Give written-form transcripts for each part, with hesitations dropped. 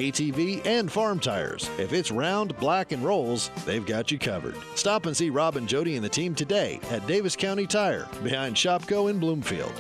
ATV, and farm tires. If it's round, black, and rolls, they've got you covered. Stop and see Rob and Jody and the team today at Davis County Tire, behind Shopko in Bloomfield.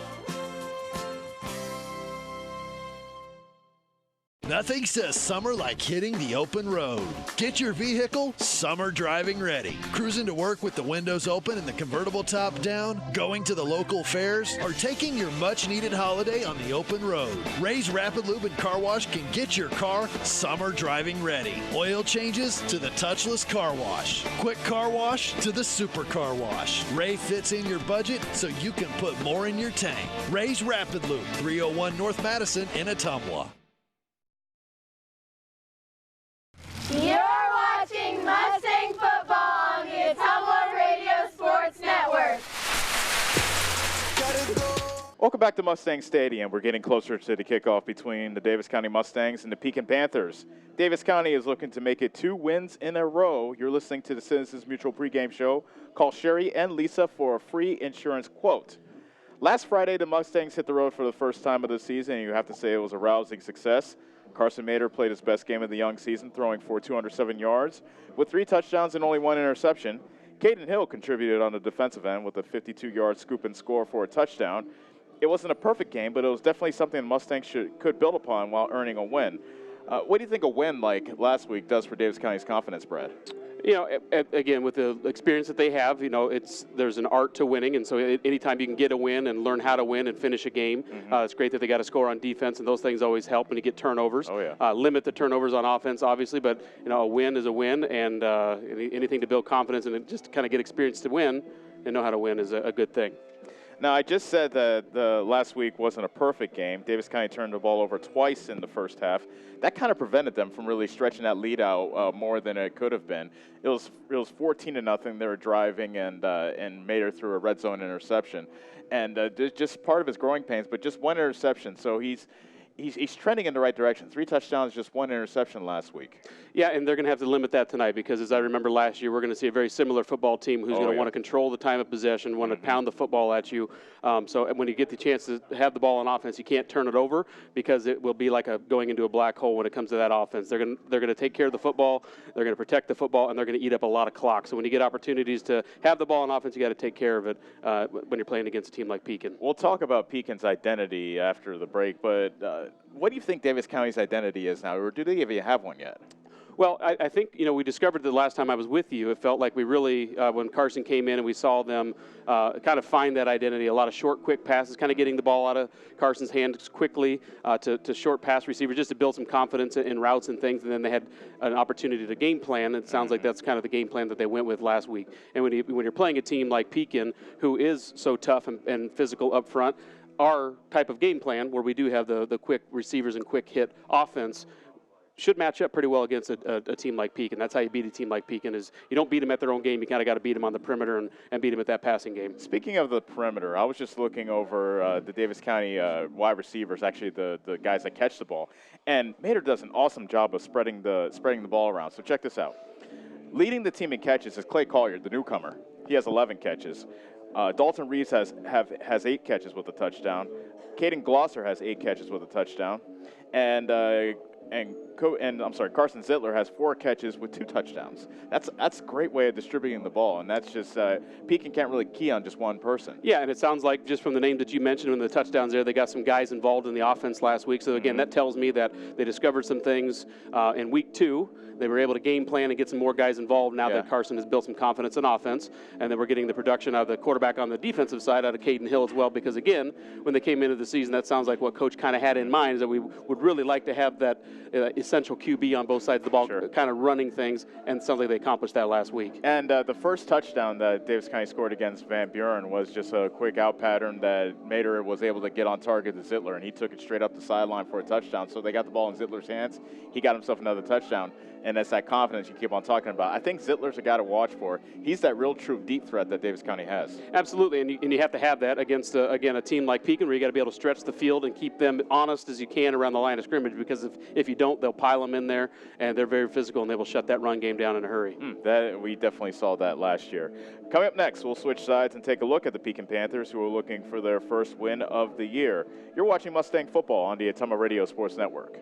Nothing says summer like hitting the open road. Get your vehicle summer driving ready. Cruising to work with the windows open and the convertible top down, going to the local fairs, or taking your much-needed holiday on the open road. Ray's Rapid Lube and Car Wash can get your car summer driving ready. Oil changes to the touchless car wash. Quick car wash to the super car wash. Ray fits in your budget so you can put more in your tank. Ray's Rapid Lube, 301 North Madison in Ottumwa. You're watching Mustang football on the Ottumwa Radio Sports Network. Welcome back to Mustang Stadium. We're getting closer to the kickoff between the Davis County Mustangs and the Pekin Panthers. Davis County is looking to make it 2 wins in a row. You're listening to the Citizens Mutual pregame show. Call Sherry and Lisa for a free insurance quote. Last Friday, the Mustangs hit the road for the first time of the season, and you have to say it was a rousing success. Carson Mader played his best game of the young season, throwing for 207 yards with 3 touchdowns and only 1 interception. Caden Hill contributed on the defensive end with a 52-yard scoop and score for a touchdown. It wasn't a perfect game, but it was definitely something the Mustangs could build upon while earning a win. What do you think a win like last week does for Davis County's confidence, Brad? You know, again, with the experience that they have, you know, there's an art to winning, and so anytime you can get a win and learn how to win and finish a game, it's great that they got to score on defense, and those things always help when you get turnovers. Oh, yeah. Limit the turnovers on offense, obviously, but, you know, a win is a win, and anything to build confidence and just to kind of get experience to win and know how to win is a good thing. Now, I just said that the last week wasn't a perfect game. Davis County turned the ball over twice in the first half. That kind of prevented them from really stretching that lead out more than it could have been. It was 14-0. They were driving, and Mader threw a red zone interception. And just part of his growing pains, but just 1 interception. So he's trending in the right direction. 3 touchdowns, just 1 interception last week. Yeah, and they're going to have to limit that tonight because, as I remember last year, we're going to see a very similar football team who's going to want to control the time of possession, want to pound the football at you. So when you get the chance to have the ball on offense, you can't turn it over because it will be like going into a black hole when it comes to that offense. They're going to take care of the football, they're going to protect the football, and they're going to eat up a lot of clock. So when you get opportunities to have the ball on offense, you got to take care of it when you're playing against a team like Pekin. We'll talk about Pekin's identity after the break, but what do you think Davis County's identity is now, or do they even have one yet? Well, I think, you know, we discovered the last time I was with you, it felt like we really, when Carson came in and we saw them kind of find that identity, a lot of short, quick passes, kind of getting the ball out of Carson's hands quickly to short pass receivers just to build some confidence in routes and things, and then they had an opportunity to game plan. It sounds like that's kind of the game plan that they went with last week. And when you're playing a team like Pekin, who is so tough and physical up front, our type of game plan, where we do have the quick receivers and quick hit offense, should match up pretty well against a team like Pekin. That's how you beat a team like Pekin, is you don't beat them at their own game. You kind of got to beat them on the perimeter and beat them at that passing game. Speaking of the perimeter, I was just looking over the Davis County wide receivers, actually the guys that catch the ball, and Mader does an awesome job of spreading the ball around. So check this out. Leading the team in catches is Clay Collier, the newcomer. He has 11 catches. Dalton Reeves has 8 catches with a touchdown. Caden Glosser has 8 catches with a touchdown. And Carson Zittler has 4 catches with 2 touchdowns. That's a great way of distributing the ball, and that's just Pekin can't really key on just one person. Yeah, and it sounds like just from the name that you mentioned in the touchdowns there, they got some guys involved in the offense last week. So again, that tells me that they discovered some things in week 2. They were able to game plan and get some more guys involved now that Carson has built some confidence in offense. And then we're getting the production out of the quarterback on the defensive side out of Caden Hill as well, because, again, when they came into the season, that sounds like what Coach kind of had in mind, is that we would really like to have that essential QB on both sides of the ball, kind of running things, and it sounds like they accomplished that last week. And the first touchdown that Davis County scored against Van Buren was just a quick out pattern that Mader was able to get on target to Zittler, and he took it straight up the sideline for a touchdown. So they got the ball in Zittler's hands. He got himself another touchdown. And that's that confidence you keep on talking about. I think Zittler's a guy to watch for. He's that real true deep threat that Davis County has. Absolutely, and you have to have that against, again, a team like Pekin, where you got to be able to stretch the field and keep them honest as you can around the line of scrimmage, because if you don't, they'll pile them in there, and they're very physical, and they will shut that run game down in a hurry. We definitely saw that last year. Coming up next, we'll switch sides and take a look at the Pekin Panthers, who are looking for their first win of the year. You're watching Mustang football on the Ottumwa Radio Sports Network.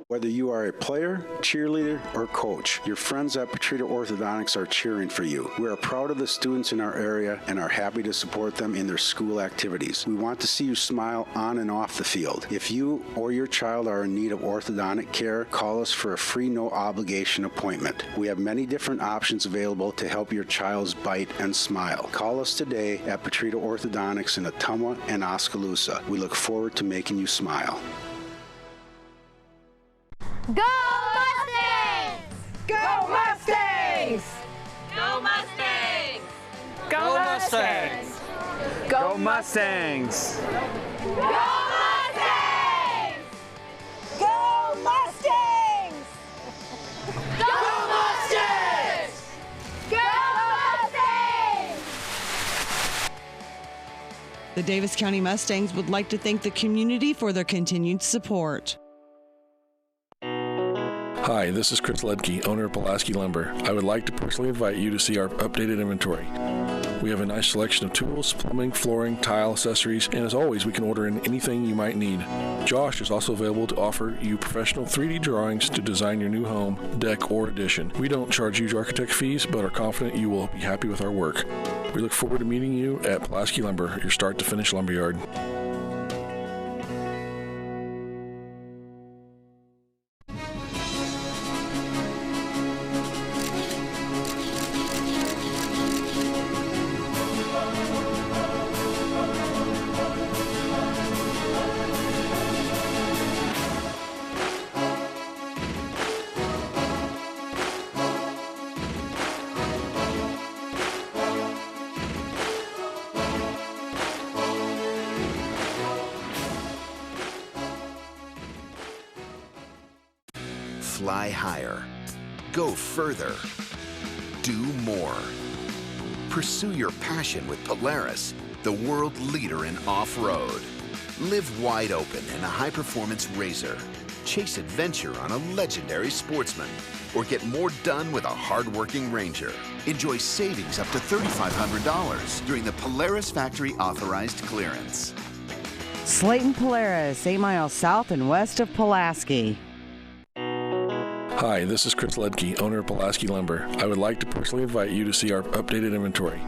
Whether you are a player, cheerleader, or coach, your friends at Petrita Orthodontics are cheering for you. We are proud of the students in our area and are happy to support them in their school activities. We want to see you smile on and off the field. If you or your child are in need of orthodontic care, call us for a free no-obligation appointment. We have many different options available to help your child's bite and smile. Call us today at Petrita Orthodontics in Ottumwa and Oskaloosa. We look forward to making you smile. Go Mustangs! Go Mustangs! Go Mustangs! Go Mustangs! Go Mustangs! Go Mustangs! Go Mustangs! Go Mustangs! Go Mustangs! The Davis County Mustangs would like to thank the community for their continued support. Hi, this is Chris Ledke, owner of Pulaski Lumber. I would like to personally invite you to see our updated inventory. We have a nice selection of tools, plumbing, flooring, tile, accessories, and as always, we can order in anything you might need. Josh is also available to offer you professional 3D drawings to design your new home, deck, or addition. We don't charge huge architect fees, but are confident you will be happy with our work. We look forward to meeting you at Pulaski Lumber, your start-to-finish lumberyard. Fly higher. Go further. Do more. Pursue your passion with Polaris, the world leader in off-road. Live wide open in a high-performance RZR. Chase adventure on a legendary Sportsman. Or get more done with a hard-working Ranger. Enjoy savings up to $3,500 during the Polaris Factory Authorized Clearance. Slayton Polaris, 8 miles south and west of Pulaski. Hi, this is Chris Ledke, owner of Pulaski Lumber. I would like to personally invite you to see our updated inventory.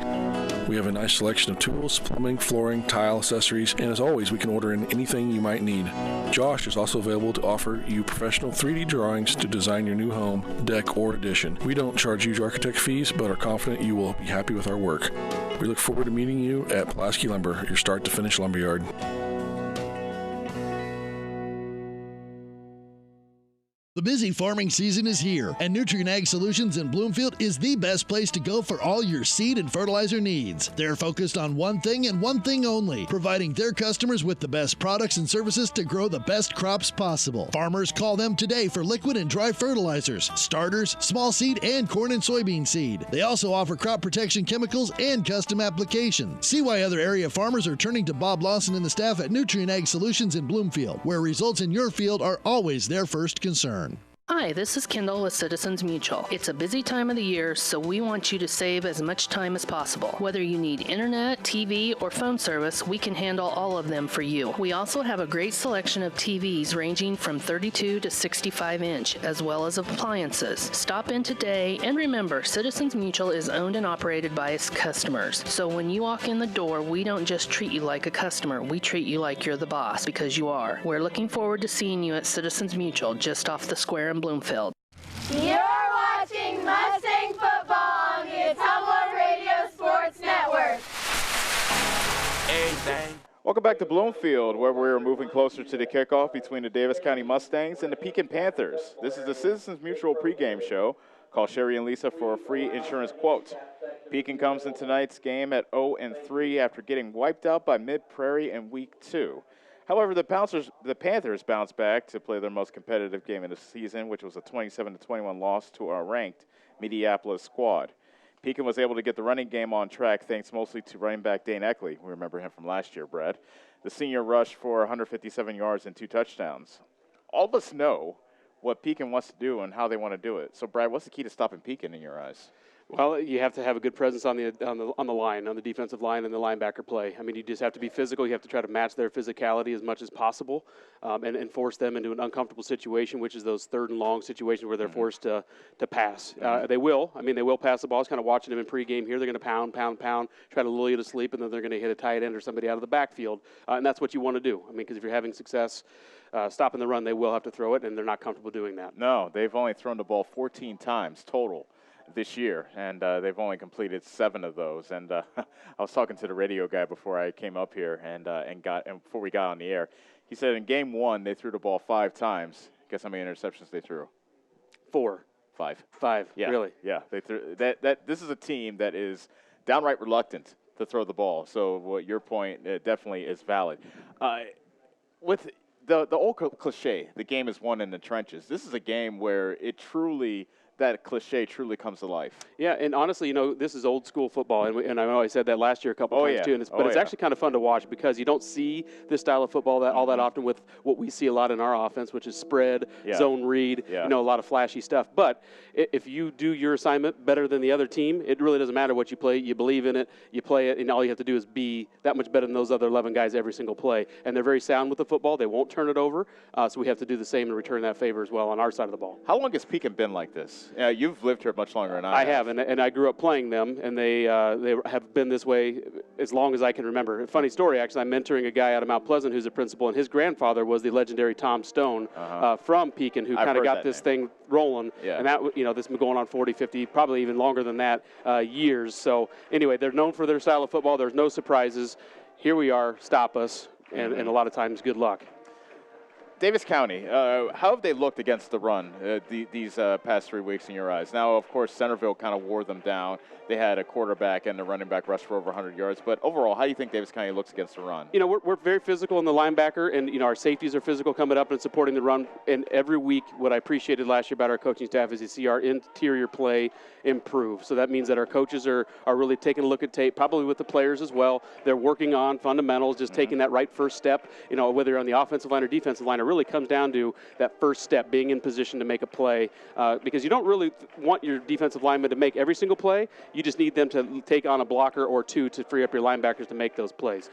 We have a nice selection of tools, plumbing, flooring, tile, accessories, and as always, we can order in anything you might need. Josh is also available to offer you professional 3D drawings to design your new home, deck, or addition. We don't charge huge architect fees, but are confident you will be happy with our work. We look forward to meeting you at Pulaski Lumber, your start-to-finish lumberyard. The busy farming season is here, and Nutrient Ag Solutions in Bloomfield is the best place to go for all your seed and fertilizer needs. They're focused on one thing and one thing only, providing their customers with the best products and services to grow the best crops possible. Farmers call them today for liquid and dry fertilizers, starters, small seed, and corn and soybean seed. They also offer crop protection chemicals and custom application. See why other area farmers are turning to Bob Lawson and the staff at Nutrient Ag Solutions in Bloomfield, where results in your field are always their first concern. Hi, this is Kendall with Citizens Mutual. It's a busy time of the year, so we want you to save as much time as possible. Whether you need internet, TV, or phone service, we can handle all of them for you. We also have a great selection of TVs ranging from 32 to 65 inch, as well as appliances. Stop in today, and remember, Citizens Mutual is owned and operated by its customers. So when you walk in the door, we don't just treat you like a customer, we treat you like you're the boss, because you are. We're looking forward to seeing you at Citizens Mutual, just off the square in Bloomfield. You're watching Mustang football on the Ottumwa Radio Sports Network. Welcome back to Bloomfield, where we're moving closer to the kickoff between the Davis County Mustangs and the Pekin Panthers. This is the Citizens Mutual pregame show. Call Sherry and Lisa for a free insurance quote. Pekin comes in tonight's game at 0-3 after getting wiped out by Mid-Prairie in Week 2. However, the Panthers bounced back to play their most competitive game of the season, which was a 27-21 loss to our ranked Minneapolis squad. Pekin was able to get the running game on track thanks mostly to running back Dane Eckley. We remember him from last year, Brad. The senior rushed for 157 yards and 2 touchdowns. All of us know what Pekin wants to do and how they want to do it. So, Brad, what's the key to stopping Pekin in your eyes? Well, you have to have a good presence on the line, on the defensive line and the linebacker play. I mean, you just have to be physical. You have to try to match their physicality as much as possible, and force them into an uncomfortable situation, which is those 3rd and long situations where they're forced to pass. They will. I mean, they will pass the ball. I was kind of watching them in pregame here. They're going to pound, try to lull you to sleep, and then they're going to hit a tight end or somebody out of the backfield, and that's what you want to do. I mean, because if you're having success stopping the run, they will have to throw it, and they're not comfortable doing that. No, they've only thrown the ball 14 times total this year, and they've only completed 7 of those. And I was talking to the radio guy before I came up here, and before we got on the air, he said in game 1 they threw the ball 5 times. Guess how many interceptions they threw? 4. 5. 5. Yeah, really? Yeah, they threw that. This is a team that is downright reluctant to throw the ball. So what your point definitely is valid. With the old cliche, the game is won in the trenches. This is a game where that cliche truly comes to life. Yeah, and honestly, this is old school football, and I know I said that last year a couple times too. But it's actually kind of fun to watch because you don't see this style of football all that often with what we see a lot in our offense, which is spread, zone read, a lot of flashy stuff. But if you do your assignment better than the other team, it really doesn't matter what you play. You believe in it, you play it, and all you have to do is be that much better than those other 11 guys every single play. And they're very sound with the football. They won't turn it over, so we have to do the same and return that favor as well on our side of the ball. How long has Pekin been like this? You've lived here much longer than I have, and I grew up playing them, and they have been this way as long as I can remember. A funny story, actually, I'm mentoring a guy out of Mount Pleasant who's a principal, and his grandfather was the legendary Tom Stone from Pekin, who kind of got this thing rolling, and that this has been going on 40, 50, probably even longer than that years. So anyway, they're known for their style of football. There's no surprises. Here we are, stop us, and a lot of times good luck. Davis County, how have they looked against the run these past 3 weeks in your eyes? Now, of course, Centerville kind of wore them down. They had a quarterback and a running back rush for over 100 yards. But overall, how do you think Davis County looks against the run? We're very physical in the linebacker, and, our safeties are physical coming up and supporting the run. And every week, what I appreciated last year about our coaching staff is to see our interior play improve. So that means that our coaches are really taking a look at tape, probably with the players as well. They're working on fundamentals, just taking that right first step, whether you're on the offensive line or defensive line. It really comes down to that first step, being in position to make a play, because you don't really want your defensive linemen to make every single play. You just need them to take on a blocker or two to free up your linebackers to make those plays.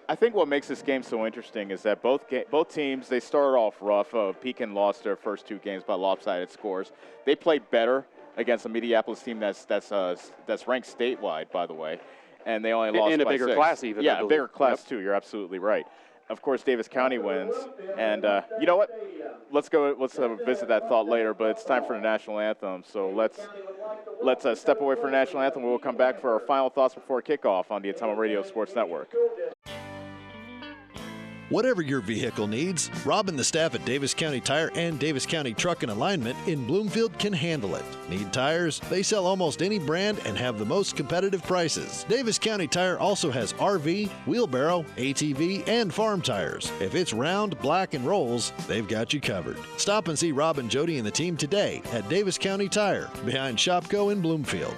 I think what makes this game so interesting is that both teams, they started off rough. Pekin lost their first 2 games by lopsided scores. They played better against a Minneapolis team that's ranked statewide, by the way, and they only lost in a by bigger 6. class even. Yeah, a bigger class too. You're absolutely right. Of course, Davis County wins, and you know what? Let's visit that thought later. But it's time for the national anthem. So let's step away from the national anthem. We'll come back for our final thoughts before kickoff on the Ottumwa Radio Sports Network. Whatever your vehicle needs, Rob and the staff at Davis County Tire and Davis County Truck and Alignment in Bloomfield can handle it. Need tires? They sell almost any brand and have the most competitive prices. Davis County Tire also has RV, wheelbarrow, ATV, and farm tires. If it's round, black, and rolls, they've got you covered. Stop and see Rob and Jody and the team today at Davis County Tire, behind Shopko in Bloomfield.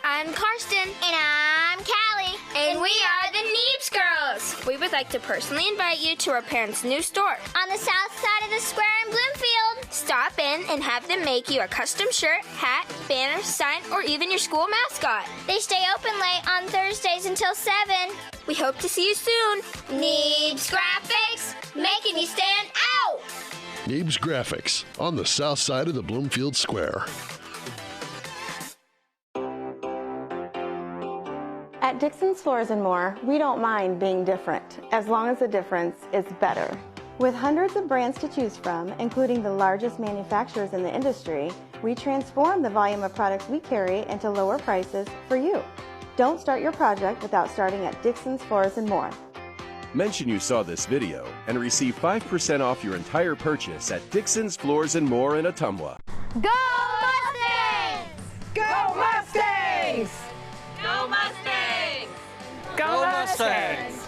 I'm Karsten. And I'm Callie. And we are the Neebs Girls. We would like to personally invite you to our parents' new store on the south side of the square in Bloomfield. Stop in and have them make you a custom shirt, hat, banner, sign, or even your school mascot. They stay open late on Thursdays until 7. We hope to see you soon. Neebs Graphics, making you stand out. Neebs Graphics on the south side of the Bloomfield Square. At Dixon's Floors & More, we don't mind being different, as long as the difference is better. With hundreds of brands to choose from, including the largest manufacturers in the industry, we transform the volume of products we carry into lower prices for you. Don't start your project without starting at Dixon's Floors & More. Mention you saw this video and receive 5% off your entire purchase at Dixon's Floors & More in Ottumwa. Go Mustangs! Go Mustangs! Go Mustangs! Go Mustangs!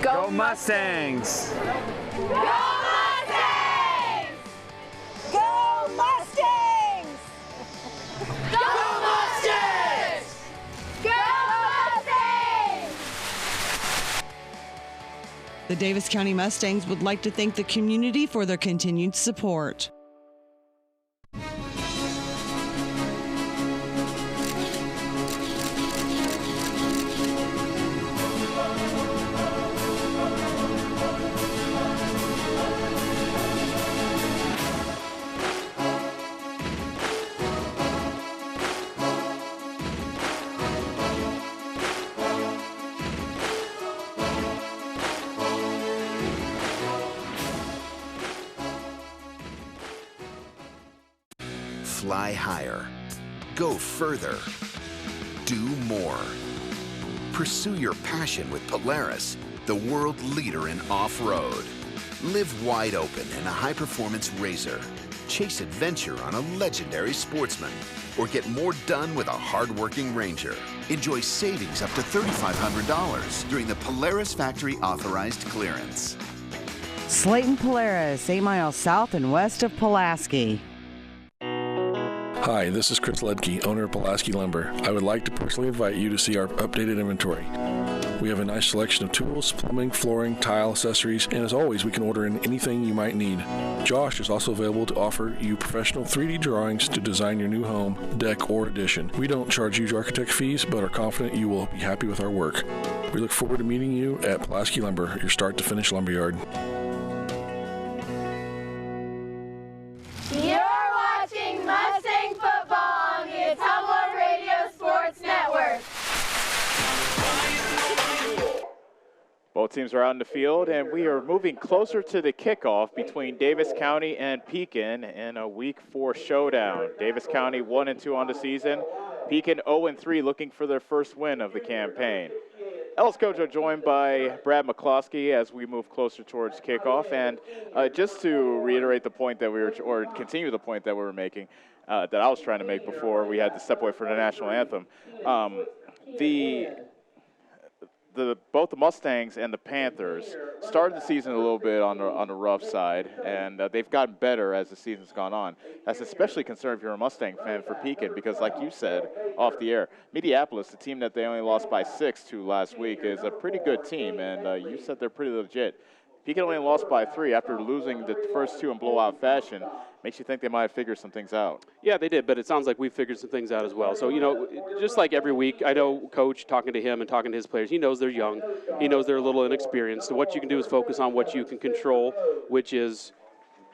Go Mustangs! Go Mustangs! Go Mustangs! Go Mustangs! Go Mustangs! The Davis County Mustangs would like to thank the community for their continued support. Fly higher. Go further. Do more. Pursue your passion with Polaris, the world leader in off-road. Live wide open in a high-performance RZR. Chase adventure on a legendary Sportsman. Or get more done with a hard-working Ranger. Enjoy savings up to $3,500 during the Polaris Factory Authorized Clearance. Slayton Polaris, 8 miles south and west of Pulaski. Hi, this is Chris Ledke, owner of Pulaski Lumber. I would like to personally invite you to see our updated inventory. We have a nice selection of tools, plumbing, flooring, tile, accessories, and as always, we can order in anything you might need. Josh is also available to offer you professional 3D drawings to design your new home, deck, or addition. We don't charge huge architect fees, but are confident you will be happy with our work. We look forward to meeting you at Pulaski Lumber, your start-to-finish lumberyard. You're watching Mustang football on the Tumblr Radio Sports Network. Both teams are out in the field, and we are moving closer to the kickoff between Davis County and Pekin in a Week 4 showdown. Davis County 1-2 on the season. Pekin 0-3, looking for their first win of the campaign. Ellis Coach are joined by Brad McCloskey as we move closer towards kickoff. And just to reiterate the point that or continue the point that we were making, that I was trying to make before we had to step away from the national anthem, both the Mustangs and the Panthers started the season a little bit on the rough side, and they've gotten better as the season's gone on. That's especially concerned if you're a Mustang fan for Pekin, because like you said off the air, Mediapolis, the team that they only lost by 6 to last week, is a pretty good team, and you said they're pretty legit. Pekin only lost by 3 after losing the first 2 in blowout fashion. Makes you think they might have figured some things out. Yeah, they did, but it sounds like we've figured some things out as well. So, you know, just like every week, I know Coach, talking to him and talking to his players, he knows they're young. He knows they're a little inexperienced. So what you can do is focus on what you can control, which is,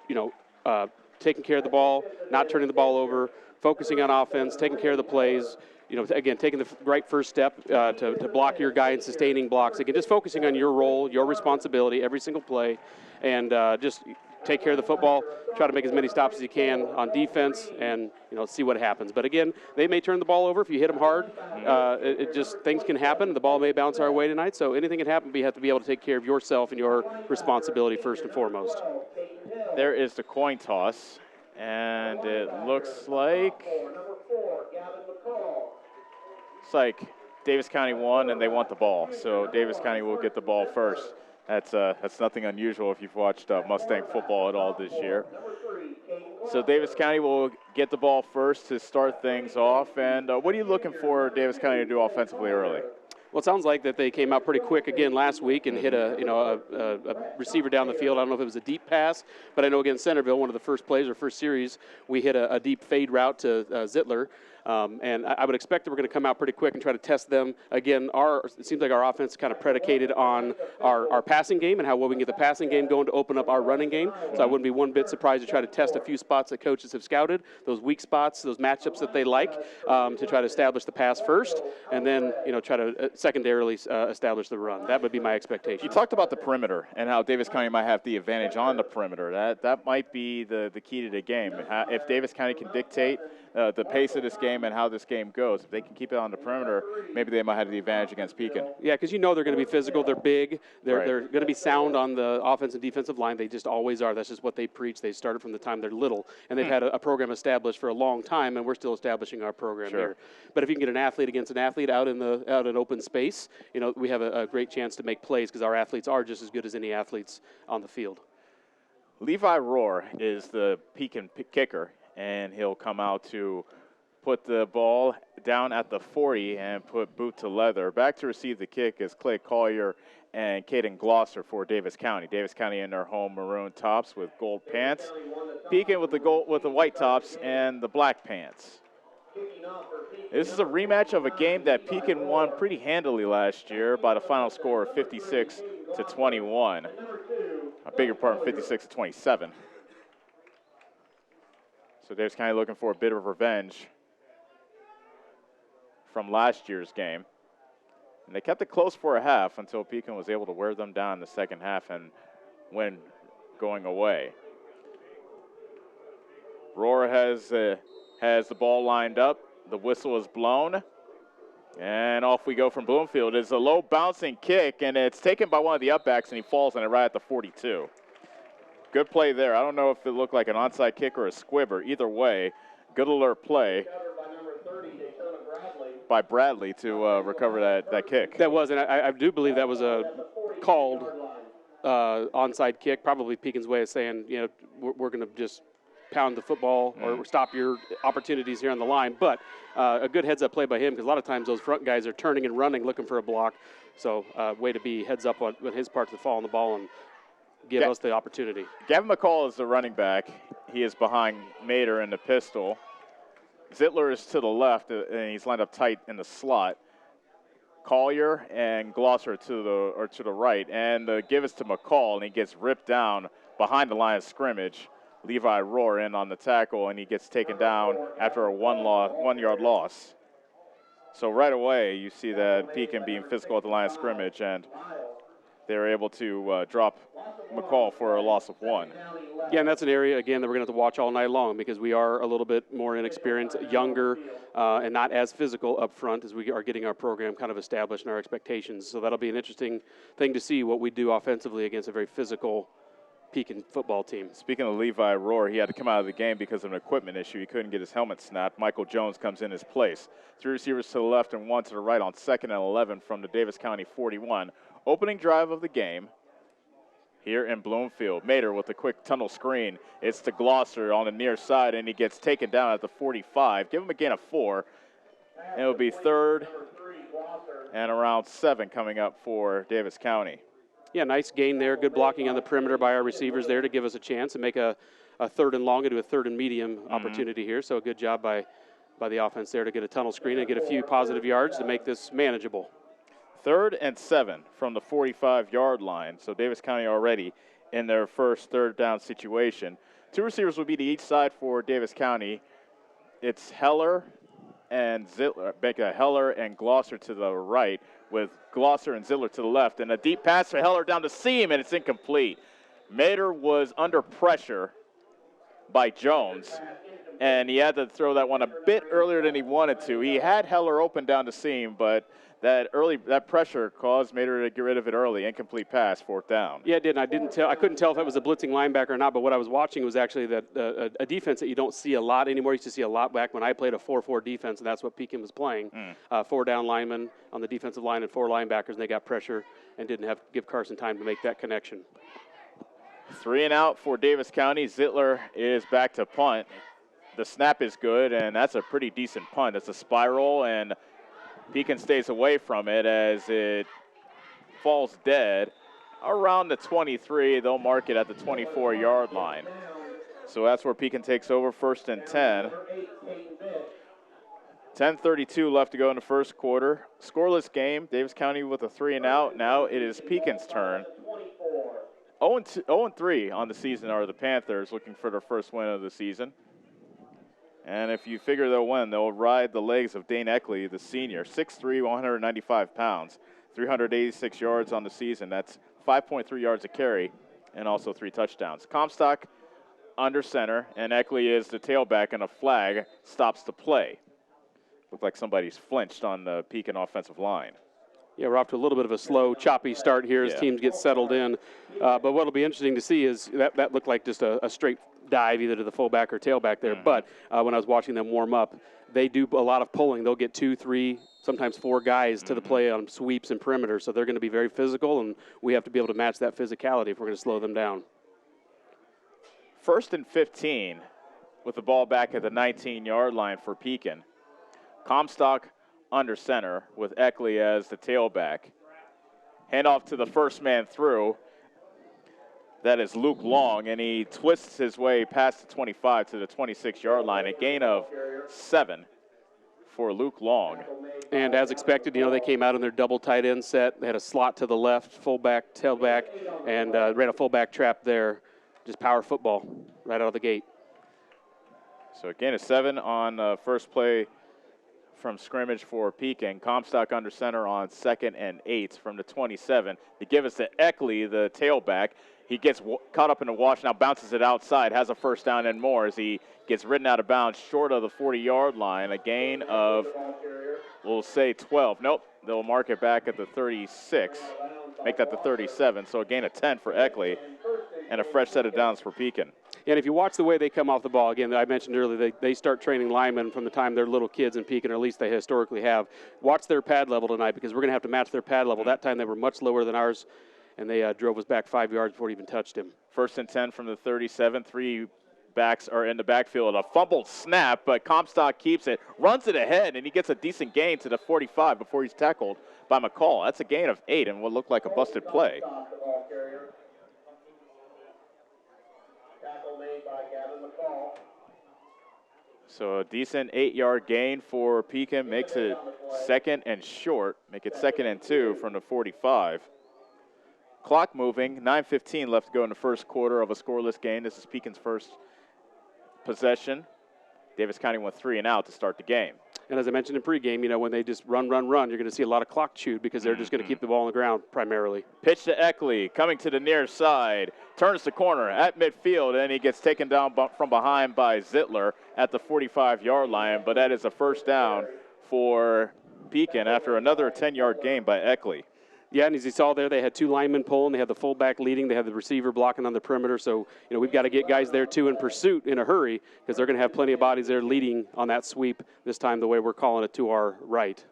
you know, taking care of the ball, not turning the ball over, focusing on offense, taking care of the plays. You know, again, taking the right first step to block your guy and sustaining blocks. Again, just focusing on your role, your responsibility, every single play, and just take care of the football, try to make as many stops as you can on defense, and, you know, see what happens. But again, they may turn the ball over if you hit them hard. It just, things can happen. The ball may bounce our way tonight, so anything can happen, but you have to be able to take care of yourself and your responsibility first and foremost. There is the coin toss, and it looks like Davis County won, and they want the ball. So Davis County will get the ball first. That's nothing unusual if you've watched Mustang football at all this year. So Davis County will get the ball first to start things off. And what are you looking for Davis County to do offensively early? Well, it sounds like that they came out pretty quick again last week and hit a receiver down the field. I don't know if it was a deep pass, but I know against Centerville, one of the first plays or first series, we hit a deep fade route to Zittler. And I would expect that we're going to come out pretty quick and try to test them. Again, it seems like our offense is kind of predicated on our passing game and how well we can get the passing game going to open up our running game. So I wouldn't be one bit surprised to try to test a few spots that coaches have scouted, those weak spots, those matchups that they like, to try to establish the pass first, and then, you know, try to secondarily establish the run. That would be my expectation. You talked about the perimeter and how Davis County might have the advantage on the perimeter. That might be the key to the game. If Davis County can dictate the pace of this game and how this game goes, if they can keep it on the perimeter, maybe they might have the advantage against Pekin. Yeah, because you know they're going to be physical. They're big. They're going to be sound on the offensive and defensive line. They just always are. That's just what they preach. They started from the time they're little, and they've had a program established for a long time, and we're still establishing our program here. But if you can get an athlete against an athlete out in open space, you know, we have a great chance to make plays because our athletes are just as good as any athletes on the field. Levi Rohr is the Pekin kicker, and he'll come out to put the ball down at the 40 and put boot to leather. Back to receive the kick is Clay Collier and Caden Glosser for Davis County. Davis County in their home maroon tops with gold pants. Pekin with the white tops and the black pants. This is a rematch of a game that Pekin won pretty handily last year by the final score of 56-21. I beg your pardon, 56-27. So Davis County looking for a bit of revenge from last year's game. And they kept it close for a half until Pekin was able to wear them down in the second half and win going away. Rohr has the ball lined up. The whistle is blown. And off we go from Bloomfield. It's a low bouncing kick, and it's taken by one of the upbacks, and he falls on it right at the 42. Good play there. I don't know if it looked like an onside kick or a squibber. Either way, good alert play by Bradley to recover that kick. That was, and I do believe that was a called onside kick, probably Pekin's way of saying, you know, we're going to just pound the football or stop your opportunities here on the line. But a good heads-up play by him, because a lot of times those front guys are turning and running looking for a block. So way to be heads up on his part to fall on the ball and give us the opportunity. Gavin McCall is the running back. He is behind Mater in the pistol. Zittler is to the left, and he's lined up tight in the slot. Collier and Glosser to the right, and the give is to McCall, and he gets ripped down behind the line of scrimmage. Levi Rohr in on the tackle, and he gets taken down after a 1 yard loss. So right away, you see that Pekin being physical at the line of scrimmage, and they're able to drop McCall for a loss of 1. Yeah, and that's an area, again, that we're going to have to watch all night long, because we are a little bit more inexperienced, younger, and not as physical up front as we are getting our program kind of established and our expectations. So that'll be an interesting thing to see what we do offensively against a very physical Pekin football team. Speaking of Levi Rohr, he had to come out of the game because of an equipment issue. He couldn't get his helmet snapped. Michael Jones comes in his place. 3 receivers to the left and 1 to the right on 2nd and 11 from the Davis County 41. Opening drive of the game here in Bloomfield. Mater with a quick tunnel screen. It's to Glosser on the near side, and he gets taken down at the 45. Give him a gain of 4. And it'll be 3rd and around 7 coming up for Davis County. Yeah, nice gain there. Good blocking on the perimeter by our receivers there to give us a chance and make a 3rd and long into a 3rd and medium opportunity here. So a good job by the offense there to get a tunnel screen and get a few positive yards to make this manageable. 3rd and 7 from the 45-yard line. So Davis County already in their first 3rd down situation. 2 receivers will be to each side for Davis County. It's Heller and Heller and Glosser to the right, with Glosser and Zittler to the left, and a deep pass for Heller down the seam, and it's incomplete. Mater was under pressure by Jones, and he had to throw that one a bit earlier than he wanted to. He had Heller open down the seam, but that pressure caused Mater to get rid of it early. Incomplete pass, 4th down. Yeah, it did. And I couldn't tell if it was a blitzing linebacker or not, but what I was watching was actually that a defense that you don't see a lot anymore. You used to see a lot back when I played a 4-4 defense, and that's what Pekin was playing. 4 down linemen on the defensive line and 4 linebackers, and they got pressure and didn't have to give Carson time to make that connection. 3 and out for Davis County. Zittler is back to punt. The snap is good, and that's a pretty decent punt. It's a spiral, and Pekin stays away from it as it falls dead around the 23. They'll mark it at the 24-yard line. So that's where Pekin takes over, 1st and 10. 10:32 left to go in the first quarter. Scoreless game. Davis County with a 3 and out. Now it is Pekin's turn. 0-3 on the season are the Panthers, looking for their first win of the season. And if you figure they'll win, they'll ride the legs of Dane Eckley, the senior, 6'3", 195 pounds, 386 yards on the season. That's 5.3 yards a carry and also 3 touchdowns. Comstock under center, and Eckley is the tailback, and a flag stops the play. Looked like somebody's flinched on the Pekin offensive line. Yeah, we're off to a little bit of a slow, choppy start here as teams get settled in. But what will be interesting to see is that looked like just a straight dive either to the fullback or tailback there. But when I was watching them warm up, they do a lot of pulling. They'll get 2, 3, sometimes 4 guys to the play on sweeps and perimeter. So they're going to be very physical, and we have to be able to match that physicality if we're going to slow them down. 1st and 15 with the ball back at the 19-yard line for Pekin. Comstock under center with Eckley as the tailback. Handoff to the first man through. That is Luke Long, and he twists his way past the 25 to the 26-yard line. A gain of 7 for Luke Long. And as expected, they came out in their double tight end set. They had a slot to the left, fullback, tailback, and ran a fullback trap there. Just power football right out of the gate. So a gain of 7 on first play from scrimmage for Pekin. Comstock under center on 2nd and 8 from the 27. They give us to Eckley, the tailback. He gets caught up in the wash, now bounces it outside, has a first down and more as he gets ridden out of bounds short of the 40-yard line. A gain of, we'll say 12. Nope, they'll mark it back at the 36, make that the 37. So a gain of 10 for Eckley and a fresh set of downs for Pekin. And if you watch the way they come off the ball, again, I mentioned earlier, they start training linemen from the time they're little kids in Pekin, or at least they historically have. Watch their pad level tonight because we're going to have to match their pad level. That time they were much lower than ours, and they drove us back 5 yards before we even touched him. 1st and 10 from the 37. 3 backs are in the backfield. A fumbled snap, but Comstock keeps it, runs it ahead, and he gets a decent gain to the 45 before he's tackled by McCall. That's a gain of 8 and what looked like a busted play. So a decent 8-yard gain for Pekin makes it 2nd and short. Make it 2nd and 2 from the 45. Clock moving, 9:15 left to go in the first quarter of a scoreless game. This is Pekin's first possession. Davis County went 3 and out to start the game. And as I mentioned in pregame, when they just run, you're going to see a lot of clock chewed because they're just going to keep the ball on the ground primarily. Pitch to Eckley, coming to the near side, turns the corner at midfield, and he gets taken down from behind by Zittler at the 45-yard line, but that is a first down for Pekin after another 10-yard gain by Eckley. Yeah, and as you saw there, they had 2 linemen pulling. They had the fullback leading. They had the receiver blocking on the perimeter. So, we've got to get guys there, too, in pursuit in a hurry because they're going to have plenty of bodies there leading on that sweep this time the way we're calling it to our right.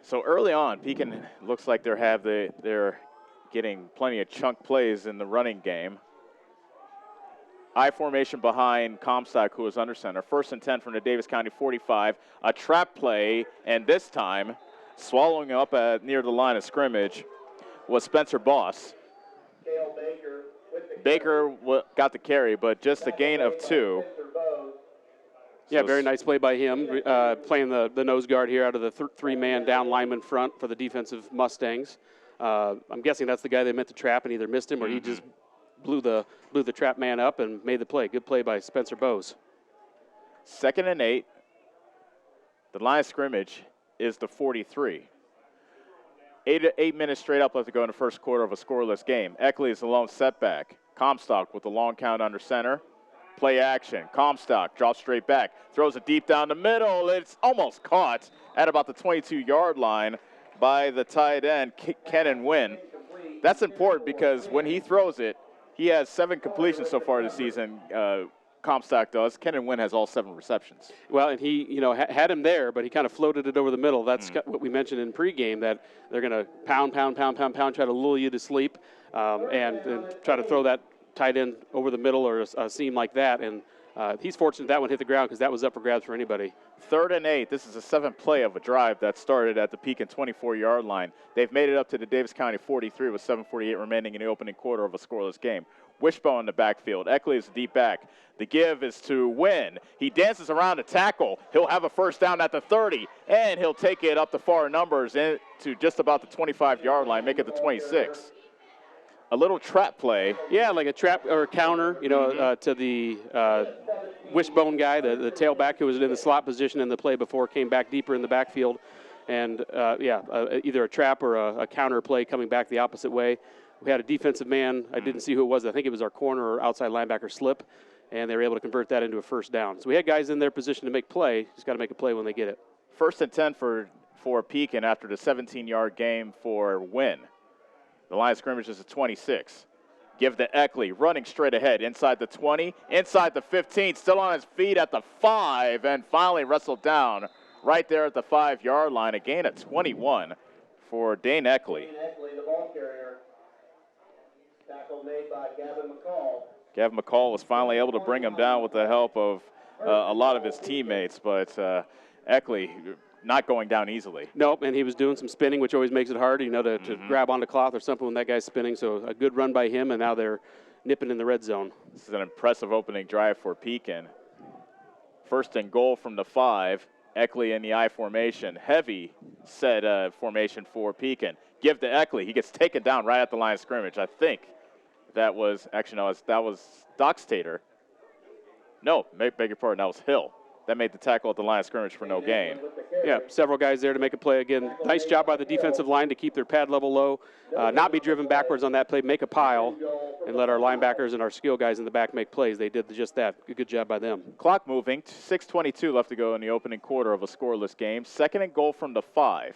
So early on, Pekin looks like they're getting plenty of chunk plays in the running game. I formation behind Comstock, who is under center. 1st and 10 from the Davis County 45. A trap play, and this time – swallowing up near the line of scrimmage was Spencer Boss. Baker got the carry, but just a gain of 2. Yeah, very nice play by him, playing the nose guard here out of the 3-man down lineman front for the defensive Mustangs. I'm guessing that's the guy they meant to trap and either missed him or he just blew the trap man up and made the play. Good play by Spencer Bose. 2nd and 8. The line of scrimmage is the 43. 8 minutes straight up left to go in the first quarter of a scoreless game. Eckley is the lone setback. Comstock with the long count under center. Play action. Comstock drops straight back. Throws it deep down the middle. It's almost caught at about the 22-yard line by the tight end, Kenan Wynn. That's important because when he throws it, he has 7 completions so far this season. Comstock does. Kenan Wynn has all 7 receptions. Well, and he, had him there, but he kind of floated it over the middle. That's what we mentioned in pregame, that they're going to pound, try to lull you to sleep, and try to throw that tight end over the middle or a seam like that. And he's fortunate that one hit the ground because that was up for grabs for anybody. 3rd and 8. This is the 7th play of a drive that started at the Pekin 24-yard line. They've made it up to the Davis County 43 with 7:48 remaining in the opening quarter of a scoreless game. Wishbone in the backfield. Eckley is the deep back. The give is to Wynn. He dances around to tackle. He'll have a first down at the 30, and he'll take it up the far numbers into just about the 25-yard line, make it the 26. A little trap play. Yeah, like a trap or a counter, to the Wishbone guy, the tailback who was in the slot position in the play before, came back deeper in the backfield. And, either a trap or a counter play coming back the opposite way. We had a defensive man. I didn't see who it was. I think it was our corner or outside linebacker slip, and they were able to convert that into a first down. So we had guys in their position to make play. Just got to make a play when they get it. 1st and 10 for Pekin after the 17-yard game for Wynn. The line of scrimmage is a 26. Give to Eckley, running straight ahead, inside the 20, inside the 15, still on his feet at the 5, and finally wrestled down right there at the 5-yard line. A gain of 21 for Dane Eckley. Tackle made by Gavin McCall. Gavin McCall was finally able to bring him down with the help of a lot of his teammates, but Eckley not going down easily. Nope, and he was doing some spinning, which always makes it hard, to grab onto cloth or something when that guy's spinning. So a good run by him, and now they're nipping in the red zone. This is an impressive opening drive for Pekin. First and goal from the 5. Eckley in the I formation. Heavy set formation for Pekin. Give to Eckley. He gets taken down right at the line of scrimmage. I think that was, actually, no, that was Dockstader. No, beg your pardon, that was Hill. That made the tackle at the line of scrimmage for no gain. Yeah, several guys there to make a play. Again, nice job by the defensive line to keep their pad level low, not be driven backwards on that play, make a pile, and let our linebackers and our skill guys in the back make plays. They did just that. Good job by them. Clock moving, 6:22 left to go in the opening quarter of a scoreless game. Second and goal from the 5.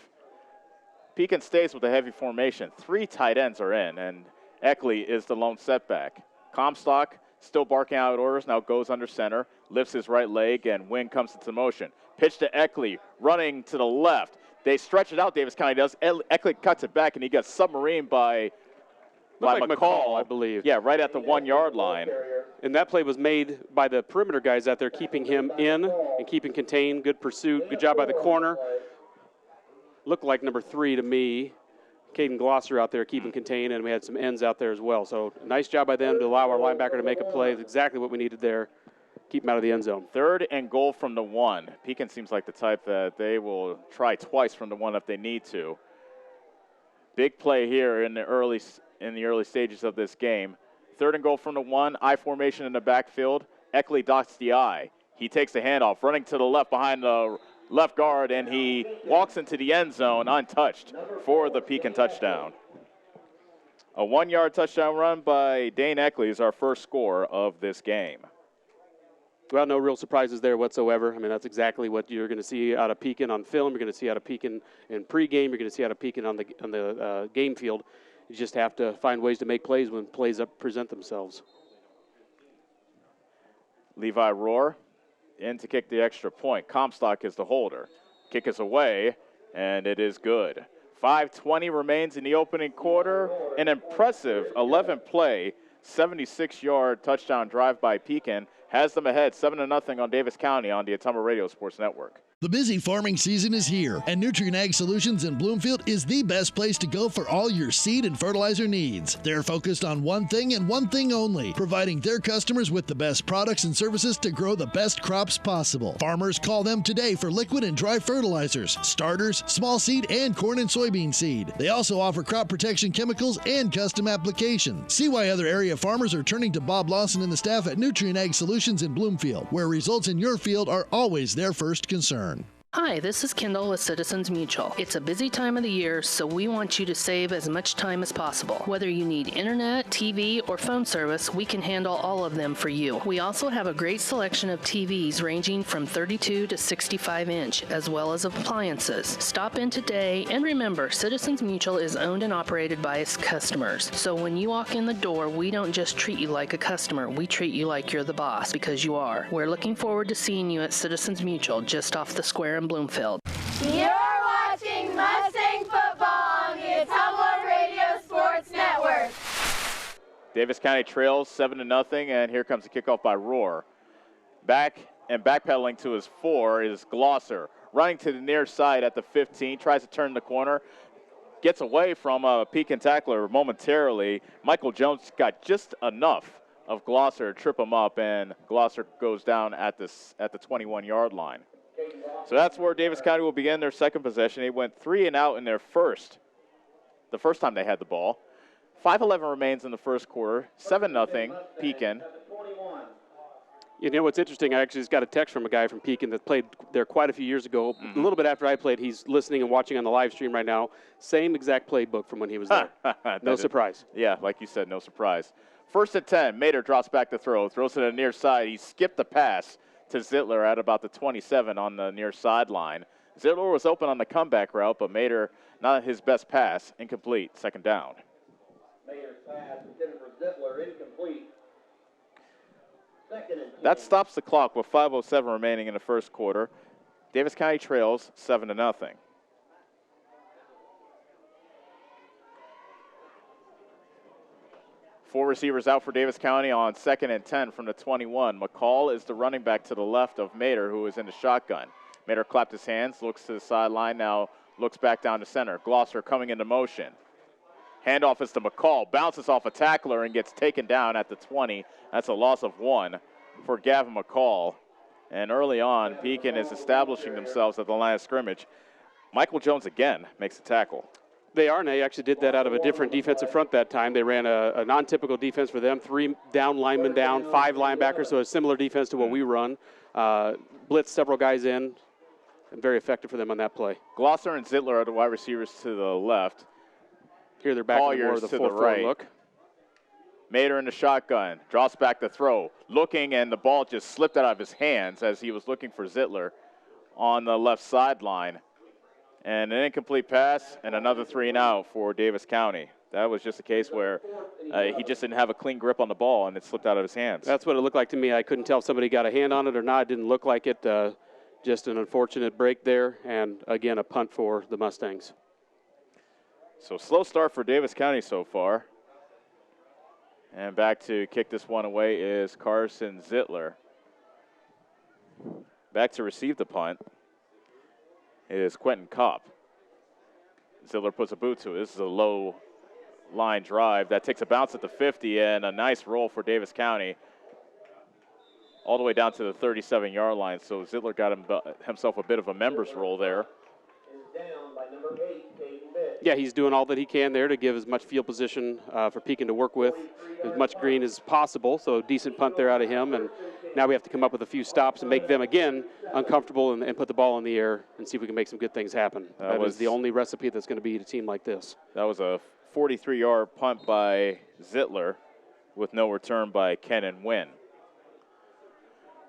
Pekin stays with a heavy formation. 3 tight ends are in, and Eckley is the lone setback. Comstock still barking out orders, now goes under center, lifts his right leg, and Wing comes into motion. Pitch to Eckley, running to the left. They stretch it out, Davis County does. Eckley cuts it back, and he gets submarined by McCall, I believe. Yeah, right at the 1-yard line. And that play was made by the perimeter guys out there, keeping him in and keeping contained. Good pursuit. Good job by the corner. Looked like number 3 to me. Caden Glosser out there keeping contained, and we had some ends out there as well. So nice job by them to allow our linebacker to make a play. It's exactly what we needed there. Keep him out of the end zone. Third and goal from the 1. Pekin seems like the type that they will try twice from the 1 if they need to. Big play here in the early stages of this game. Third and goal from the 1. I formation in the backfield. Eckley dots the I. He takes the handoff, running to the left behind the left guard, and he walks into the end zone untouched for the Pekin touchdown. A 1-yard touchdown run by Dane Eckley is our first score of this game. Well, no real surprises there whatsoever. I mean, that's exactly what you're going to see out of Pekin on film. You're going to see out of Pekin in pregame. You're going to see out of Pekin on the game field. You just have to find ways to make plays when plays present themselves. Levi Rohr in to kick the extra point. Comstock is the holder. Kick is away, and it is good. 5:20 remains in the opening quarter. An impressive 11-play, 76-yard touchdown drive by Pekin has them ahead 7-0 on Davis County on the Ottumwa Radio Sports Network. The busy farming season is here, and Nutrient Ag Solutions in Bloomfield is the best place to go for all your seed and fertilizer needs. They're focused on one thing and one thing only, providing their customers with the best products and services to grow the best crops possible. Farmers call them today for liquid and dry fertilizers, starters, small seed, and corn and soybean seed. They also offer crop protection chemicals and custom application. See why other area farmers are turning to Bob Lawson and the staff at Nutrient Ag Solutions in Bloomfield, where results in your field are always their first concern. Hi, this is Kendall with Citizens Mutual. It's a busy time of the year, so we want you to save as much time as possible. Whether you need internet, TV, or phone service, we can handle all of them for you. We also have a great selection of TVs ranging from 32 to 65 inch, as well as appliances. Stop in today, and remember, Citizens Mutual is owned and operated by its customers. So when you walk in the door, we don't just treat you like a customer, we treat you like you're the boss, because you are. We're looking forward to seeing you at Citizens Mutual, just off the square in Bloomfield. You're watching Mustang football on the Ottumwa Radio Sports Network. Davis County trails 7-0, and here comes the kickoff by Rohr. Backpedaling to his 4 is Glosser, running to the near side at the 15, tries to turn the corner, gets away from a Pekin tackler momentarily. Michael Jones got just enough of Glosser to trip him up, and Glosser goes down at the 21-yard line. So that's where Davis County will begin their second possession. They went 3 and out in the first time they had the ball. 5:11 remains in the first quarter. 7-0 Pekin. You know what's interesting? I actually just got a text from a guy from Pekin that played there quite a few years ago. A little bit after I played, he's listening and watching on the live stream right now. Same exact playbook from when he was there. No surprise. Yeah, like you said, no surprise. First and 10. Mater drops back to throw. Throws to the near side. He skipped the pass to Zittler at about the 27 on the near sideline. Zittler was open on the comeback route, but Mater, not his best pass, incomplete, second down. Mater's pass intended for Zittler, incomplete. That stops the clock with 5:07 remaining in the first quarter. Davis County trails 7-0. 4 receivers out for Davis County on 2nd and 10 from the 21. McCall is the running back to the left of Mater, who is in the shotgun. Mater clapped his hands, looks to the sideline, now looks back down to center. Glosser coming into motion. Handoff is to McCall, bounces off a tackler and gets taken down at the 20. That's a loss of 1 for Gavin McCall. And early on, Pekin is establishing themselves at the line of scrimmage. Michael Jones again makes a tackle. They are, and they actually did that out of a different defensive front that time. They ran a non-typical defense for them, 3 down linemen down, 5 linebackers, so a similar defense to what we run. Blitzed several guys in, and very effective for them on that play. Glosser and Zittler are the wide receivers to the left. Here they're back in more of the full right look. Mater in the shotgun, drops back to throw, looking, and the ball just slipped out of his hands as he was looking for Zittler on the left sideline. And an incomplete pass and another 3 and out for Davis County. That was just a case where he just didn't have a clean grip on the ball and it slipped out of his hands. That's what it looked like to me. I couldn't tell if somebody got a hand on it or not. It didn't look like it. Just an unfortunate break there, and again, a punt for the Mustangs. So slow start for Davis County so far. And back to kick this one away is Carson Zittler. Back to receive the punt is Quentin Kopp. Zittler puts a boot to it. This is a low line drive. That takes a bounce at the 50 and a nice roll for Davis County all the way down to the 37-yard line. So Zittler got himself a bit of a members roll there. Yeah, he's doing all that he can there to give as much field position for Pekin to work with, as much green as possible. So decent punt there out of him. And now we have to come up with a few stops and make them, again, uncomfortable and put the ball in the air and see if we can make some good things happen. That was the only recipe that's going to beat a team like this. That was a 43-yard punt by Zittler with no return by Kenan Wynn.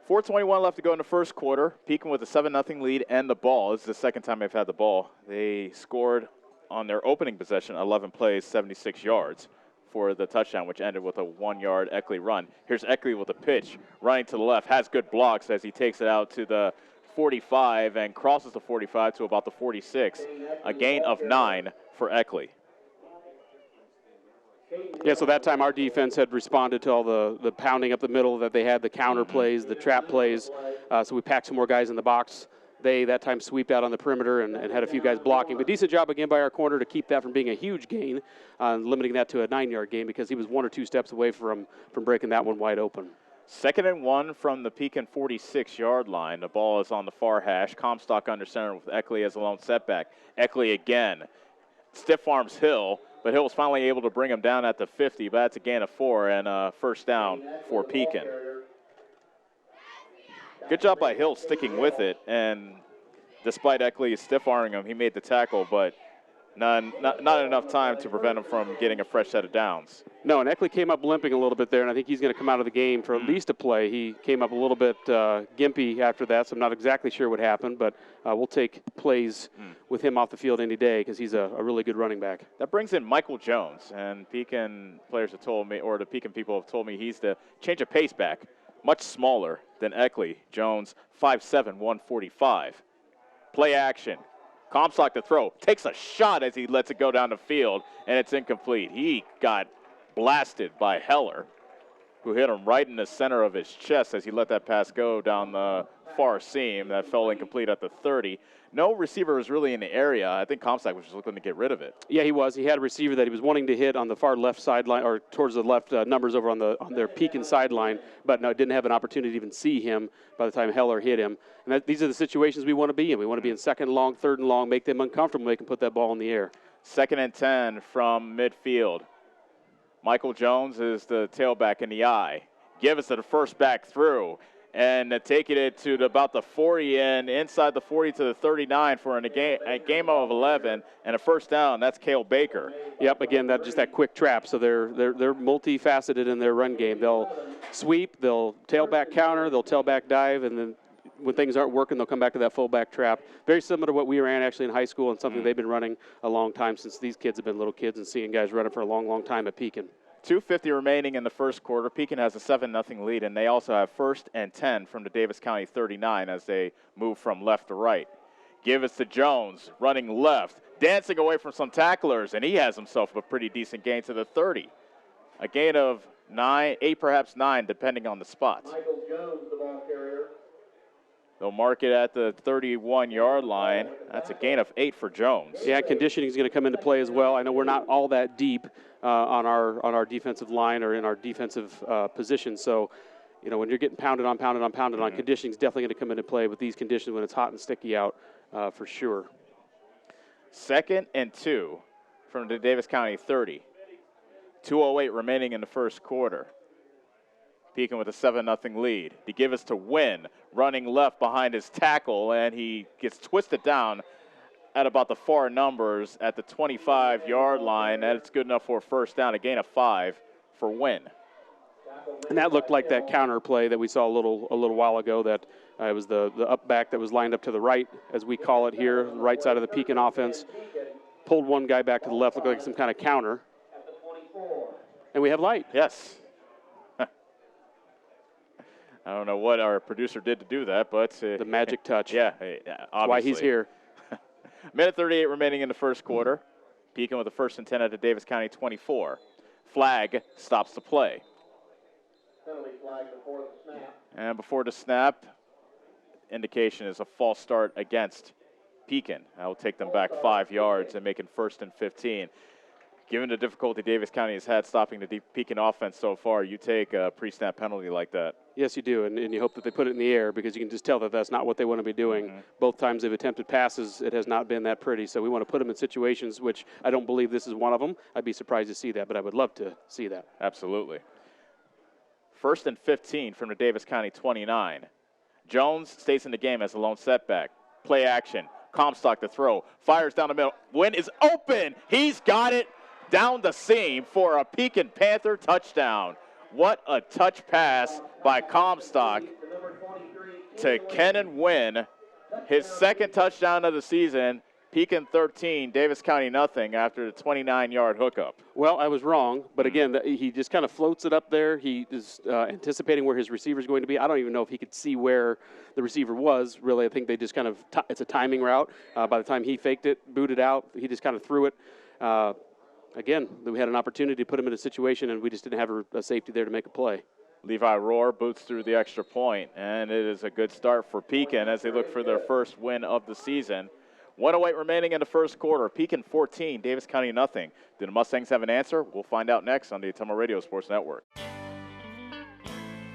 4:21 left to go in the first quarter. Pekin with a 7-0 lead and the ball. This is the second time they've had the ball. They scored on their opening possession, 11 plays, 76 yards for the touchdown, which ended with a 1-yard Eckley run. Here's Eckley with a pitch, running to the left, has good blocks as he takes it out to the 45 and crosses the 45 to about the 46. A gain of 9 for Eckley. Yeah, so that time our defense had responded to all the pounding up the middle that they had, the counter plays, the trap plays. So we packed some more guys in the box. They, that time, sweeped out on the perimeter and had a few guys blocking. But decent job again by our corner to keep that from being a huge gain, limiting that to a 9-yard gain because he was 1 or 2 steps away from breaking that one wide open. 2nd and 1 from the Pekin 46-yard line. The ball is on the far hash. Comstock under center with Eckley as a lone setback. Eckley again. Stiff arms Hill, but Hill was finally able to bring him down at the 50, but that's a gain of 4 and first down for Pekin. Good job by Hill sticking with it, and despite Eckley stiff-arming him, he made the tackle, but not enough time to prevent him from getting a fresh set of downs. No, and Eckley came up limping a little bit there, and I think he's going to come out of the game for at least a play. He came up a little bit gimpy after that, so I'm not exactly sure what happened, but we'll take plays with him off the field any day because he's a really good running back. That brings in Michael Jones, and Pekin players have told me, or the Pekin people have told me he's the change of pace back. Much smaller than Eckley. Jones, 5'7", 145. Play action. Comstock to throw. Takes a shot as he lets it go down the field, and it's incomplete. He got blasted by Heller, who hit him right in the center of his chest as he let that pass go down the far seam. That fell incomplete at the 30. No receiver was really in the area. I think Comstock was just looking to get rid of it. Yeah, he was. He had a receiver that he was wanting to hit on the far left sideline, or towards the left numbers over on their Pekin sideline, but no, didn't have an opportunity to even see him by the time Heller hit him. And these are the situations we want to be in. We want to be in 2nd and long, 3rd and long, make them uncomfortable, make them put that ball in the air. 2nd and 10 from midfield. Michael Jones is the tailback in the eye. Give us the first back through. And taking it to about the 40 and inside the 40 to the 39 for a game of 11 and a first down. That's Cale Baker. Yep, again, just that quick trap. So they're multifaceted in their run game. They'll sweep, they'll tailback counter, they'll tailback dive, and then when things aren't working, they'll come back to that fullback trap. Very similar to what we ran actually in high school and something they've been running a long time since these kids have been little kids and seeing guys running for a long, long time at Pekin. 2:50 remaining in the first quarter. Pekin has a 7-0 lead, and they also have 1st and 10 from the Davis County 39 as they move from left to right. Give us to Jones, running left, dancing away from some tacklers, and he has himself a pretty decent gain to the 30. A gain of 8, perhaps 9, depending on the spot. Michael Jones, the ball carrier. They'll mark it at the 31-yard line. That's a gain of 8 for Jones. Yeah, conditioning is going to come into play as well. I know we're not all that deep on our defensive line or in our defensive position. So, you know, when you're getting pounded on, conditioning is definitely going to come into play with these conditions when it's hot and sticky out for sure. 2nd and 2 from the Davis County 30. 2:08 remaining in the first quarter. Pekin with a 7-0 lead. To give us to Wynn, running left behind his tackle, and he gets twisted down at about the far numbers at the 25-yard line. That's good enough for a first down, a gain of 5 for Wynn. And that looked like that counter play that we saw a little while ago. That it was the up back that was lined up to the right, as we call it here, the right side of the Pekin offense. Pulled one guy back to the left, looked like some kind of counter. And we have light. Yes. I don't know what our producer did to do that, but the magic touch. Yeah, obviously. That's why he's here. Minute 38 remaining in the first quarter. Pekin with the 1st and 10 at the Davis County 24. Flag stops the play. Penalty flag before the snap. And before the snap, indication is a false start against Pekin. That will take them back 5 yards and make it 1st and 15. Given the difficulty Davis County has had stopping the Pekin offense so far, you take a pre-snap penalty like that. Yes, you do, and you hope that they put it in the air because you can just tell that that's not what they want to be doing. Mm-hmm. Both times they've attempted passes, it has not been that pretty, so we want to put them in situations which I don't believe this is one of them. I'd be surprised to see that, but I would love to see that. Absolutely. 1st and 15 from the Davis County 29. Jones stays in the game as a lone setback. Play action. Comstock to throw. Fires down the middle. Wynn is open. He's got it down the seam for a Pekin Panther touchdown. What a touch pass by Comstock to Kenan Wynn. His 2nd touchdown of the season. Pekin 13, Davis County nothing after the 29-yard hookup. Well, I was wrong, but again, he just kind of floats it up there. He is anticipating where his receiver is going to be. I don't even know if he could see where the receiver was. Really, I think they just kind of it's a timing route. By the time he faked it, booted out, he just kind of threw it. Again, we had an opportunity to put him in a situation, and we just didn't have a safety there to make a play. Levi Rohr boots through the extra point, and it is a good start for Pekin as they look for their first win of the season. 1:08 remaining in the first quarter. Pekin 14, Davis County nothing. Do the Mustangs have an answer? We'll find out next on the Ottumwa Radio Sports Network.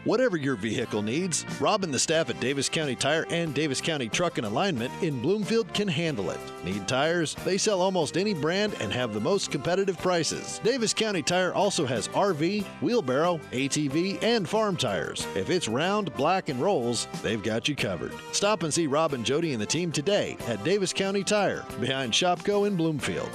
Whatever your vehicle needs, Rob and the staff at Davis County Tire and Davis County Truck and Alignment in Bloomfield can handle it. Need tires? They sell almost any brand and have the most competitive prices. Davis County Tire also has RV, wheelbarrow, ATV, and farm tires. If it's round, black, and rolls, they've got you covered. Stop and see Rob and Jody and the team today at Davis County Tire, behind Shopko in Bloomfield.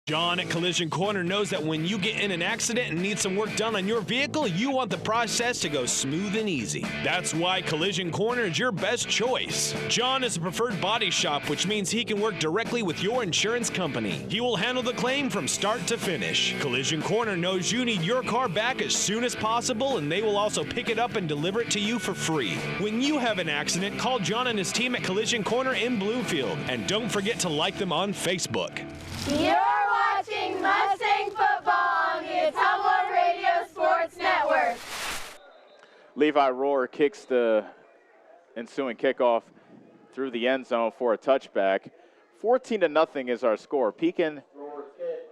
John at Collision Corner knows that when you get in an accident and need some work done on your vehicle, you want the process to go smooth and easy. That's why Collision Corner is your best choice. John is a preferred body shop, which means he can work directly with your insurance company. He will handle the claim from start to finish. Collision Corner knows you need your car back as soon as possible, and they will also pick it up and deliver it to you for free. When you have an accident, call John and his team at Collision Corner in Bloomfield, and don't forget to like them on Facebook. You're watching Mustang football on the Ottumwa Radio Sports Network. Levi Rohr kicks the ensuing kickoff through the end zone for a touchback. 14-0 is our score. Pekin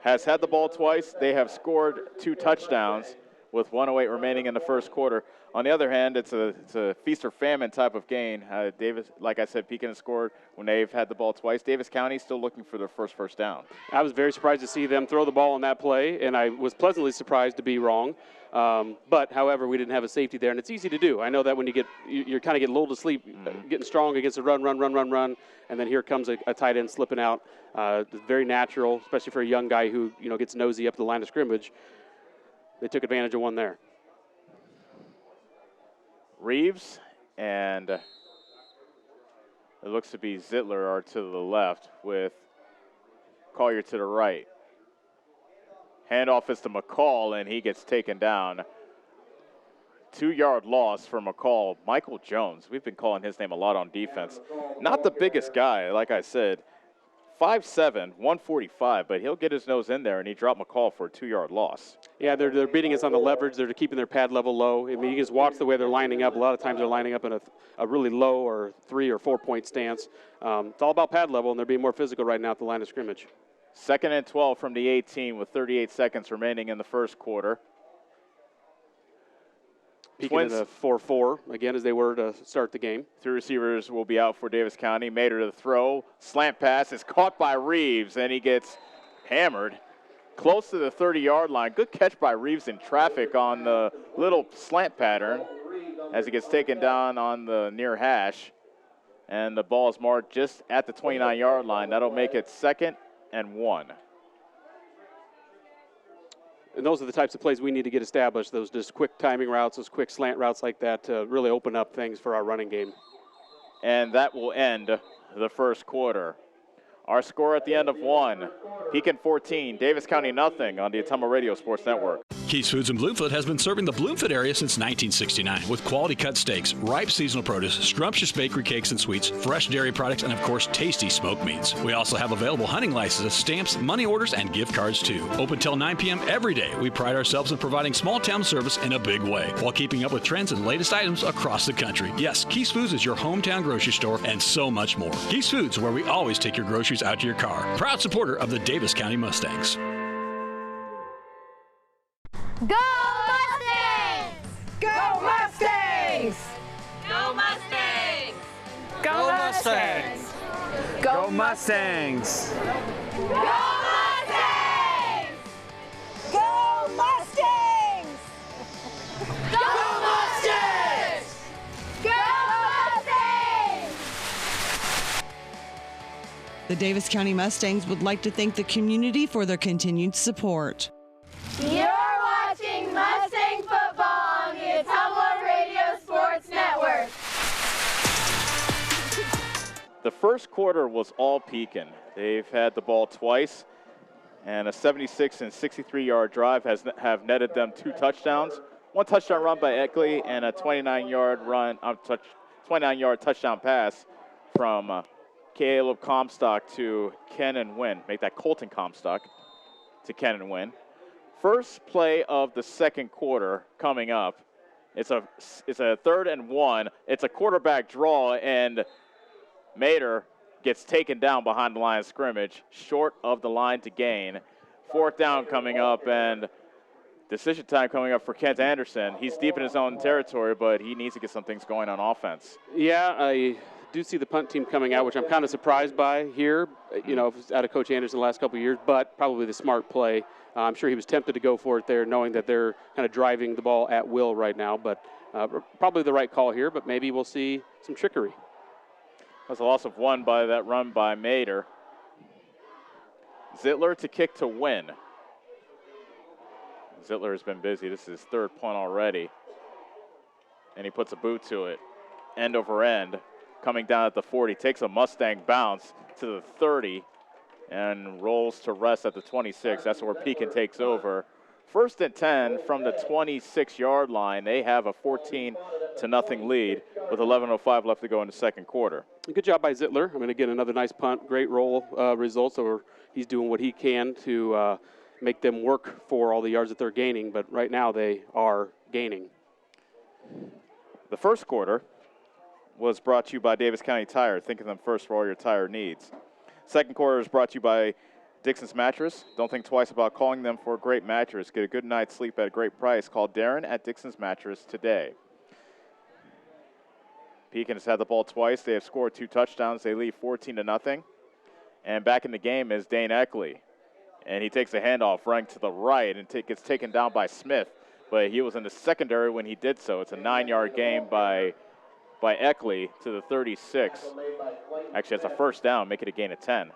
has had the ball twice. They have scored 2 touchdowns with 1:08 remaining in the first quarter. On the other hand, it's a feast or famine type of game. Davis, like I said, Pekin has scored when they've had the ball twice. Davis County still looking for their first down. I was very surprised to see them throw the ball on that play, and I was pleasantly surprised to be wrong. But, however, we didn't have a safety there, and it's easy to do. I know that when you're kind of getting lulled to sleep, getting strong against a run, and then here comes a tight end slipping out. It's very natural, especially for a young guy who gets nosy up the line of scrimmage. They took advantage of one there. Reeves and it looks to be Zittler are to the left with Collier to the right. Handoff is to McCall, and he gets taken down. 2-yard loss for McCall. Michael Jones, we've been calling his name a lot on defense. Not the biggest guy, like I said. 5'7", 145, but he'll get his nose in there, and he dropped McCall for a 2-yard loss. Yeah, they're beating us on the leverage. They're keeping their pad level low. I mean, you just watch the way they're lining up. A lot of times they're lining up in a really low or 3 or 4 point stance. It's all about pad level, and they're being more physical right now at the line of scrimmage. 2nd and 12 from the 18 with 38 seconds remaining in the first quarter. Pekin in a 4-4, again, as they were to start the game. 3 receivers will be out for Davis County. Mater to the throw. Slant pass is caught by Reeves, and he gets hammered close to the 30-yard line. Good catch by Reeves in traffic on the little slant pattern as he gets taken down on the near hash. And the ball is marked just at the 29-yard line. That'll make it 2nd and 1. And those are the types of plays we need to get established, those just quick timing routes, those quick slant routes like that to really open up things for our running game. And that will end the first quarter. Our score at the end of 1, Pekin 14, Davis County nothing on the Ottumwa Radio Sports Network. Keith's Foods in Bloomfield has been serving the Bloomfield area since 1969 with quality cut steaks, ripe seasonal produce, scrumptious bakery cakes and sweets, fresh dairy products, and of course, tasty smoked meats. We also have available hunting licenses, stamps, money orders, and gift cards too. Open till 9 p.m. every day. We pride ourselves in providing small town service in a big way while keeping up with trends and latest items across the country. Yes, Keith's Foods is your hometown grocery store and so much more. Keith's Foods, where we always take your groceries out to your car. Proud supporter of the Davis County Mustangs. Go Mustangs! Go Mustangs! Go Mustangs! Go Mustangs! Go Mustangs! Go Mustangs! Go Mustangs! Go Mustangs! Go Mustangs! The Davis County Mustangs would like to thank the community for their continued support. You're watching Mustang football on the Ottumwa Radio Sports Network. The first quarter was all Pekin. They've had the ball twice, and a 76 and 63-yard drive have netted them 2 touchdowns. 1 touchdown run by Eckley and a 29-yard touchdown pass from Caleb Comstock to Kenan Wynn. Make that Colton Comstock to Kenan Wynn. First play of the second quarter coming up. It's a 3rd and 1. It's a quarterback draw, and Mater gets taken down behind the line of scrimmage, short of the line to gain. 4th down coming up, and decision time coming up for Kent Anderson. He's deep in his own territory, but he needs to get some things going on offense. Yeah, I do see the punt team coming out, which I'm kind of surprised by here, out of Coach Anderson the last couple of years, but probably the smart play. I'm sure he was tempted to go for it there, knowing that they're kind of driving the ball at will right now, but probably the right call here, but maybe we'll see some trickery. That's a loss of 1 by that run by Mater. Zittler to kick to Win. Zittler has been busy. This is his 3rd punt already. And he puts a boot to it. End over end. Coming down at the 40. Takes a Mustang bounce to the 30. And rolls to rest at the 26. That's where Pekin takes over. 1st and 10 from the 26-yard line. They have a 14-0 lead with 11:05 left to go in the second quarter. Good job by Zittler. I mean, again, another nice punt. Great roll result. So he's doing what he can to make them work for all the yards that they're gaining. But right now they are gaining. The first quarter was brought to you by Davis County Tire. Think of them first for all your tire needs. Second quarter is brought to you by Dixon's Mattress. Don't think twice about calling them for a great mattress. Get a good night's sleep at a great price. Call Darren at Dixon's Mattress today. Pekin has had the ball twice. They have scored 2 touchdowns. They lead 14-0. And back in the game is Dane Eckley. And he takes a handoff running to the right and gets taken down by Smith. But he was in the secondary when he did so. It's a 9-yard gain by Eckley to the 36. Actually, it's a 1st down. Make it a gain of 10.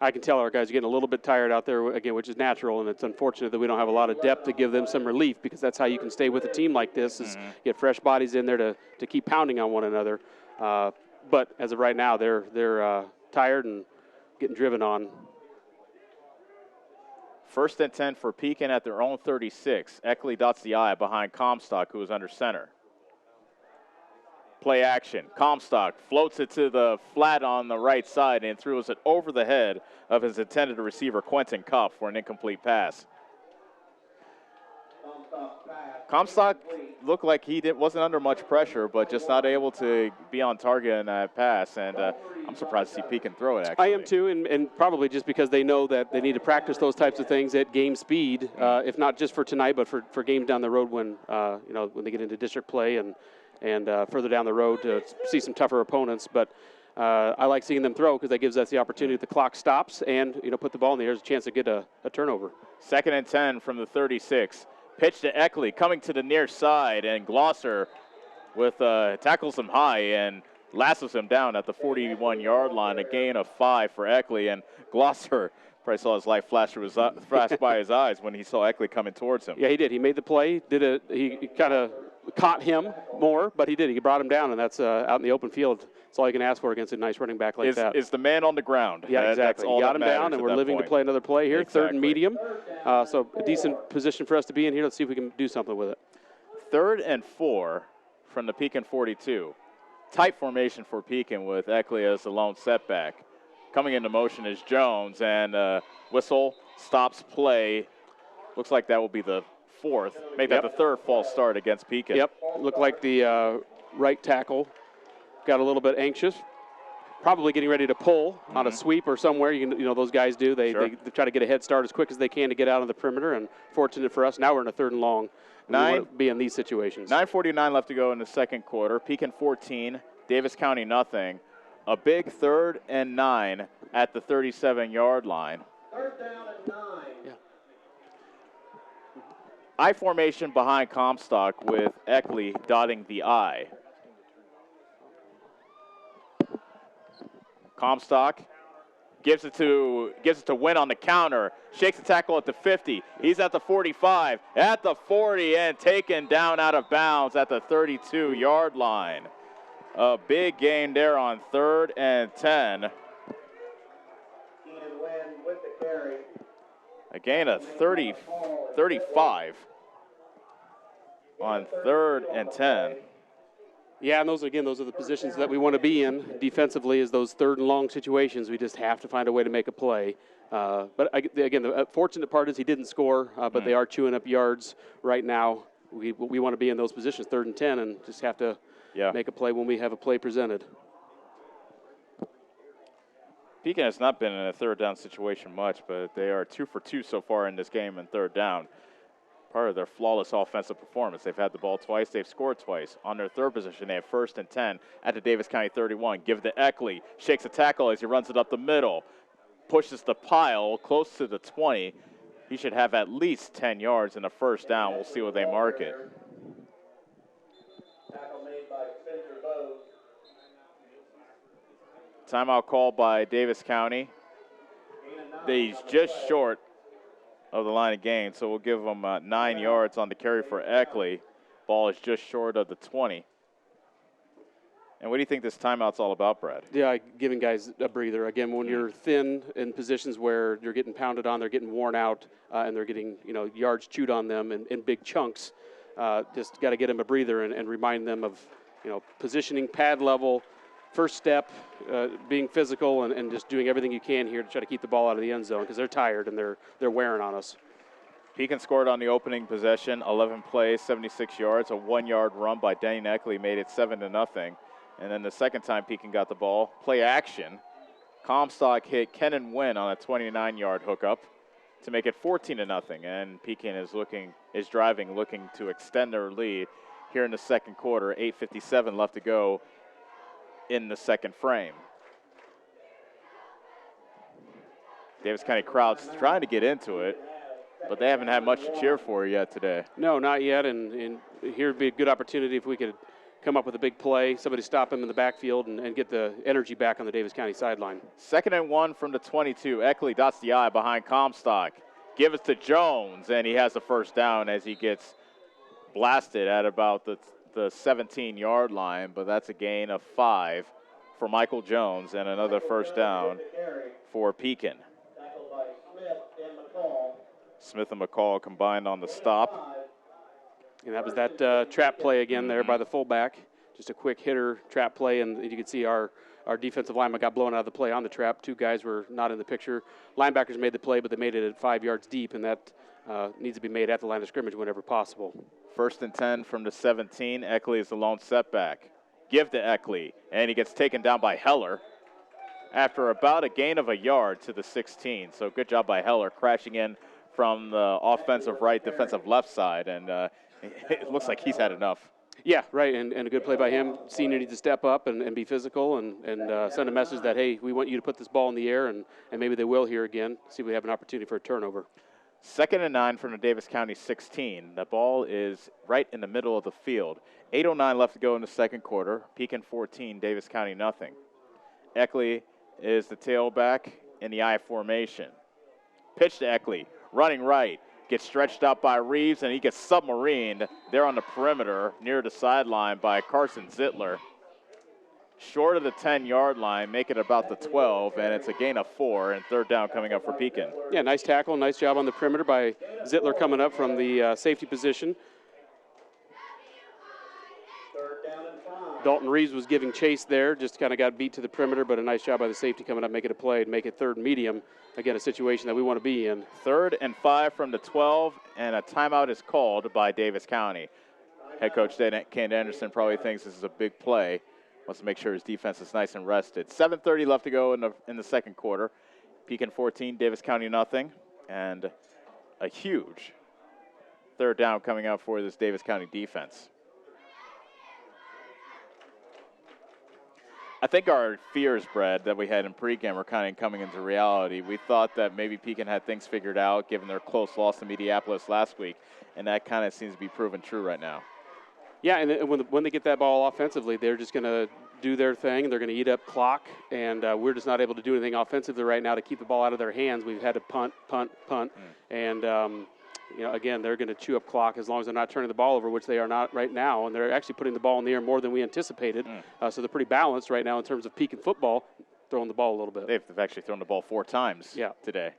I can tell our guys are getting a little bit tired out there, again, which is natural, and it's unfortunate that we don't have a lot of depth to give them some relief, because that's how you can stay with a team like this, is get fresh bodies in there to keep pounding on one another. But as of right now, they're tired and getting driven on. 1st and 10 for Pekin at their own 36. Eckley dots the I behind Comstock, who is under center. Play action. Comstock floats it to the flat on the right side and throws it over the head of his intended receiver, Quentin Cup, for an incomplete pass. Comstock looked like he wasn't under much pressure, but just not able to be on target in that pass. And I'm surprised to see Pekin throw it, actually. I am too, and probably just because they know that they need to practice those types of things at game speed, if not just for tonight, but for games down the road when when they get into district play and further down the road to see some tougher opponents. But I like seeing them throw because that gives us the opportunity if the clock stops and put the ball in the air, there's a chance to get a turnover. 2nd and 10 from the 36. Pitch to Eckley, coming to the near side, and Glosser tackles him high and lassos him down at the 41-yard line. A gain of 5 for Eckley, and Glosser probably saw his life flash by his eyes when he saw Eckley coming towards him. Yeah, he did. He made the play. He kind of caught him more, but he did. He brought him down, and that's out in the open field. That's all you can ask for against a nice running back like that. Is the man on the ground. Yeah, exactly. That's all got that him down, and we're living to play another play here. Exactly. 3rd and medium. So a decent position for us to be in here. Let's see if we can do something with it. 3rd and 4 from the Pekin 42. Tight formation for Pekin with Eckley as the lone setback. Coming into motion is Jones, and whistle stops play. Looks like that will be the 4th. Make that the 3rd false start against Pekin. Yep. Looked like the right tackle got a little bit anxious. Probably getting ready to pull on a sweep or somewhere. Those guys do. They try to get a head start as quick as they can to get out on the perimeter. And fortunate for us, now we're in a 3rd and long. We want to be in these situations. 9:49 left to go in the 2nd quarter. Pekin 14, Davis County nothing. A big 3rd and 9 at the 37-yard line. 3rd down and 9. Yeah. I formation behind Comstock with Eckley dotting the I. Comstock gives it to Wynn on the counter. Shakes the tackle at the 50. He's at the 45, at the 40, and taken down out of bounds at the 32-yard line. A big gain there on 3rd and 10. A gain of 35 on 3rd and 10. Yeah, and those are the positions that we want to be in defensively, is those 3rd and long situations. We just have to find a way to make a play. But again, the fortunate part is he didn't score, but they are chewing up yards right now. We want to be in those positions, 3rd and 10, and just have to make a play when we have a play presented. Pekin has not been in a 3rd down situation much, but they are 2 for 2 so far in this game in 3rd down. Part of their flawless offensive performance. They've had the ball twice. They've scored twice. On their 3rd position, they have 1st and 10 at the Davis County 31. Give to Eckley. Shakes a tackle as he runs it up the middle. Pushes the pile close to the 20. He should have at least 10 yards in a 1st down. We'll see what they mark it. Tackle made by Spencer Bowes. Timeout called by Davis County. He's just short of the line of gain, so we'll give them 9 yards on the carry for Eckley. Ball is just short of the 20. And what do you think this timeout's all about, Brad? Yeah, giving guys a breather. Again, when you're thin in positions where you're getting pounded on, they're getting worn out, and they're getting yards chewed on them in big chunks, just got to get them a breather and remind them of positioning, pad level, first step, being physical, and just doing everything you can here to try to keep the ball out of the end zone because they're tired and they're wearing on us. Pekin scored on the opening possession, 11 plays, 76 yards. A 1-yard run by Danny Eckley made it 7-0. And then the second time Pekin got the ball, play action. Comstock hit Kenan Wynn on a 29-yard hookup to make it 14-0. And Pekin is driving, looking to extend their lead here in the 2nd quarter. 8:57 left to go in the 2nd frame. Davis County crowd's trying to get into it, but they haven't had much to cheer for yet today. No, not yet, and here would be a good opportunity if we could come up with a big play, somebody stop him in the backfield and get the energy back on the Davis County sideline. 2nd and 1 from the 22. Eckley dots the I behind Comstock. Give it to Jones, and he has the 1st down as he gets blasted at about the 17-yard line, but that's a gain of 5 for Michael Jones and another 1st down for Pekin. Smith and McCall combined on the stop. And that was that trap play again there by the fullback. just a quick hitter trap play, and you can see our defensive lineman got blown out of the play on the trap. 2 guys were not in the picture. Linebackers made the play, but they made it at 5 yards deep, and that needs to be made at the line of scrimmage whenever possible. 1st and 10 from the 17. Eckley is the lone setback. Give to Eckley, and he gets taken down by Heller after about a gain of a yard to the 16. So good job by Heller crashing in from the offensive right, defensive left side, and it looks like he's had enough. Yeah, right, and a good play by him. Senior needs to step up and be physical and send a message that, hey, we want you to put this ball in the air, and maybe they will here again. See if we have an opportunity for a turnover. 2nd and 9 from the Davis County 16. The ball is right in the middle of the field. 8:09 left to go in the second quarter. Pekin 14, Davis County nothing. Eckley is the tailback in the I formation. Pitch to Eckley, running right. Gets stretched out by Reeves, and he gets submarined there on the perimeter near the sideline by Carson Zittler. Short of the 10-yard line, make it about the 12, and it's a gain of 4, and 3rd down coming up for Pekin. Yeah, nice tackle, nice job on the perimeter by Zittler coming up from the safety position. Dalton Reeves was giving chase there, just kind of got beat to the perimeter, but a nice job by the safety coming up, making a play, and make it 3rd medium. Again, a situation that we want to be in. 3rd and 5 from the 12, and a timeout is called by Davis County. Head coach Ken Anderson probably thinks this is a big play. Wants to make sure his defense is nice and rested. 7:30 left to go in the second quarter. Pekin 14, Davis County nothing, and a huge 3rd down coming out for this Davis County defense. I think our fears, Brad, that we had in pregame are kind of coming into reality. We thought that maybe Pekin had things figured out given their close loss to Mediapolis last week, and that kind of seems to be proven true right now. Yeah, and when they get that ball offensively, they're just going to do their thing. They're going to eat up clock, and we're just not able to do anything offensively right now to keep the ball out of their hands. We've had to punt, and again, they're going to chew up clock as long as they're not turning the ball over, which they are not right now, and they're actually putting the ball in the air more than we anticipated. So they're pretty balanced right now in terms of Pekin football, throwing the ball a little bit. They've actually thrown the ball 4 times today.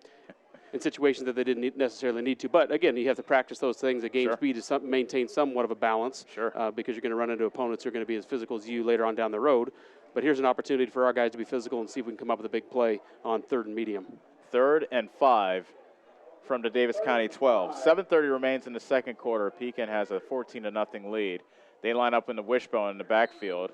In situations that they didn't necessarily need to. But, again, you have to practice those things. At game speed is maintain somewhat of a balance because you're going to run into opponents who are going to be as physical as you later on down the road. But here's an opportunity for our guys to be physical and see if we can come up with a big play on 3rd and medium. 3rd and 5 from the Davis County 12. 7:30 remains in the second quarter. Pekin has a 14-0 lead. They line up in the wishbone in the backfield.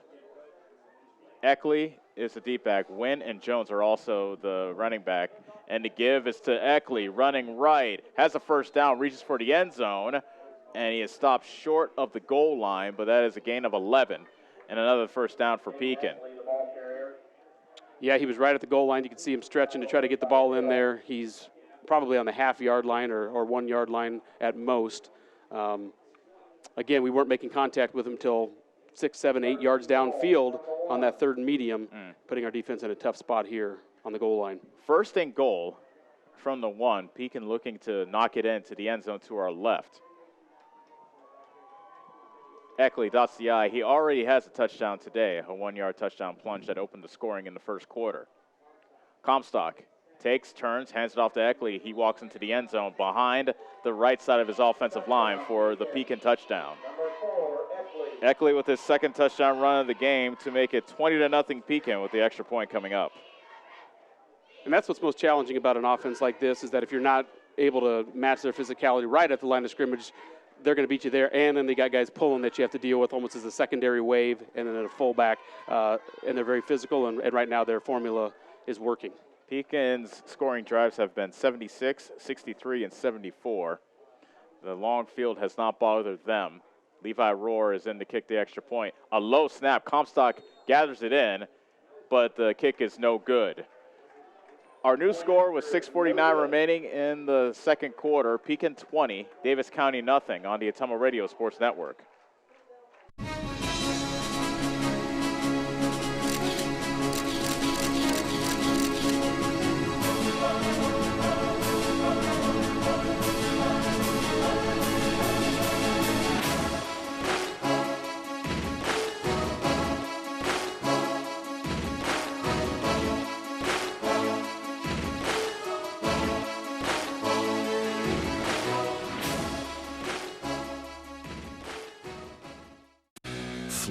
Eckley is the deep back. Wynn and Jones are also the running back. And the give is to Eckley, running right. Has a 1st down, reaches for the end zone, and he is stopped short of the goal line, but that is a gain of 11. And another 1st down for Pekin. Yeah, he was right at the goal line. You can see him stretching to try to get the ball in there. He's probably on the half-yard line or 1-yard line at most. Again, we weren't making contact with him until 6, 7, 8 yards downfield on that 3rd and medium, putting our defense in a tough spot here on the goal line. 1st and goal from the 1. Pekin looking to knock it into the end zone to our left. Eckley dots the I. He already has a touchdown today, a 1-yard touchdown plunge that opened the scoring in the first quarter. Comstock takes, turns, hands it off to Eckley. He walks into the end zone behind the right side of his offensive line for the Pekin touchdown. Eckley with his 2nd touchdown run of the game to make it 20-0 Pekin with the extra point coming up. And that's what's most challenging about an offense like this is that if you're not able to match their physicality right at the line of scrimmage, they're going to beat you there. And then they got guys pulling that you have to deal with almost as a secondary wave and then a fullback. And they're very physical, and right now their formula is working. Pekin's scoring drives have been 76, 63, and 74. The long field has not bothered them. Levi Rohr is in to kick the extra point. A low snap. Comstock gathers it in, but the kick is no good. Our new score with 6:49 remaining in the second quarter. Pekin 20, Davis County nothing on the Ottumwa Radio Sports Network.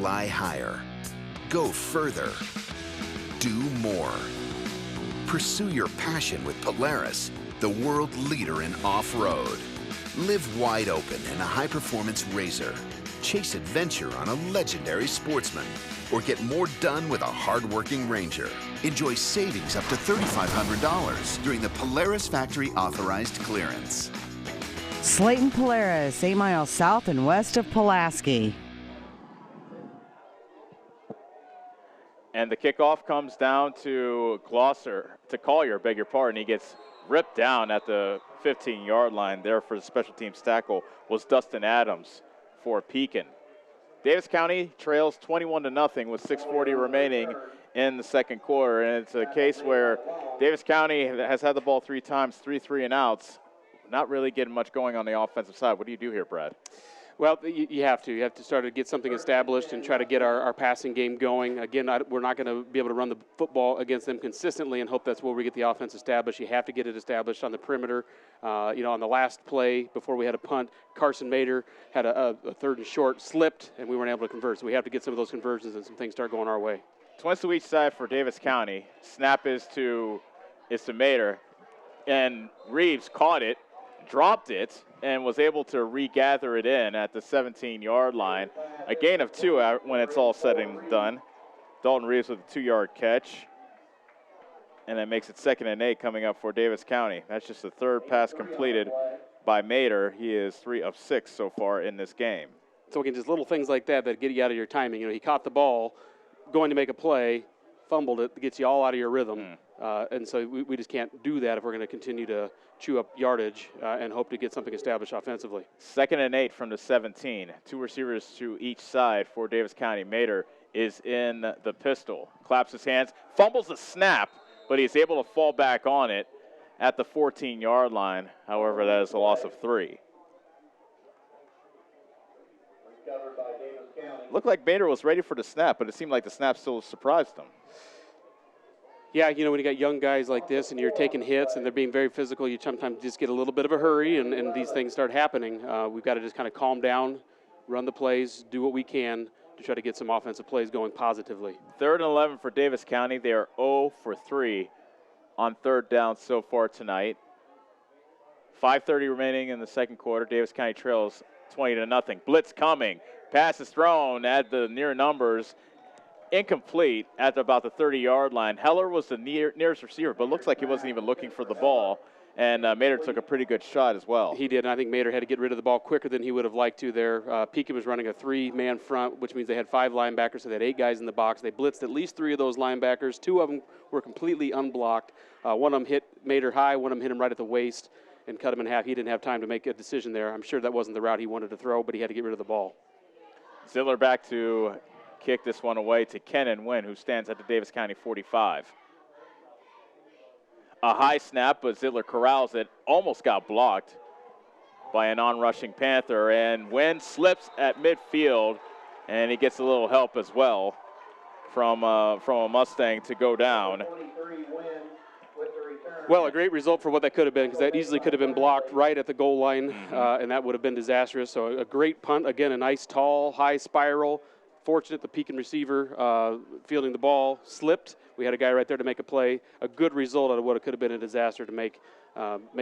fly higher. Go further. Do more. Pursue your passion with Polaris, the world leader in off-road. Live wide open in a high-performance RZR. Chase adventure on a legendary Sportsman. Or get more done with a hard-working Ranger. Enjoy savings up to $3,500 during the Polaris Factory Authorized Clearance. Slayton Polaris, 8 miles south and west of Pulaski. And the kickoff comes down to Collier, beg your pardon. He gets ripped down at the 15-yard line. There for the special teams tackle was Dustin Adams for Pekin. Davis County trails 21-0 with 6:40 remaining in the second quarter. And it's a case where Davis County has had the ball 3 times, 3 3-and-outs. Not really getting much going on the offensive side. What do you do here, Brad? Well, you have to. You have to start to get something established and try to get our passing game going. Again, we're not going to be able to run the football against them consistently and hope that's where we get the offense established. You have to get it established on the perimeter. On the last play before we had a punt, Carson Mader had a 3rd and short, slipped, and we weren't able to convert. So we have to get some of those conversions and some things start going our way. 20 to each side for Davis County. Snap is to Mader, and Reeves caught it, dropped it, and was able to regather it in at the 17-yard line. A gain of 2 when it's all said and done. Dalton Reeves with a 2-yard catch. And that makes it 2nd and 8 coming up for Davis County. That's just the 3rd pass completed by Mader. He is 3 of 6 so far in this game. So again, just little things like that get you out of your timing. He caught the ball, going to make a play, fumbled it, gets you all out of your rhythm. And so we just can't do that if we're going to continue to chew up yardage and hope to get something established offensively. 2nd and 8 from the 17. 2 receivers to each side for Davis County. Mader is in the pistol. Claps his hands, fumbles the snap, but he's able to fall back on it at the 14-yard line. However, that is a loss of 3. Looked like Mader was ready for the snap, but it seemed like the snap still surprised him. Yeah, when you got young guys like this and you're taking hits and they're being very physical, you sometimes just get a little bit of a hurry and these things start happening. We've got to just kind of calm down, run the plays, do what we can to try to get some offensive plays going positively. 3rd and 11 for Davis County. They are 0 for 3 on 3rd down so far tonight. 5:30 remaining in the second quarter. Davis County trails 20-0. Blitz coming. Pass is thrown at the near numbers. Incomplete at about the 30-yard line. Heller was the nearest receiver, but looks like he wasn't even looking for the ball. And Mader took a pretty good shot as well. He did, and I think Mader had to get rid of the ball quicker than he would have liked to there. Pekin was running a 3-man front, which means they had 5 linebackers, so they had 8 guys in the box. They blitzed at least 3 of those linebackers. 2 of them were completely unblocked. One of them hit Mader high, one of them hit him right at the waist and cut him in half. He didn't have time to make a decision there. I'm sure that wasn't the route he wanted to throw, but he had to get rid of the ball. Ziller back to kick this one away to Kenan Wynn, who stands at the Davis County 45. A high snap, but Ziller corrals it. Almost got blocked by an on-rushing Panther, and Wynn slips at midfield, and he gets a little help as well from a Mustang to go down. Well, a great result for what that could have been, because that easily could have been blocked right at the goal line, and that would have been disastrous. So a great punt. Again, a nice, tall, high spiral. Fortunate the Pekin receiver fielding the ball slipped. We had a guy right there to make a play. A good result out of what could have been a disaster to make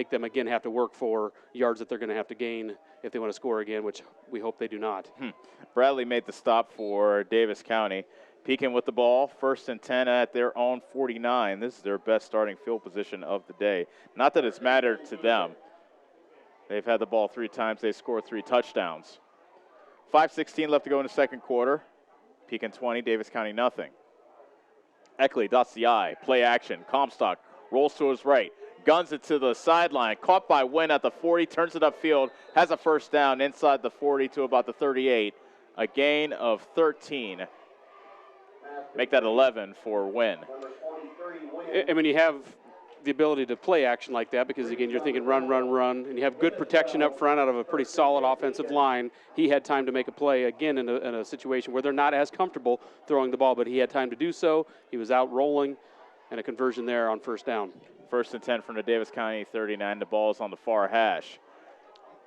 them again have to work for yards that they're going to have to gain if they want to score again, which we hope they do not. Bradley made the stop for Davis County. Pekin with the ball, 1st and 10 at their own 49. This is their best starting field position of the day. Not that it's mattered to them. They've had the ball 3 times. They scored 3 touchdowns. 5:16 left to go in the second quarter. Pekin 20, Davis County nothing. Eckley dots the I, play action. Comstock rolls to his right, guns it to the sideline, caught by Wynn at the 40, turns it upfield, has a first down inside the 40 to about the 38. A gain of 13. Make that 11 for Wynn. And when you have the ability to play action like that, because again you're thinking run, and you have good protection up front out of a pretty solid offensive line. He had time to make a play again in a situation where they're not as comfortable throwing the ball, but he had time to do so. He was out rolling, and a conversion there on 1st down. 1st and 10 from the Davis County 39. The ball is on the far hash.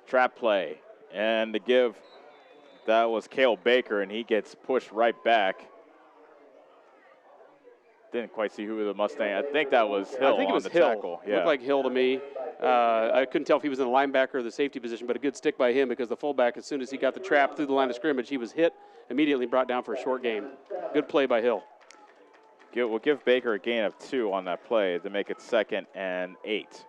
Trap play, and the give That was Cale Baker, and he gets pushed right back. Didn't quite see who the Mustang. I think that was Hill. I think it was on the Hill. tackle. Yeah. Looked like Hill to me. I couldn't tell if he was in the linebacker or the safety position, but a good stick by him because the fullback, as soon as he got the trap through the line of scrimmage, he was hit, immediately brought down for a short gain. Good play by Hill. We'll give Baker a gain of 2 on that play to make it 2nd and 8.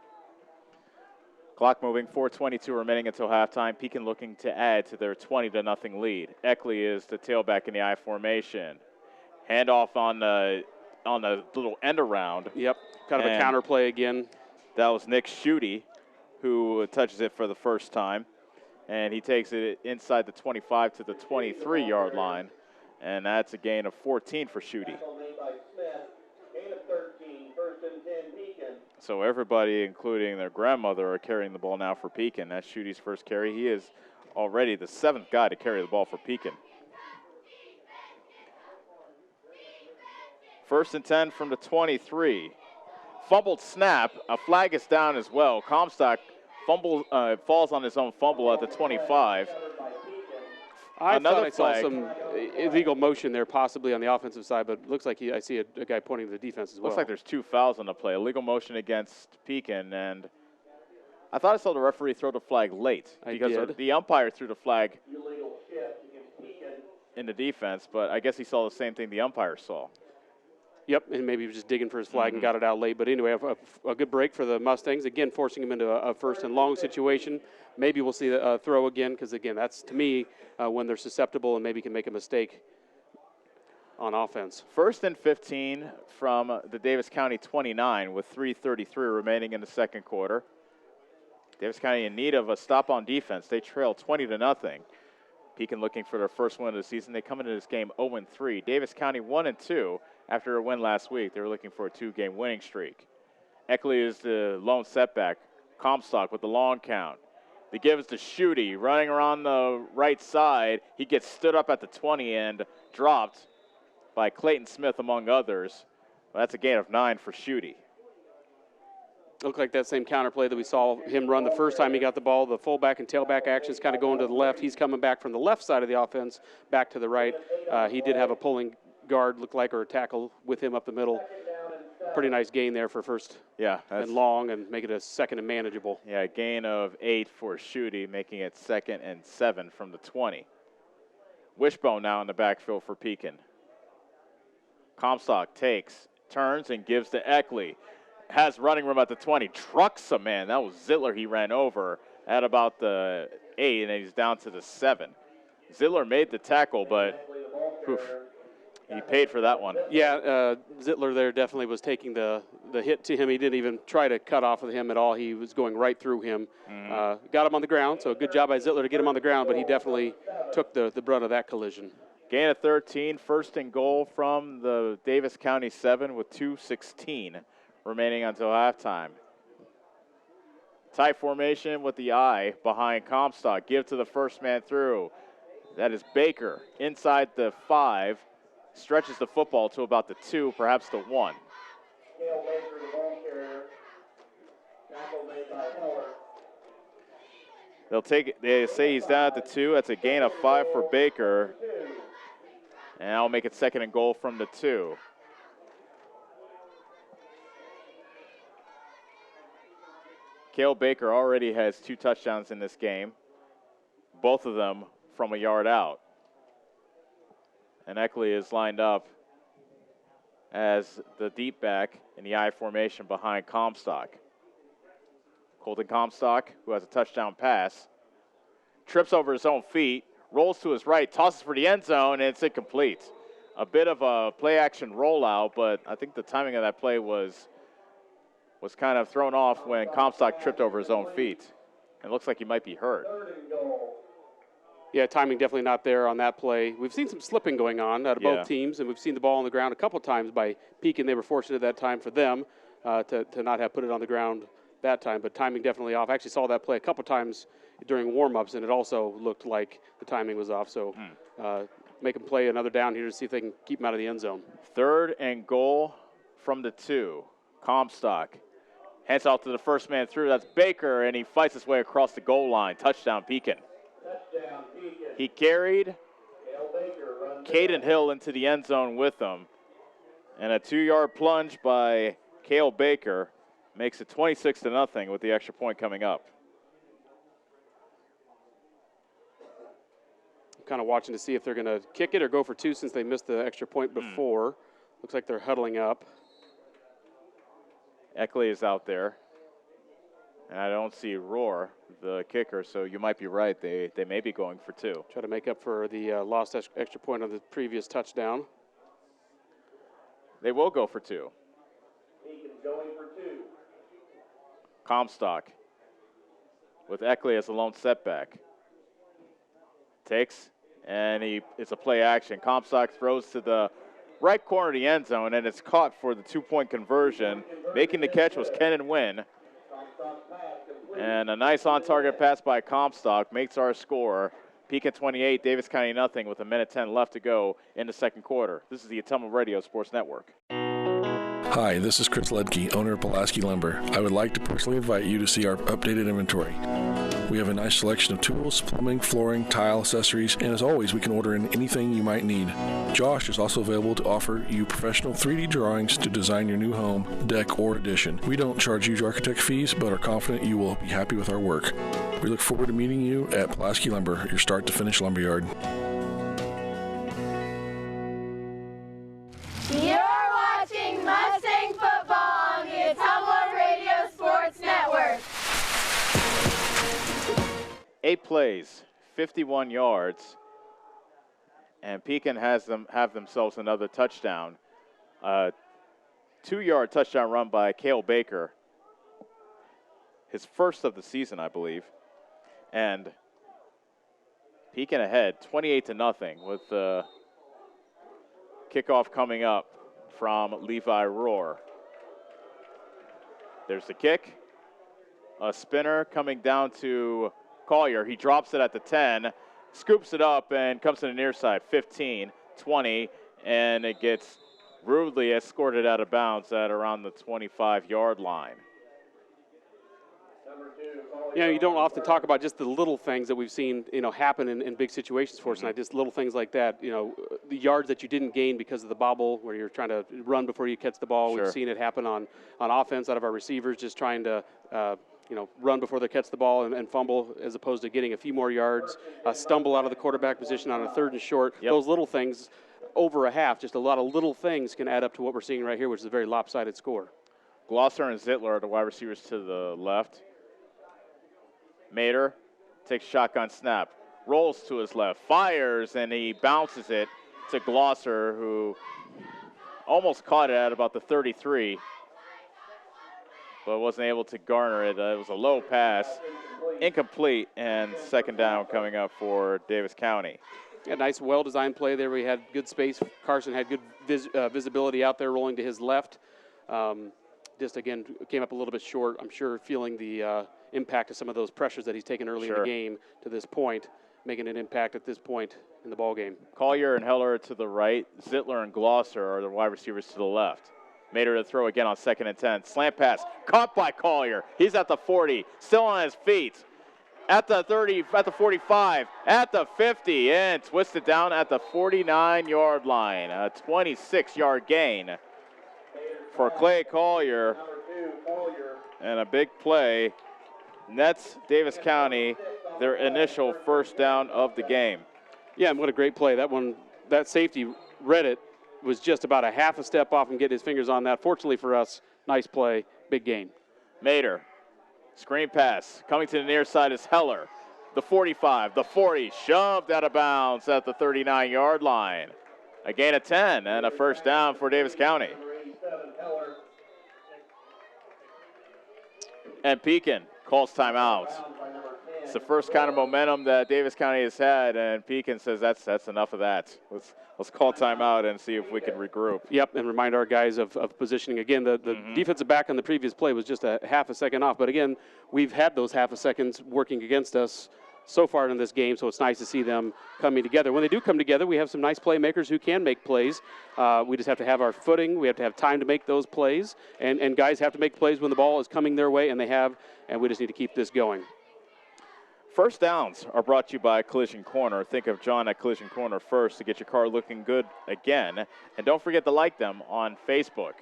Clock moving, 4:22 remaining until halftime. Pekin looking to add to their 20-0 lead. Eckley is the tailback in the I formation. Handoff on the little end around. Yep, kind of a counter play again. That was Nick Schutte who touches it for the first time. And he takes it inside the 25 to the 23-yard line. And that's a gain of 14 for Schutte. So everybody, including their grandmother, are carrying the ball now for Pekin. That's Schutte's first carry. He is already the 7th guy to carry the ball for Pekin. 1st and 10 from the 23. Fumbled snap. A flag is down as well. Comstock falls on his own fumble at the 25. I thought I saw some illegal motion there possibly on the offensive side, but it looks like I see a guy pointing to the defense as well. Looks like there's 2 fouls on the play. Illegal motion against Pekin, and I thought I saw the referee throw the flag late because the umpire threw the flag in the defense, but I guess he saw the same thing the umpire saw. Yep, and maybe he was just digging for his flag and got it out late. But anyway, a good break for the Mustangs. Again, forcing him into a 1st and long situation. Maybe we'll see a throw again because, again, that's, to me, when they're susceptible and maybe can make a mistake on offense. 1st and 15 from the Davis County 29 with 3:33 remaining in the 2nd quarter. Davis County in need of a stop on defense. They trail 20-0. Pekin looking for their first win of the season. They come into this game 0-3. Davis County 1-2 after a win last week. They were looking for a 2-game winning streak. Eckley is the lone setback. Comstock with the long count. They give it to Schutte running around the right side. He gets stood up at the 20 and dropped by Clayton Smith among others. Well, that's a gain of 9 for Schutte. Looked like that same counter play that we saw him run the first time he got the ball. The fullback and tailback actions kind of going to the left. He's coming back from the left side of the offense back to the right. He did have a pulling guard, looked like, or a tackle with him up the middle. Pretty nice gain there for first and long and make it a 2nd and manageable. Yeah, a gain of 8 for Schutte, making it 2nd and 7 from the 20. Wishbone now in the backfield for Pekin. Comstock takes, turns, and gives to Eckley. Has running room at the 20, trucks a man. That was Zittler he ran over at about the 8, and then he's down to the 7. Zittler made the tackle, but he paid for that one. Yeah, Zittler there definitely was taking the hit to him. He didn't even try to cut off of him at all. He was going right through him. Got him on the ground, so good job by Zittler to get him on the ground, but he definitely took the brunt of that collision. Gain of 13, 1st and goal from the Davis County 7 with 2:16 remaining until halftime. Tight formation with the eye behind Comstock. Give to the first man through. That is Baker inside the 5. Stretches the football to about the 2, perhaps the 1. They'll take it. They say he's down at the 2. That's a gain of 5 for Baker. And I'll make it 2nd and goal from the 2. Cale Baker already has 2 touchdowns in this game, both of them from a yard out. And Eckley is lined up as the deep back in the I formation behind Comstock. Colton Comstock, who has a touchdown pass, trips over his own feet, rolls to his right, tosses for the end zone, and it's incomplete. A bit of a play-action rollout, but I think the timing of that play was kind of thrown off when Comstock tripped over his own feet. And it looks like he might be hurt. Yeah, timing definitely not there on that play. We've seen some slipping going on out of both teams, and we've seen the ball on the ground a couple times by Pekin. They were fortunate that time for them to not have put it on the ground that time, but timing definitely off. I actually saw that play a couple times during warm-ups, and it also looked like the timing was off. So make them play another down here to see if they can keep him out of the end zone. 3rd and goal from the 2. Comstock hands off to the first man through. That's Baker, and he fights his way across the goal line. Touchdown, Pekin. Touchdown, Pekin. He carried Caden Hill into the end zone with him. And a 2-yard plunge by Cale Baker makes it 26-0 with the extra point coming up. Kind of watching to see if they're going to kick it or go for two since they missed the extra point before. Looks like they're huddling up. Eckley is out there. And I don't see Rohr, the kicker, so you might be right. They may be going for two. Try to make up for the lost extra point on the previous touchdown. They will go for two. Pekin's going for two. Comstock with Eckley as a lone setback. Takes, and it's a play action. Comstock throws to the right corner of the end zone, and it's caught for the 2-point conversion. Making the catch was Kenan Wynn. And a nice on-target pass by Comstock makes our score. Pekin 28, Davis County nothing with 1:10 left to go in the second quarter. This is the Ottumwa Radio Sports Network. Hi, this is Chris Ledke, owner of Pulaski Lumber. I would like to personally invite you to see our updated inventory. We have a nice selection of tools, plumbing, flooring, tile, accessories, and as always, we can order in anything you might need. Josh is also available to offer you professional 3D drawings to design your new home, deck, or addition. We don't charge huge architect fees, but are confident you will be happy with our work. We look forward to meeting you at Pulaski Lumber, your start-to-finish lumberyard. You're watching Mustang football on the Ottumwa Radio Sports Network. 8 plays, 51 yards, and Pekin have themselves another touchdown. 2-yard touchdown run by Cale Baker, his first of the season, I believe. And Pekin ahead, 28-0, with the kickoff coming up from Levi Rohr. There's the kick. A spinner coming down to Collier. He drops it at the 10, scoops it up, and comes to the near side, 15, 20, and it gets rudely escorted out of bounds at around the 25-yard line. You don't often talk about just the little things that we've seen, happen in big situations for us tonight. Just little things like that. The yards that you didn't gain because of the bobble, where you're trying to run before you catch the ball. Sure. We've seen it happen on offense out of our receivers, just trying to, run before they catch the ball and fumble, as opposed to getting a few more yards, stumble out of the quarterback position on a 3rd and short. Yep. Those little things over a half, just a lot of little things can add up to what we're seeing right here, which is a very lopsided score. Glosser and Zittler are the wide receivers to the left. Mater takes shotgun snap, rolls to his left, fires, and he bounces it to Glosser, who almost caught it at about the 33, but wasn't able to garner it. It was a low pass, incomplete, and second down coming up for Davis County. Yeah, nice, well-designed play there. We had good space. Carson had good visibility out there, rolling to his left. Just, again, came up a little bit short. I'm sure feeling the impact of some of those pressures that he's taken early in the game to this point, making an impact at this point in the ball game. Collier and Heller to the right. Zittler and Glosser are the wide receivers to the left. Mater to throw again on 2nd and 10. Slant pass, caught by Collier. He's at the 40, still on his feet. At the 30, at the 45, at the 50, and twisted down at the 49-yard line. A 26-yard gain for Clay Collier. And a big play nets Davis County their initial first down of the game. Yeah, and what a great play. That safety read it, was just about a half a step off and get his fingers on that. Fortunately for us, nice play, big gain. Mater, screen pass. Coming to the near side is Heller. The 45, the 40, shoved out of bounds at the 39-yard line. A gain of 10 and a first down for Davis County. And Pekin calls timeout. It's the first kind of momentum that Davis County has had, and Pekin says that's enough of that. Let's call timeout and see if we can regroup. Yep, and remind our guys of positioning. Again, the defensive back on the previous play was just a half a second off, but again, we've had those half a seconds working against us so far in this game, so it's nice to see them coming together. When they do come together, we have some nice playmakers who can make plays. We just have to have our footing. We have to have time to make those plays, and guys have to make plays when the ball is coming their way, and they have, and we just need to keep this going. First downs are brought to you by Collision Corner. Think of John at Collision Corner first to get your car looking good again. And don't forget to like them on Facebook.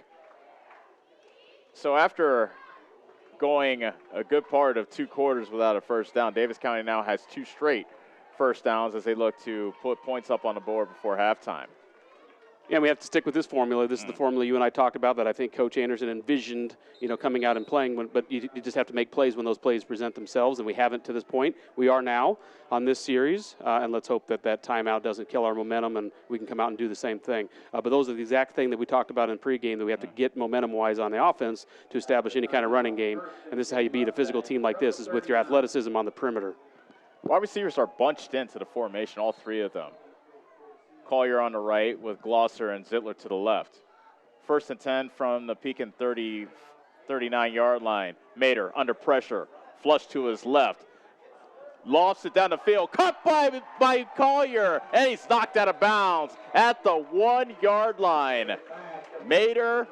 So after going a good part of 2 quarters without a first down, Davis County now has 2 straight first downs as they look to put points up on the board before halftime. Yeah, we have to stick with this formula. This is the formula you and I talked about that I think Coach Anderson envisioned, coming out and playing. But you just have to make plays when those plays present themselves, and we haven't to this point. We are now on this series, and let's hope that timeout doesn't kill our momentum and we can come out and do the same thing. But those are the exact thing that we talked about in pregame, that we have to get momentum-wise on the offense to establish any kind of running game. And this is how you beat a physical team like this, is with your athleticism on the perimeter. Wide receivers are bunched into the formation, all 3 of them. Collier on the right with Glosser and Zittler to the left. 1st and 10 from the Pekin 39-yard line. Mater under pressure, flush to his left. Lofts it down the field, cut by Collier, and he's knocked out of bounds at the 1-yard line. Mater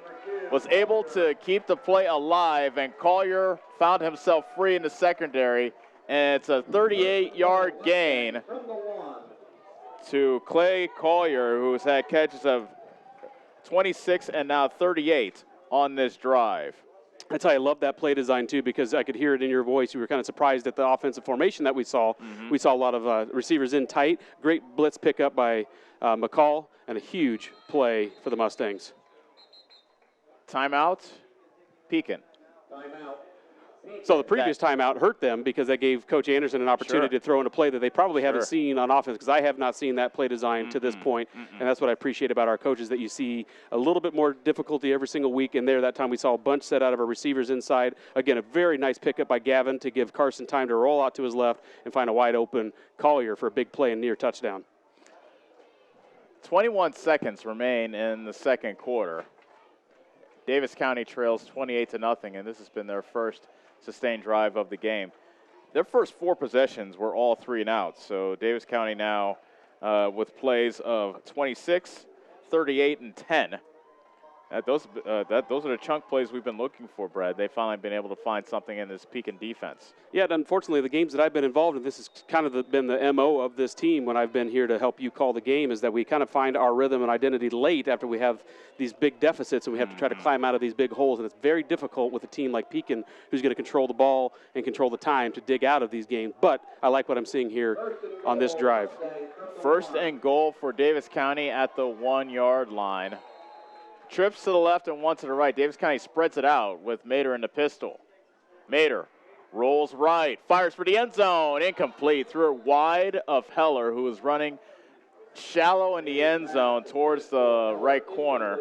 was able to keep the play alive, and Collier found himself free in the secondary, and it's a 38-yard gain to Clay Collier, who's had catches of 26 and now 38 on this drive. I tell you, I love that play design, too, because I could hear it in your voice. You were kind of surprised at the offensive formation that we saw. We saw a lot of receivers in tight. Great blitz pickup by McCall, and a huge play for the Mustangs. Timeout, Pekin. Timeout. So the previous timeout hurt them because that gave Coach Anderson an opportunity to throw in a play that they probably haven't seen on offense, because I have not seen that play design to this point. And that's what I appreciate about our coaches, that you see a little bit more difficulty every single week. And there, that time we saw a bunch set out of our receivers inside. Again, a very nice pickup by Gavin to give Carson time to roll out to his left and find a wide open Collier for a big play and near touchdown. 21 seconds remain in the second quarter. Davis County trails 28-0, and this has been their first sustained drive of the game. Their first 4 possessions were all 3 and outs. So Davis County now with plays of 26, 38, and 10. Those are the chunk plays we've been looking for, Brad. They've finally been able to find something in this Pekin defense. Yeah, and unfortunately, the games that I've been involved in, this has kind of been the MO of this team when I've been here to help you call the game, is that we kind of find our rhythm and identity late after we have these big deficits, and we have to try to climb out of these big holes. And it's very difficult with a team like Pekin, who's going to control the ball and control the time to dig out of these games. But I like what I'm seeing here on this drive. 1st and goal for Davis County at the 1-yard line. Trips to the left and 1 to the right. Davis County spreads it out with Mater in the pistol. Mater rolls right, fires for the end zone, incomplete. Threw it wide of Heller, who was running shallow in the end zone towards the right corner.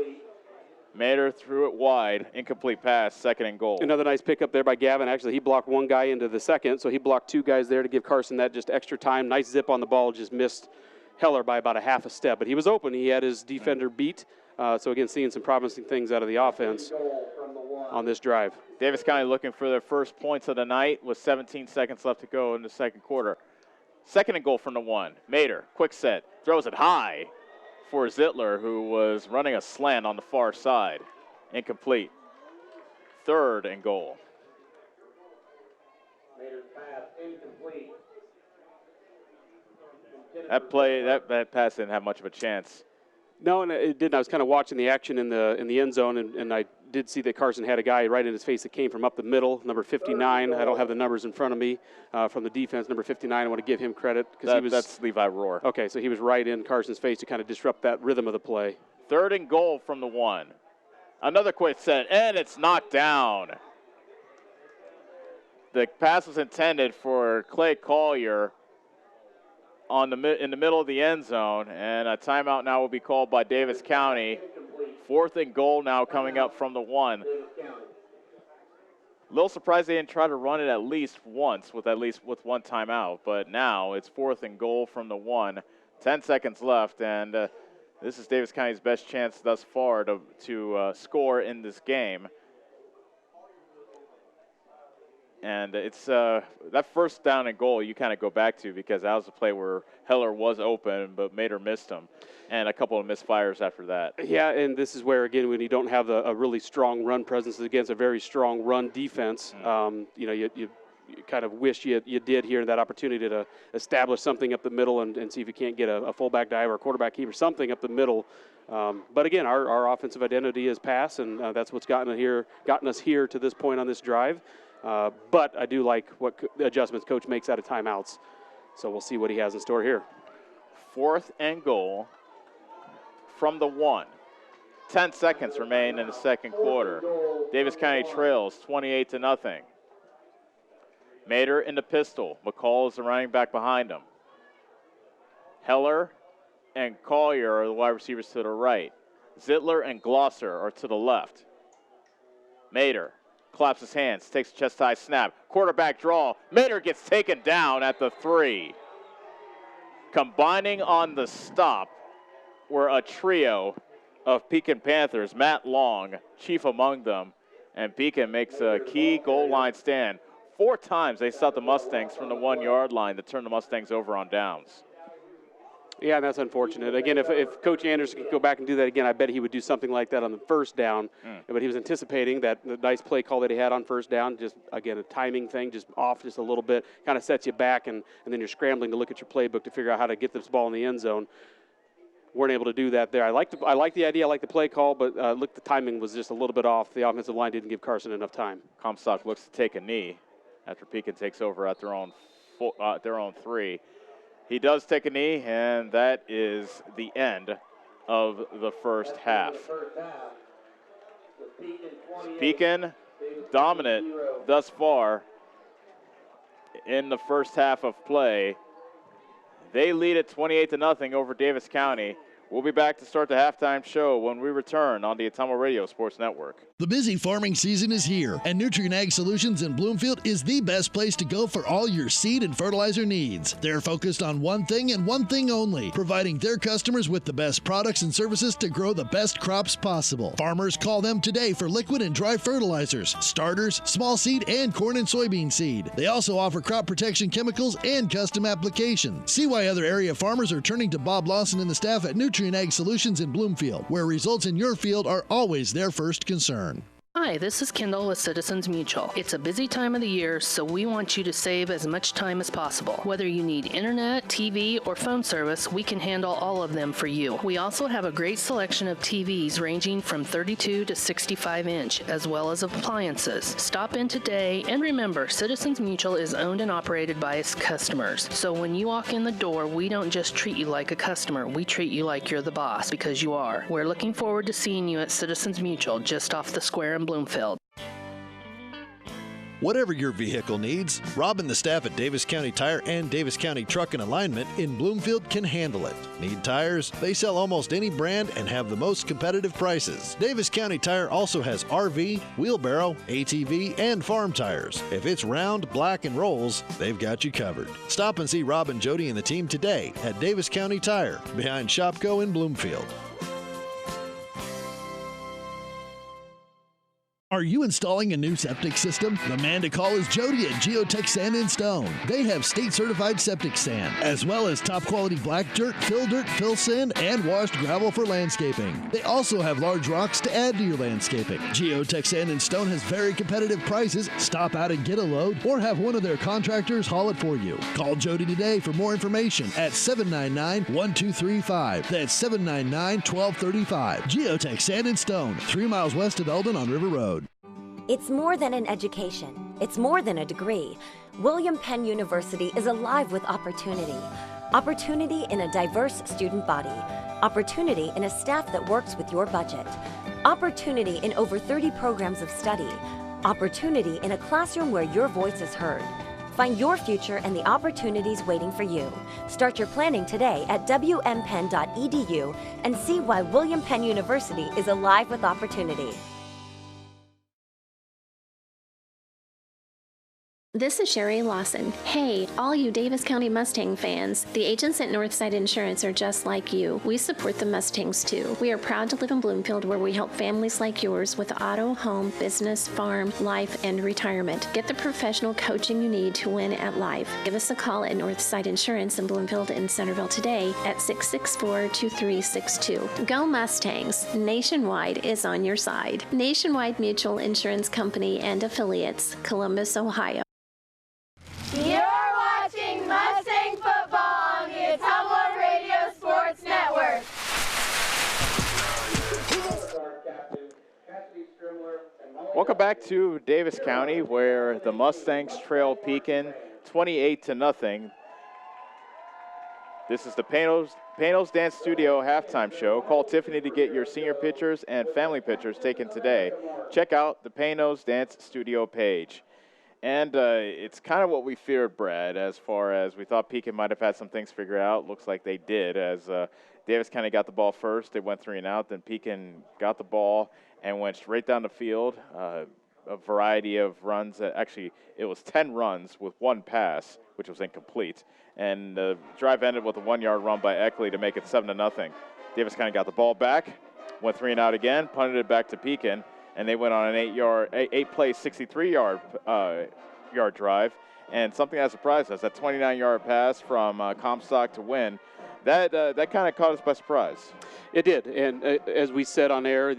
Mater threw it wide, incomplete pass, 2nd and goal. Another nice pickup there by Gavin. Actually, he blocked 1 guy into the second, so he blocked 2 guys there to give Carson that just extra time. Nice zip on the ball, just missed Heller by about a half a step. But he was open. He had his defender beat. So, again, seeing some promising things out of the offense on this drive. Davis County looking for their first points of the night with 17 seconds left to go in the second quarter. 2nd and goal from the 1. Mater, quick set, throws it high for Zittler, who was running a slant on the far side. Incomplete. 3rd and goal. Mater's pass incomplete. That pass didn't have much of a chance. No, and it didn't. I was kind of watching the action in the end zone, and I did see that Carson had a guy right in his face that came from up the middle, number 59. I don't have the numbers in front of me from the defense. Number 59, I want to give him credit. That's Levi Rohr. Okay, so he was right in Carson's face to kind of disrupt that rhythm of the play. 3rd and goal from the 1. Another quick set, and it's knocked down. The pass was intended for Clay Collier in the middle of the end zone, and a timeout now will be called by Davis County. 4th and goal now coming up from the 1. A little surprised they didn't try to run it at least once with 1 timeout, but now it's 4th and goal from the 1. 10 seconds left, and this is Davis County's best chance thus far to score in this game. And it's that first down and goal you kind of go back to, because that was a play where Heller was open, but Mater missed him, and a couple of misfires after that. Yeah, and this is where, again, when you don't have a really strong run presence against a very strong run defense, you kind of wish you did here, that opportunity to establish something up the middle and see if you can't get a fullback dive or a quarterback keeper, something up the middle. But again, our offensive identity is pass, and that's what's gotten us here to this point on this drive. But I do like what adjustments Coach makes out of timeouts. So we'll see what he has in store here. 4th and goal from the 1. 10 seconds remain in the second quarter. Davis County trails 28-0. Mater in the pistol. McCall is the running back behind him. Heller and Collier are the wide receivers to the right. Zittler and Glosser are to the left. Mater claps his hands, takes a chest-high snap. Quarterback draw. Mater gets taken down at the 3. Combining on the stop were a trio of Pekin Panthers. Matt Long, chief among them, and Pekin makes a key goal line stand. 4 times they stopped the Mustangs from the 1-yard line to turn the Mustangs over on downs. Yeah, and that's unfortunate. Again, if Coach Anderson could go back and do that again, I bet he would do something like that on the first down. But he was anticipating that the nice play call that he had on first down, just, again, a timing thing, just off just a little bit, kind of sets you back, and then you're scrambling to look at your playbook to figure out how to get this ball in the end zone. Weren't able to do that there. I like the idea, I like the play call, but look, the timing was just a little bit off. The offensive line didn't give Carson enough time. Comstock looks to take a knee after Pekin takes over at their own 3. He does take a knee, and that is the end of the first half. Pekin dominant thus far in the first half of play. They lead at 28-0 over Davis County. We'll be back to start the halftime show when we return on the Atomo Radio Sports Network. The busy farming season is here, and Nutrien Ag Solutions in Bloomfield is the best place to go for all your seed and fertilizer needs. They're focused on one thing and one thing only, providing their customers with the best products and services to grow the best crops possible. Farmers call them today for liquid and dry fertilizers, starters, small seed, and corn and soybean seed. They also offer crop protection chemicals and custom applications. See why other area farmers are turning to Bob Lawson and the staff at Nutrien Ag Solutions in Bloomfield, where results in your field are always their first concern. Hi, this is Kendall with Citizens Mutual. It's a busy time of the year, so we want you to save as much time as possible. Whether you need internet, TV, or phone service, we can handle all of them for you. We also have a great selection of TVs ranging from 32 to 65 inch, as well as appliances. Stop in today, and remember, Citizens Mutual is owned and operated by its customers. So when you walk in the door, we don't just treat you like a customer, we treat you like you're the boss, because you are. We're looking forward to seeing you at Citizens Mutual, just off the square in Bloomfield. Whatever your vehicle needs, Rob and the staff at Davis County Tire and Davis County Truck and Alignment in Bloomfield can handle it. Need tires? They sell almost any brand and have the most competitive prices. Davis County Tire also has RV, wheelbarrow, ATV, and farm tires. If it's round, black, and rolls, they've got you covered. Stop and see Rob and Jody and the team today at Davis County Tire, behind Shopco in Bloomfield. Are you installing a new septic system? The man to call is Jody at Geotech Sand and Stone. They have state-certified septic sand, as well as top-quality black dirt, fill sand, and washed gravel for landscaping. They also have large rocks to add to your landscaping. Geotech Sand and Stone has very competitive prices. Stop out and get a load, or have one of their contractors haul it for you. Call Jody today for more information at 799-1235. That's 799-1235. Geotech Sand and Stone, 3 miles west of Eldon on River Road. It's more than an education. It's more than a degree. William Penn University is alive with opportunity. Opportunity in a diverse student body. Opportunity in a staff that works with your budget. Opportunity in over 30 programs of study. Opportunity in a classroom where your voice is heard. Find your future and the opportunities waiting for you. Start your planning today at wmpenn.edu and see why William Penn University is alive with opportunity. This is Sherry Lawson. Hey, all you Davis County Mustang fans, the agents at Northside Insurance are just like you. We support the Mustangs too. We are proud to live in Bloomfield, where we help families like yours with auto, home, business, farm, life, and retirement. Get the professional coaching you need to win at life. Give us a call at Northside Insurance in Bloomfield and Centerville today at 664-2362. Go Mustangs! Nationwide is on your side. Nationwide Mutual Insurance Company and Affiliates, Columbus, Ohio. Welcome back to Davis County, where the Mustangs trail Pekin 28-0. This is the Panos Dance Studio halftime show. Call Tiffany to get your senior pictures and family pictures taken today. Check out the Panos Dance Studio page. And it's kind of what we feared, Brad, as far as we thought Pekin might have had some things figured out. Looks like they did, as Davis County got the ball first. They went 3 and out. Then Pekin got the ball and went straight down the field. A variety of runs. Actually, it was 10 runs with 1 pass, which was incomplete. And the drive ended with a 1-yard run by Eckley to make it 7-0. Davis County got the ball back, went 3 and out again, punted it back to Pekin, and they went on an 8-play, 63-yard drive. And something that surprised us, that 29-yard pass from Comstock to Wynn, that kind of caught us by surprise. It did, and as we said on air,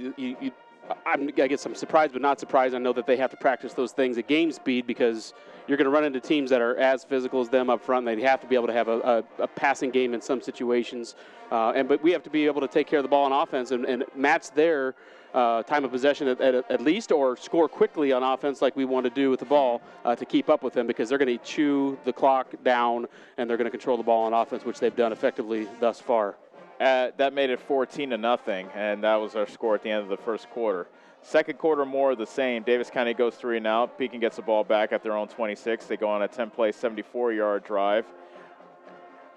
I guess I'm surprised but not surprised. I know that they have to practice those things at game speed because you're going to run into teams that are as physical as them up front. They have to be able to have a passing game in some situations. But we have to be able to take care of the ball on offense and match their time of possession at least, or score quickly on offense like we want to do with the ball to keep up with them, because they're going to chew the clock down and they're going to control the ball on offense, which they've done effectively thus far. That made it 14-0, and that was our score at the end of the first quarter. Second quarter, more of the same. Davis County goes 3 and out. Pekin gets the ball back at their own 26. They go on a 10-play, 74-yard drive.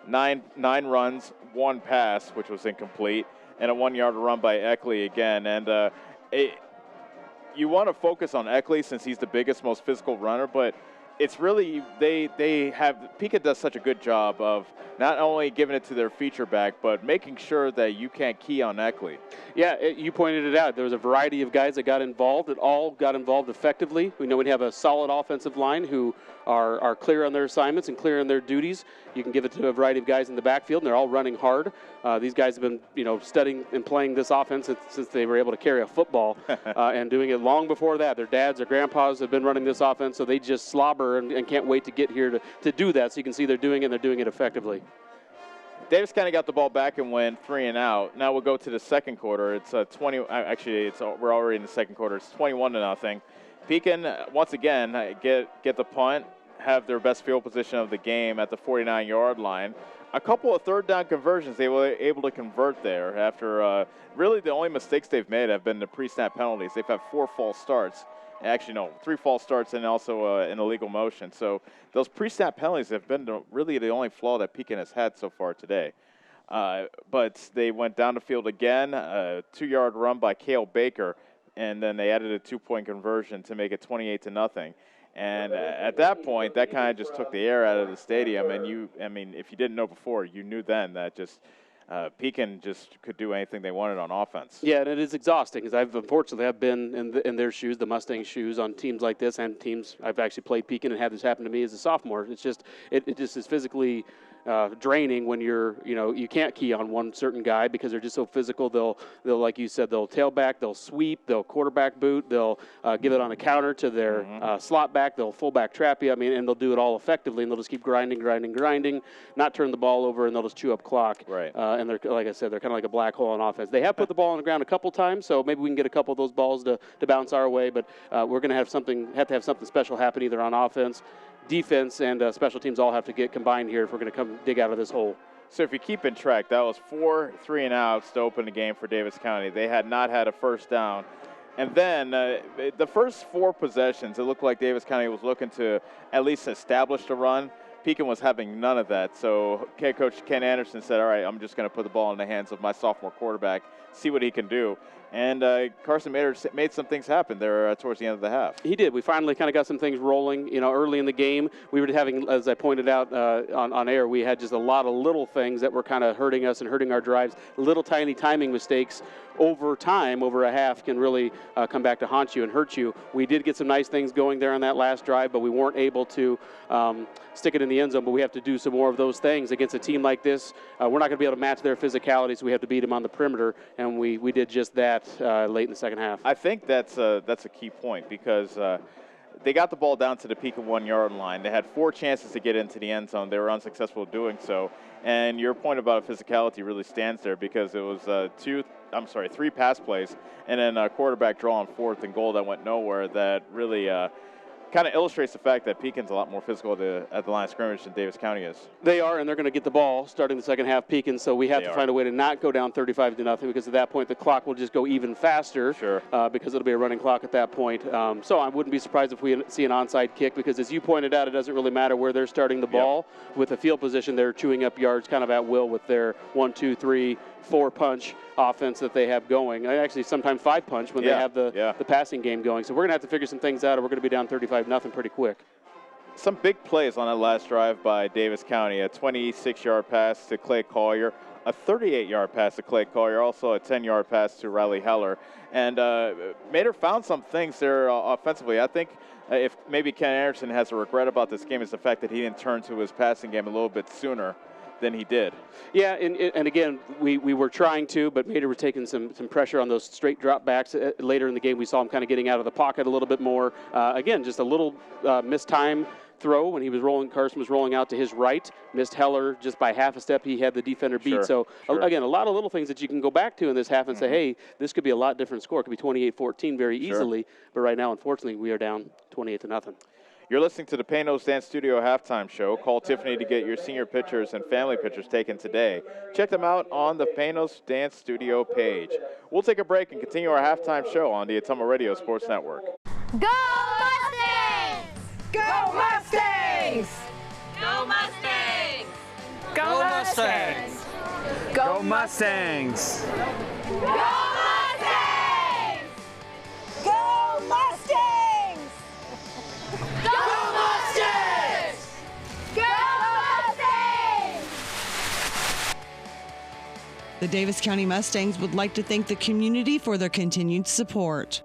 Nine runs, 1 pass, which was incomplete, and a 1-yard run by Eckley again. And you want to focus on Eckley since he's the biggest, most physical runner, but it's really Pekin does such a good job of not only giving it to their feature back, but making sure that you can't key on Eckley. Yeah, you pointed it out. There was a variety of guys that got involved. It all got involved effectively. We know we have a solid offensive line who are clear on their assignments and clear on their duties. You can give it to a variety of guys in the backfield, and they're all running hard. These guys have been, studying and playing this offense since they were able to carry a football and doing it long before that. Their dads or grandpas have been running this offense, so they just slobber and can't wait to get here to do that. So you can see they're doing it, and they're doing it effectively. Davis County got the ball back and went 3 and out. Now we'll go to the second quarter. It's 20. Actually, we're already in the second quarter. It's 21-0. Pekin once again get the punt, have their best field position of the game at the 49-yard line. A couple of third down conversions they were able to convert there after really the only mistakes they've made have been the pre-snap penalties. They've had 4 false starts. Actually, no, 3 false starts and also an illegal motion. So those pre-snap penalties have been really the only flaw that Pekin has had so far today. But they went down the field again, a 2-yard run by Cale Baker, and then they added a 2-point conversion to make it 28-0. And at that point, that kind of just took the air out of the stadium. And if you didn't know before, you knew then that just Pekin just could do anything they wanted on offense. Yeah, and it is exhausting because I've been in their shoes, the Mustangs' shoes, on teams like this and teams. I've actually played Pekin and had this happen to me as a sophomore. It's just it just is physically draining when you can't key on one certain guy because they're just so physical. They'll like you said, they'll tailback, they'll sweep, they'll quarterback boot, they'll give it on a counter to their slot back, they'll fullback trap you. And they'll do it all effectively, and they'll just keep grinding, not turn the ball over, and they'll just chew up clock. Right. And they're, like I said, they're kind of like a black hole on offense. They have put the ball on the ground a couple times, so maybe we can get a couple of those balls to bounce our way. But we're going to have to have something special happen either on offense, defense, and special teams all have to get combined here if we're going to come dig out of this hole. So if you keep in track, that was 4 3-and-outs to open the game for Davis County. They had not had a first down. And then the first 4 possessions, it looked like Davis County was looking to at least establish the run. Pekin was having none of that. So head coach Ken Anderson said, all right, I'm just going to put the ball in the hands of my sophomore quarterback, see what he can do. And Carson made some things happen there towards the end of the half. He did. We finally kind of got some things rolling. Early in the game, we were having, as I pointed out on air, we had just a lot of little things that were kind of hurting us and hurting our drives. Little tiny timing mistakes over time, over a half, can really come back to haunt you and hurt you. We did get some nice things going there on that last drive, but we weren't able to stick it in the end zone. But we have to do some more of those things against a team like this. We're not going to be able to match their physicality, so we have to beat them on the perimeter, and we did just that late in the second half. I think that's a key point because they got the ball down to the Pekin 1-yard line. They had 4 chances to get into the end zone. They were unsuccessful doing so. And your point about physicality really stands there because it was 3 pass plays and then a quarterback draw on 4th and goal that went nowhere that really kind of illustrates the fact that Pekin's a lot more physical at the line of scrimmage than Davis County is. They are, and they're going to get the ball starting the second half, Pekin, so we have to find a way to not go down 35-0 because at that point the clock will just go even faster because it'll be a running clock at that point. So I wouldn't be surprised if we see an onside kick because, as you pointed out, it doesn't really matter where they're starting the ball. With the field position, they're chewing up yards kind of at will with their 1, 2, 3, 4 punch offense that they have going. Actually, sometimes 5 punch when they have the passing game going. So we're going to have to figure some things out, or we're going to be down 35-0 pretty quick. Some big plays on that last drive by Davis County. A 26-yard pass to Clay Collier, a 38-yard pass to Clay Collier, also a 10-yard pass to Riley Heller. And Mater found some things there offensively. I think if maybe Ken Anderson has a regret about this game is the fact that he didn't turn to his passing game a little bit sooner than he did. Yeah, and again, we were trying to, but Mater were taking some pressure on those straight drop backs. Later in the game, we saw him kind of getting out of the pocket a little bit more. Again, just a little missed time throw when he was rolling. Carson was rolling out to his right, missed Heller just by half a step. He had the defender beat. Again, a lot of little things that you can go back to in this half and say, hey, this could be a lot different score. It could be 28-14 very easily. But right now, unfortunately, we are down 28-0. You're listening to the Paynos Dance Studio Halftime Show. Call Tiffany to get your senior pictures and family pictures taken today. Check them out on the Paynos Dance Studio page. We'll take a break and continue our halftime show on the Ottumwa Radio Sports Network. Go Mustangs! Go Mustangs! Go Mustangs! Go Mustangs! Go Mustangs! Go Mustangs! Go Mustangs! Go Mustangs! Go Mustangs! The Davis County Mustangs would like to thank the community for their continued support.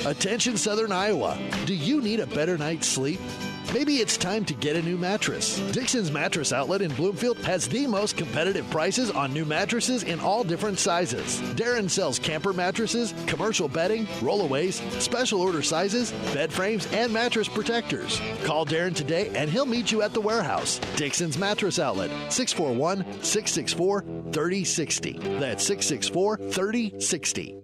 Attention Southern Iowa, do you need a better night's sleep? Maybe it's time to get a new mattress. Dixon's Mattress Outlet in Bloomfield has the most competitive prices on new mattresses in all different sizes. Darren sells camper mattresses, commercial bedding, rollaways, special order sizes, bed frames, and mattress protectors. Call Darren today and he'll meet you at the warehouse. Dixon's Mattress Outlet, 641-664-3060. That's 664-3060.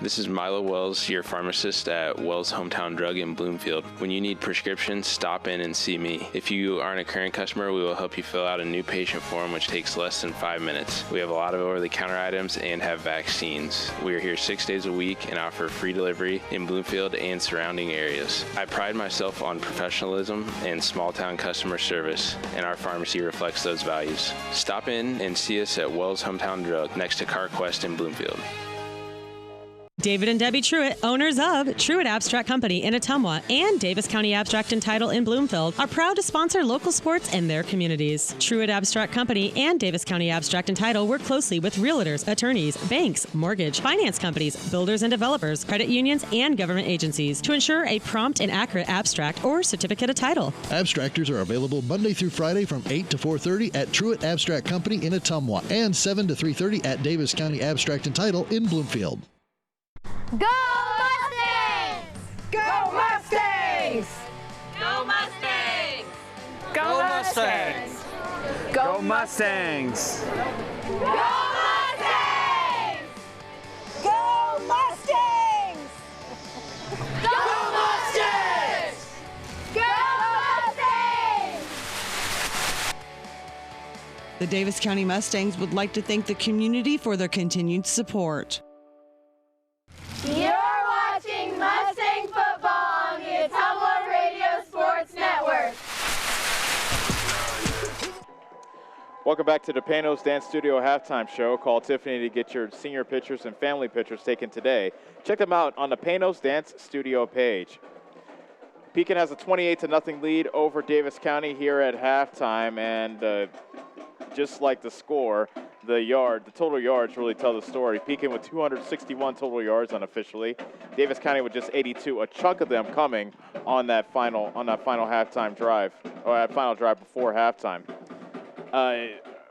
This is Milo Wells, your pharmacist at Wells Hometown Drug in Bloomfield. When you need prescriptions, stop in and see me. If you aren't a current customer, we will help you fill out a new patient form, which takes less than 5 minutes. We have a lot of over-the-counter items and have vaccines. We are here 6 days a week and offer free delivery in Bloomfield and surrounding areas. I pride myself on professionalism and small-town customer service, and our pharmacy reflects those values. Stop in and see us at Wells Hometown Drug next to CarQuest in Bloomfield. David and Debbie Truitt, owners of Truitt Abstract Company in Ottumwa and Davis County Abstract and Title in Bloomfield, are proud to sponsor local sports in their communities. Truitt Abstract Company and Davis County Abstract and Title work closely with realtors, attorneys, banks, mortgage, finance companies, builders and developers, credit unions, and government agencies to ensure a prompt and accurate abstract or certificate of title. Abstractors are available Monday through Friday from 8 to 4:30 at Truitt Abstract Company in Ottumwa and 7 to 3:30 at Davis County Abstract and Title in Bloomfield. Go Mustangs! Go Mustangs! Go Mustangs! Go Mustangs! Go Mustangs! Go Mustangs! Go Mustangs! Go Mustangs! Go Mustangs! The Davis County Mustangs would like to thank the community for their continued support. You're watching Mustang football on the Ottumwa Radio Sports Network. Welcome back to the Panos Dance Studio halftime show. Call Tiffany to get your senior pictures and family pictures taken today. Check them out on the Panos Dance Studio page. Pekin has a 28-0 lead over Davis County here at halftime, and just like the score, the total yards really tell the story. Pekin with 261 total yards unofficially. Davis County with just 82. A chunk of them coming on that final halftime drive, or that final drive before halftime.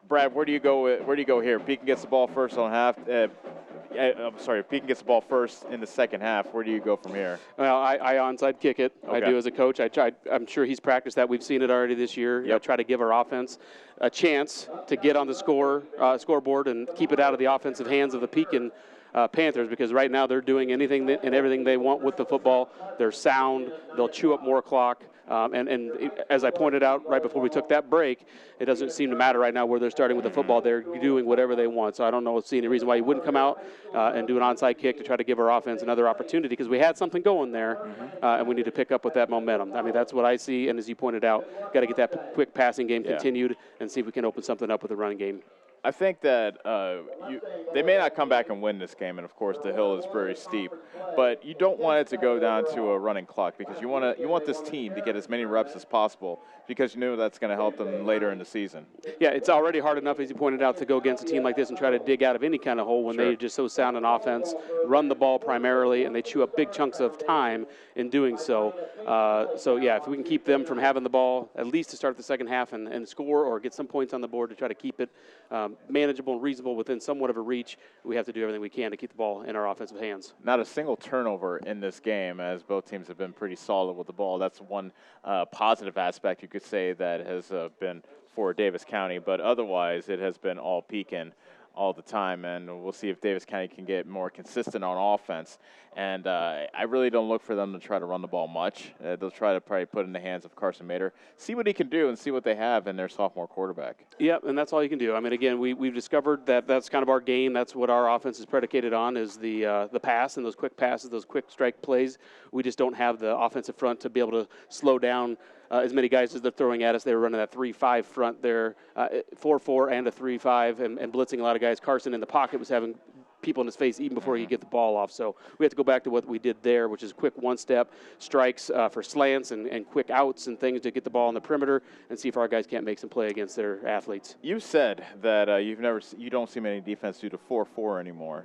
Brad, where do you go here? Pekin gets the ball first on half. Pekin gets the ball first in the second half. Where do you go from here? Well, I onside kick it. Okay. I do as a coach. I'm sure he's practiced that. We've seen it already this year. Yep. Try to give our offense a chance to get on the scoreboard and keep it out of the offensive hands of the Pekin Panthers, because right now they're doing anything and everything they want with the football. They're sound. They'll chew up more clock. And as I pointed out right before we took that break, it doesn't seem to matter right now where they're starting with the football. They're doing whatever they want. So I don't see any reason why you wouldn't come out and do an onside kick to try to give our offense another opportunity, because we had something going there, and we need to pick up with that momentum. I mean, that's what I see. And as you pointed out, got to get that quick passing game continued and see if we can open something up with the running game. I think that they may not come back and win this game, and of course the hill is very steep. But you don't want it to go down to a running clock, because you want this team to get as many reps as possible, because you know that's going to help them later in the season. Yeah, it's already hard enough, as you pointed out, to go against a team like this and try to dig out of any kind of hole when they're just so sound in offense, run the ball primarily, and they chew up big chunks of time in doing so. If we can keep them from having the ball at least to start the second half and score or get some points on the board to try to keep it manageable and reasonable within somewhat of a reach, we have to do everything we can to keep the ball in our offensive hands. Not a single turnover in this game, as both teams have been pretty solid with the ball. That's one positive aspect you could say that has been for Davis County, but otherwise it has been all Pekin all the time, and we'll see if Davis County can get more consistent on offense. And I really don't look for them to try to run the ball much. They'll try to probably put it in the hands of Carson Mater, see what he can do and see what they have in their sophomore quarterback. Yep, and that's all you can do. I mean, again, we've discovered that that's kind of our game. That's what our offense is predicated on, is the pass and those quick passes, those quick strike plays. We just don't have the offensive front to be able to slow down as many guys as they're throwing at us. They were running that 3-5 front there, 4-4 and a 3-5, and blitzing a lot of guys. Carson in the pocket was having people in his face even before he could get the ball off. So we have to go back to what we did there, which is quick one-step strikes for slants and quick outs and things to get the ball on the perimeter and see if our guys can't make some play against their athletes. You said that you don't see many defense do the 4-4 anymore.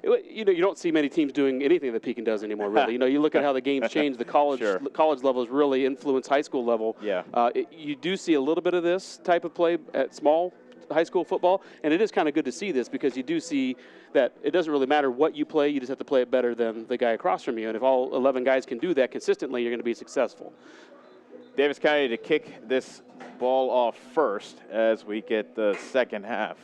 You don't see many teams doing anything that Pekin does anymore, really. You look at how the game's changed. The college levels really influence high school level. Yeah. You do see a little bit of this type of play at small high school football, and it is kind of good to see this, because you do see that it doesn't really matter what you play, you just have to play it better than the guy across from you. And if all 11 guys can do that consistently, you're going to be successful. Davis County to kick this ball off first as we get the second half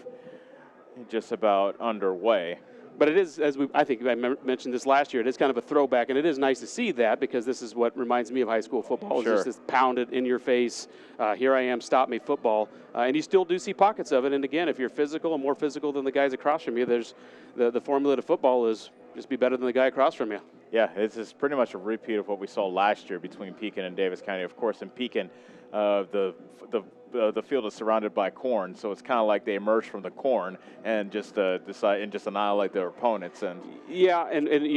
just about underway. But it is, I think I mentioned this last year, it is kind of a throwback, and it is nice to see that, because this is what reminds me of high school football. It's just this pounded in your face, here I am, stop me football. And you still do see pockets of it. And again, if you're physical and more physical than the guys across from you, there's the formula to football is just be better than the guy across from you. Yeah, this is pretty much a repeat of what we saw last year between Pekin and Davis County. Of course, in Pekin, the field is surrounded by corn, so it's kind of like they emerged from the corn and just annihilate their opponents. And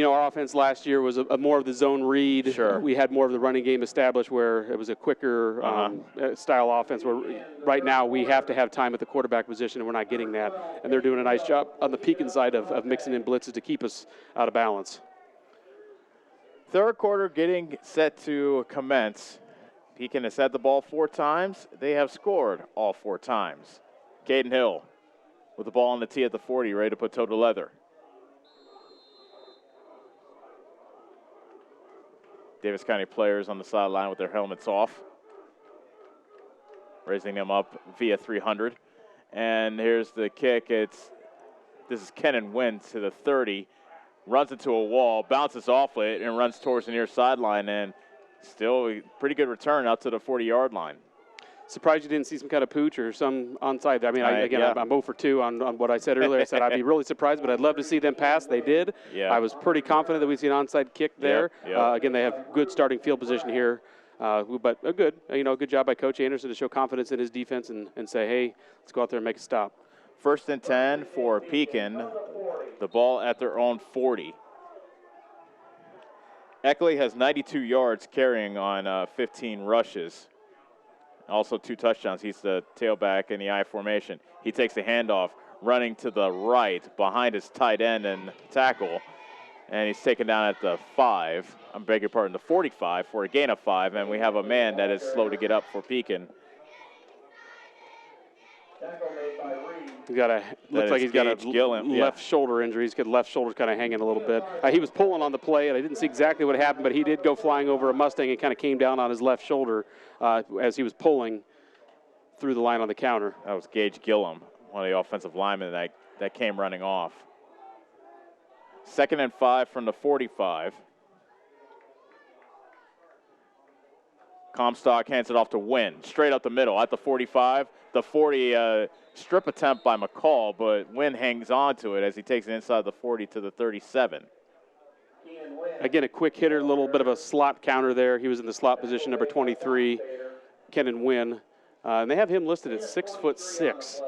our offense last year was a more of the zone read. Sure. We had more of the running game established, where it was a quicker style offense. Where right now we have to have time at the quarterback position, and we're not getting that. And they're doing a nice job on the Pekin side of mixing in blitzes to keep us out of balance. Third quarter getting set to commence. Pekin has had the ball 4 times. They have scored all 4 times. Caden Hill with the ball on the tee at the 40, ready to put toe to leather. Davis County players on the sideline with their helmets off, raising them up via 300. And here's the kick. This is Kenan Wynn to the 30. Runs into a wall, bounces off it, and runs towards the near sideline, and still a pretty good return out to the 40-yard line. Surprised you didn't see some kind of pooch or some onside. I mean, I'm 0 for 2 on what I said earlier. I said I'd be really surprised, but I'd love to see them pass. They did. Yeah. I was pretty confident that we'd see an onside kick there. Yep. Again, they have good starting field position here But a good job by Coach Anderson to show confidence in his defense and say, hey, let's go out there and make a stop. 1st and 10 for Pekin. The ball at their own 40. Eckley has 92 yards carrying on 15 rushes. Also 2 touchdowns. He's the tailback in the I formation. He takes the handoff, running to the right behind his tight end and tackle. And he's taken down at the 5. I beg your pardon, the 45 for a gain of 5. And we have a man that is slow to get up for Pekin. Looks like he's got a left shoulder injury. He's got left shoulder kind of hanging a little bit. He was pulling on the play, and I didn't see exactly what happened, but he did go flying over a Mustang and kind of came down on his left shoulder as he was pulling through the line on the counter. That was Gage Gillum, one of the offensive linemen that came running off. 2nd and 5 from the 45. Comstock hands it off to Wynn, straight up the middle at the 45. The 40 strip attempt by McCall, but Wynn hangs on to it as he takes it inside the 40 to the 37. Again, a quick hitter, a little bit of a slot counter there. He was in the slot position, number 23, Kenan Wynn. And they have him listed at 6'6".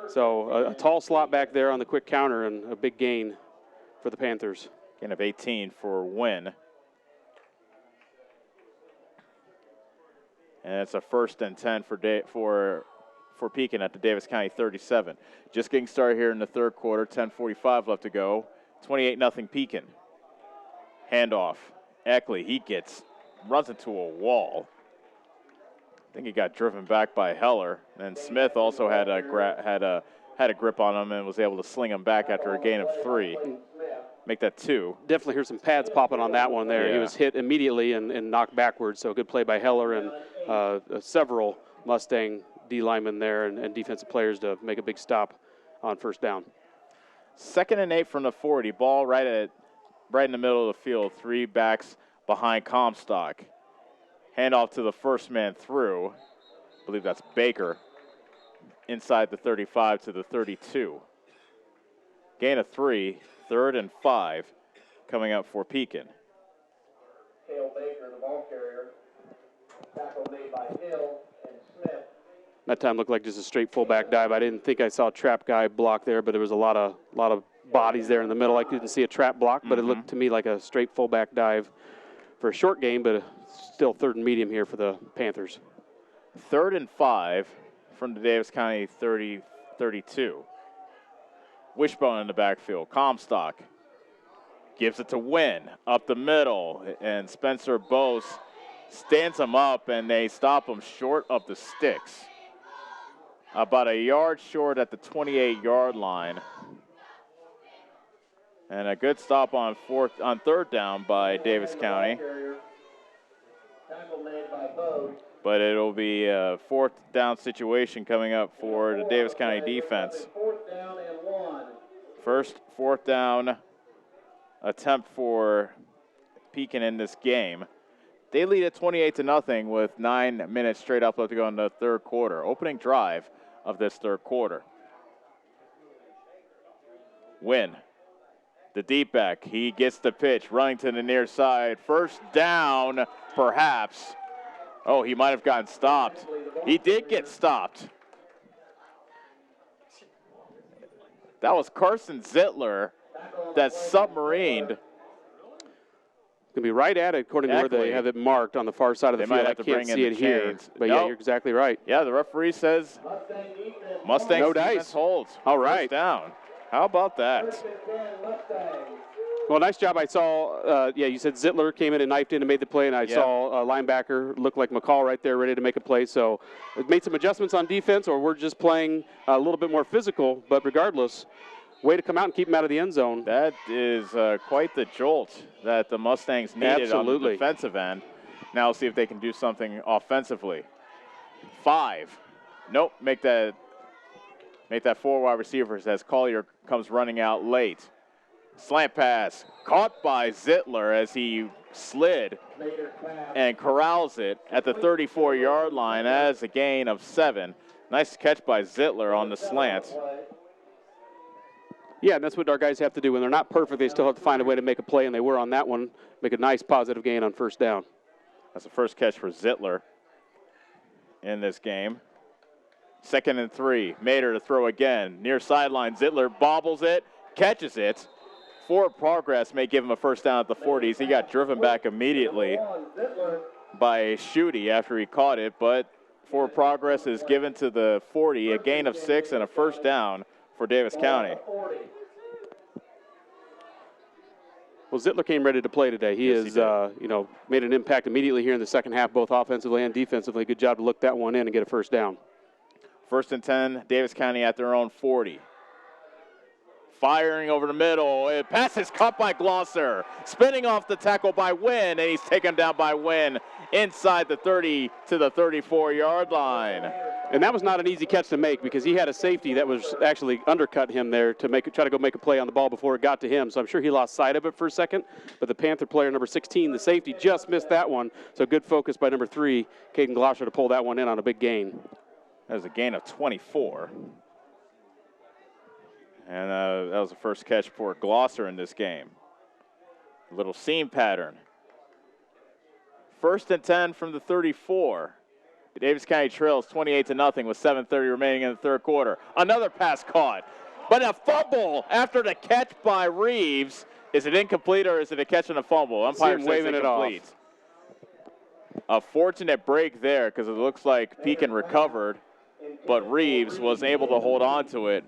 So a tall slot back there on the quick counter and a big gain for the Panthers. Gain of 18 for Wynn. And it's a 1st and 10 for Pekin at the Davis County 37. Just getting started here in the 3rd quarter, 10:45 left to go. 28-0 Pekin. Handoff. Eckley, he runs into a wall. I think he got driven back by Heller. And Smith also had a grip on him and was able to sling him back after a gain of 3. Make that 2. Definitely hear some pads popping on that one there. Yeah. He was hit immediately and knocked backwards, so a good play by Heller and several Mustang D linemen there and defensive players to make a big stop on 1st down. 2nd and 8 from the 40. Ball right in the middle of the field. 3 backs behind Comstock. Handoff to the first man through. I believe that's Baker. Inside the 35 to the 32. Gain of 3. 3rd and 5 coming up for Pekin. Hale Baker, the ball carrier. Tackle made by Hill and Smith. That time looked like just a straight fullback dive. I didn't think I saw a trap guy block there, but there was a lot of bodies there in the middle. I couldn't see a trap block, but it looked to me like a straight fullback dive for a short game, but still 3rd and medium here for the Panthers. 3rd and 5 from the Davis County 32. Wishbone in the backfield. Comstock gives it to Wynn up the middle, and Spencer Bose stands him up, and they stop him short of the sticks. About a yard short at the 28-yard line. And a good stop on 3rd down by Davis County. But it'll be a 4th down situation coming up for the Davis County defense. 1st 4th down attempt for Pekin in this game. They lead at 28-0 with 9 minutes straight up left to go in the 3rd quarter. Opening drive of this 3rd quarter. Wynn, the deep back, he gets the pitch, running to the near side. 1st down, perhaps. Oh, he might have gotten stopped. He did get stopped. That was Carson Zittler that submarined. Going to be right at it according to where they have it marked on the far side of the field. I can't see it here, but yeah, you're exactly right. Yeah, the referee says Mustangs no dice holds. All right. 1st down. How about that? Well, nice job. I saw, you said Zittler came in and knifed in and made the play, and I saw a linebacker look like McCall right there ready to make a play. So it made some adjustments on defense, or we're just playing a little bit more physical. But regardless, way to come out and keep him out of the end zone. That is quite the jolt that the Mustangs needed on the defensive end. Now we'll see if they can do something offensively. 5. Nope, make that 4 wide receivers as Collier comes running out late. Slant pass caught by Zittler as he slid and corrals it at the 34-yard line as a gain of 7. Nice catch by Zittler on the slant. Yeah, and that's what our guys have to do. When they're not perfect, they still have to find a way to make a play, and they were on that one. Make a nice positive gain on 1st down. That's the first catch for Zittler in this game. 2nd and 3. Mater to throw again. Near sideline. Zittler bobbles it, catches it. Forward progress may give him a first down at the 40s. He got driven back immediately by Schutte after he caught it, but forward progress is given to the 40, a gain of 6 and a first down for Davis County. Well, Zittler came ready to play today. He has, made an impact immediately here in the second half, both offensively and defensively. Good job to look that one in and get a first down. 1st and 10, Davis County at their own 40. Firing over the middle. It passes caught by Glosser. Spinning off the tackle by Wynn, and he's taken down by Wynn inside the 30 to the 34-yard line. And that was not an easy catch to make because he had a safety that was actually undercut him there to try to go make a play on the ball before it got to him. So I'm sure he lost sight of it for a second. But the Panther player, number 16, the safety, just missed that one. So good focus by number 3, Caden Glosser, to pull that one in on a big gain. That was a gain of 24. And that was the first catch for Glosser in this game. A little seam pattern. 1st and 10 from the 34. The Davis County trails 28-0 with 7:30 remaining in the third quarter. Another pass caught, but a fumble after the catch by Reeves. Is it incomplete or is it a catch and a fumble? Umpire waving it off. A fortunate break there because it looks like Pekin recovered, but Reeves was able to hold on to it.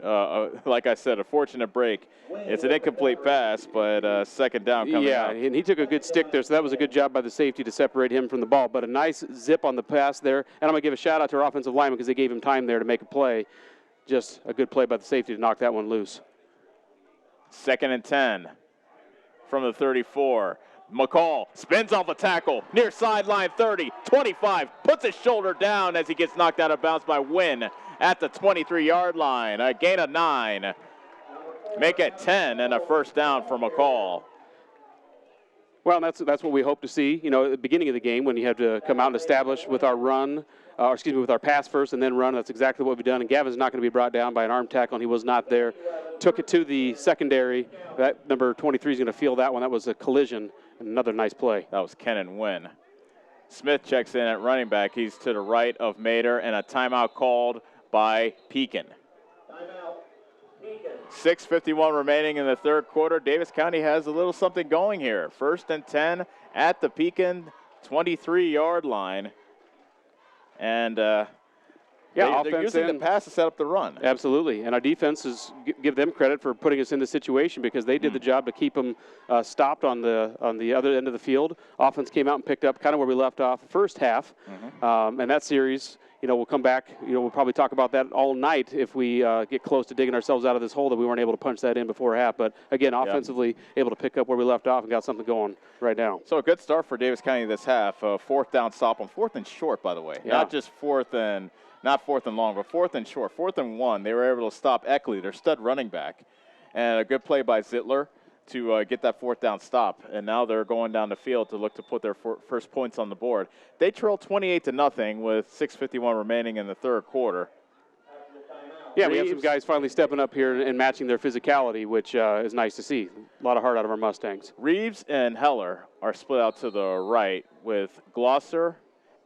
Like I said, a fortunate break. It's an incomplete pass, but second down coming up. Yeah, and he took a good stick there, so that was a good job by the safety to separate him from the ball. But a nice zip on the pass there. And I'm going to give a shout-out to our offensive lineman because they gave him time there to make a play. Just a good play by the safety to knock that one loose. 2nd and 10 from the 34. McCall spins off a tackle near sideline 30, 25, puts his shoulder down as he gets knocked out of bounds by Wynn at the 23-yard line. A gain of 9. Make it 10 and a first down for McCall. Well, that's what we hope to see. You know, at the beginning of the game when you have to come out and establish with our run, with our pass first and then run. That's exactly what we've done. And Gavin's not going to be brought down by an arm tackle, and he was not there. Took it to the secondary. That number 23 is going to feel that one. That was a collision. Another nice play. That was Kenan Wynn. Smith checks in at running back. He's to the right of Mater, and a timeout called by Pekin. 6:51 remaining in the third quarter. Davis County has a little something going here. 1st and 10 at the Pekin 23-yard line. And they're using the pass to set up the run. Absolutely. And our defense is give them credit for putting us in this situation because they did the job to keep them stopped on the other end of the field. Offense came out and picked up kind of where we left off the first half. And that series, we'll come back. We'll probably talk about that all night if we get close to digging ourselves out of this hole that we weren't able to punch that in before half. But, again, offensively able to pick up where we left off and got something going right now. So a good start for Davis County this half. 4th down stop on 4th and short, by the way. Yeah. Not just not 4th and long, but 4th and short. 4th and 1, they were able to stop Eckley, their stud running back. And a good play by Zittler to get that 4th down stop. And now they're going down the field to look to put their first points on the board. They trail 28-0 with 6:51 remaining in the third quarter. Yeah, we have some guys finally stepping up here and matching their physicality, which is nice to see. A lot of heart out of our Mustangs. Reeves and Heller are split out to the right with Glosser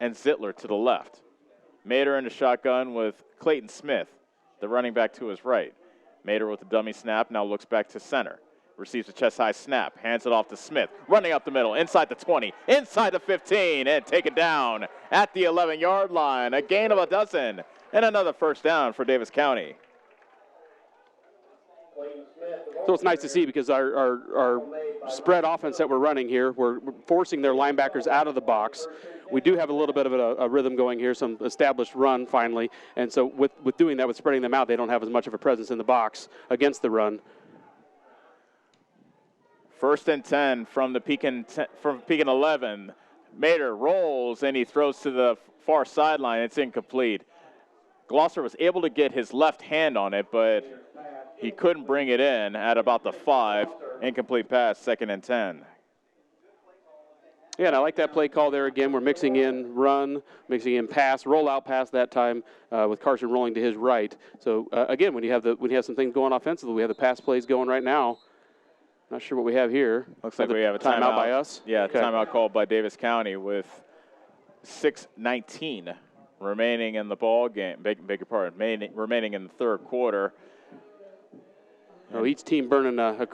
and Zittler to the left. Mater in the shotgun with Clayton Smith, the running back to his right. Mater with the dummy snap, now looks back to center. Receives a chest-high snap, hands it off to Smith. Running up the middle, inside the 20, inside the 15, and taken down at the 11-yard line. A gain of a dozen, and another first down for Davis County. So it's nice to see because our spread offense that we're running here, we're forcing their linebackers out of the box. We do have a little bit of a rhythm going here, some established run finally. And so with doing that, with spreading them out, they don't have as much of a presence in the box against the run. 1st and 10 from the Pekin 11. Mater rolls, and he throws to the far sideline. It's incomplete. Glosser was able to get his left hand on it, but he couldn't bring it in at about the 5. Incomplete pass, 2nd and 10. Yeah, and I like that play call there again. We're mixing in run, mixing in pass, rollout pass that time with Carson rolling to his right. So again, when you have some things going offensively, we have the pass plays going right now. Not sure what we have here. Looks like we have a timeout by us. Yeah, okay. Timeout called by Davis County with 6:19 remaining in the ball game. Beg your pardon. Remaining in the third quarter. Oh, each team burning a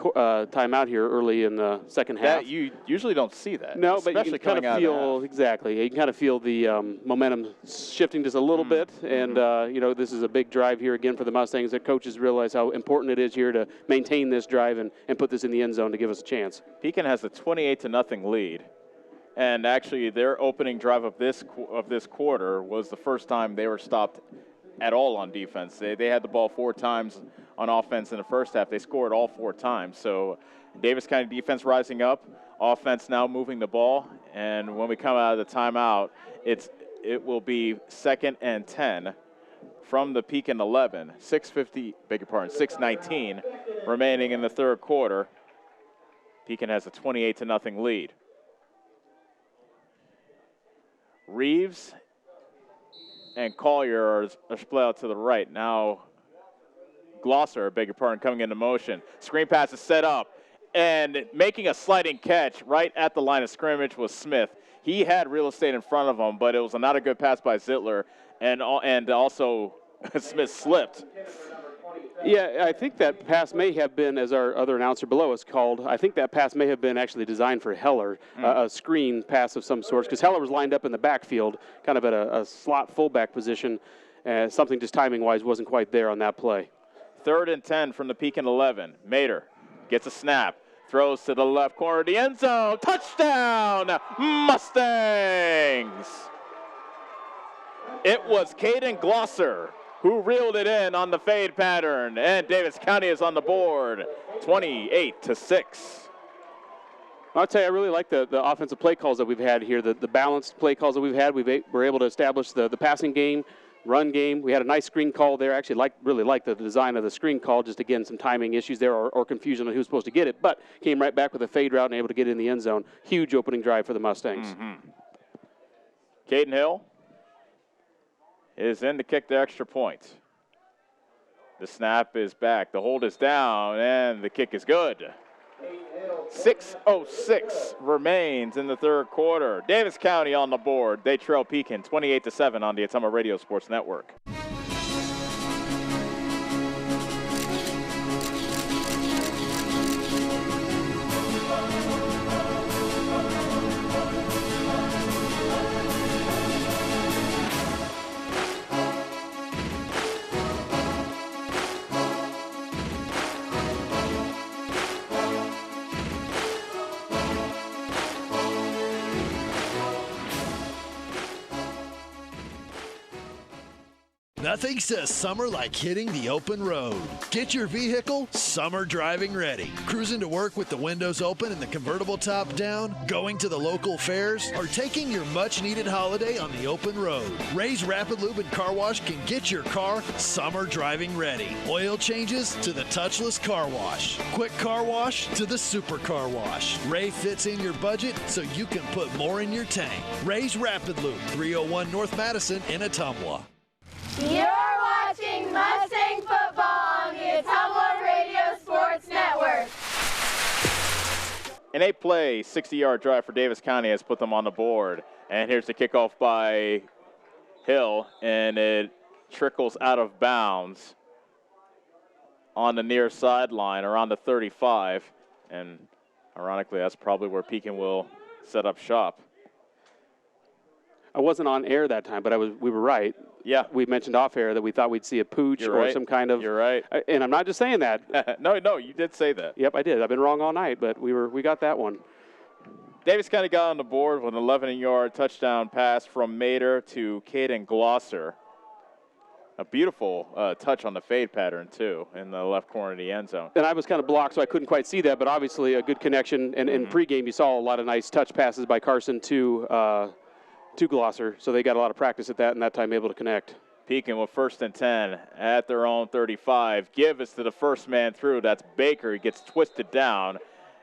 timeout here early in the second half. That you usually don't see that. No, but you can kind of feel exactly. You can kind of feel the momentum shifting just a little bit, and this is a big drive here again for the Mustangs. The coaches realize how important it is here to maintain this drive and put this in the end zone to give us a chance. Pekin has a 28-0 lead, and actually their opening drive of this quarter was the first time they were stopped at all on defense. They had the ball 4 times on offense in the first half. They scored all 4 times. So Davis County defense rising up, offense now moving the ball, and when we come out of the timeout, it will be 2nd and 10 from the Pekin 11. 6:19 remaining in the third quarter. Pekin has a 28-0 lead. Reeves and Collier are split out to the right. Now Glosser, coming into motion. Screen pass is set up, and making a sliding catch right at the line of scrimmage was Smith. He had real estate in front of him, but it was not a good pass by Zittler, and also Smith slipped. Yeah, I think that pass may have been, as our other announcer below us called, I think that pass may have been actually designed for Heller, a screen pass of some sort, because Heller was lined up in the backfield, kind of at a slot fullback position. Something just timing-wise wasn't quite there on that play. 3rd and 10 from the Pekin 11. Mater gets a snap, throws to the left corner of the end zone. Touchdown, Mustangs! It was Caden Glosser who reeled it in on the fade pattern, and Davis County is on the board, 28-6. I'll tell you, I really like the offensive play calls that we've had here, the balanced play calls that we've had. We're able to establish the passing game, run game. We had a nice screen call there. Actually, really liked the design of the screen call. Just, again, some timing issues there or confusion on who's supposed to get it, but came right back with a fade route and able to get it in the end zone. Huge opening drive for the Mustangs. Caden Hill is in to kick the extra point. The snap is back. The hold is down, and the kick is good. 6:06 remains in the third quarter. Davis County on the board. They trail Pekin 28-7 on the Ottumwa Radio Sports Network. Nothing says summer like hitting the open road. Get your vehicle summer driving ready. Cruising to work with the windows open and the convertible top down, going to the local fairs, or taking your much-needed holiday on the open road. Ray's Rapid Lube and Car Wash can get your car summer driving ready. Oil changes to the touchless car wash. Quick car wash to the super car wash. Ray fits in your budget so you can put more in your tank. Ray's Rapid Lube, 301 North Madison in Ottumwa. You're watching Mustang football on the Ottumwa Radio Sports Network. An 8-play, 60-yard drive for Davis County has put them on the board. And here's the kickoff by Hill, and it trickles out of bounds on the near sideline around the 35. And ironically, that's probably where Pekin will set up shop. I wasn't on air that time, but we were right. Yeah. We mentioned off air that we thought we'd see a pooch or some kind of. You're right. And I'm not just saying that. No, you did say that. Yep, I did. I've been wrong all night, but we got that one. Davis County got on the board with an 11-yard touchdown pass from Mater to Caden Glosser. A beautiful touch on the fade pattern, too, in the left corner of the end zone. And I was kind of blocked, so I couldn't quite see that, but obviously a good connection. And in pregame, you saw a lot of nice touch passes by Carson to Glosser, so they got a lot of practice at that, and that time able to connect. Pekin with 1st and 10 at their own 35. Give is to the first man through. That's Baker. He gets twisted down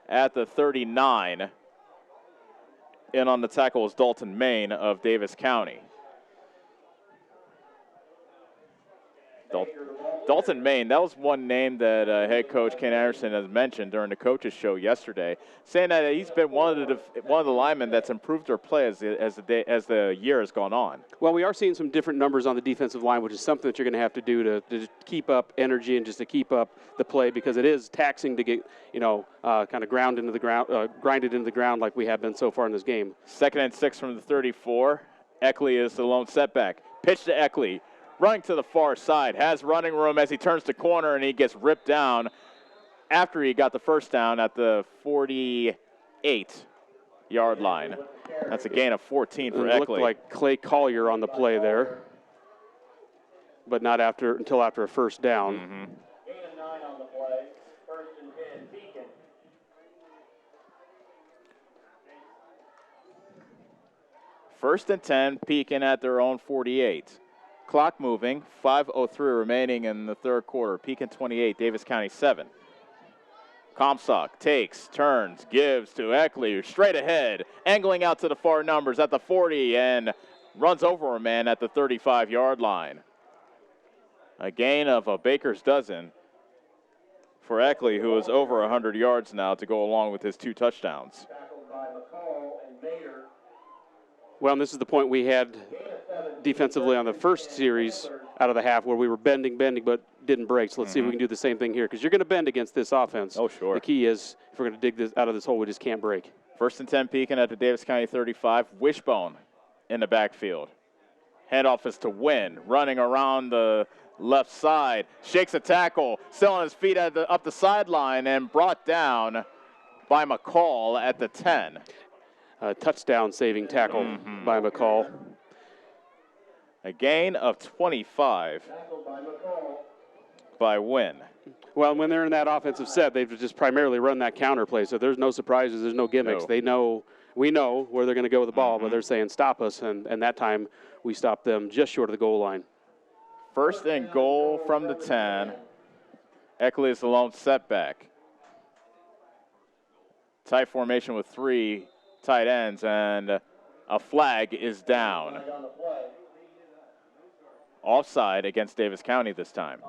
at the 39. In on the tackle is Dalton Main of Davis County. Dalton Main, that was one name that head coach Ken Anderson has mentioned during the coaches show yesterday, saying that he's been one of the linemen that's improved their play as the year has gone on. Well, we are seeing some different numbers on the defensive line, which is something that you're going to have to do to keep up energy and just to keep up the play, because it is taxing to get, kind of grinded into the ground like we have been so far in this game. 2nd and 6 from the 34. Eckley is the lone setback. Pitch to Eckley. Running to the far side, has running room as he turns the corner, and he gets ripped down after he got the first down at the 48-yard line. That's a gain of 14 for Eckley. It looked like Clay Collier on the play there, but not until after a first down. Mm-hmm. Gain of 9 on the play. 1st and 10, Pekin. First and 10, Pekin at their own 48. Clock moving, 5:03 remaining in the third quarter. Pekin 28, Davis County 7. Comstock takes, turns, gives to Eckley, straight ahead, angling out to the far numbers at the 40 and runs over a man at the 35-yard line. A gain of a baker's dozen for Eckley, who is over 100 yards now to go along with his 2 touchdowns. Tackled by McCall and Mayer. Well, and this is the point we had defensively on the first series out of the half where we were bending, but didn't break. So let's see if we can do the same thing here, because you're going to bend against this offense. Oh, sure. The key is, if we're going to dig this out of this hole, we just can't break. 1st and 10, Pekin at the Davis County 35. Wishbone in the backfield. Handoff is to Wynn, running around the left side. Shakes a tackle, still on his feet up the sideline, and brought down by McCall at the 10. Touchdown saving tackle by McCall. A gain of 25 by Wynn. Well, when they're in that offensive set, they've just primarily run that counter play, so there's no surprises, there's no gimmicks. No. We know where they're going to go with the ball, but they're saying stop us, and that time we stopped them just short of the goal line. 1st and goal from the 10. Eckley is the lone setback. Tight formation with 3 tight ends, and a flag is down. Offside against Davis County this time.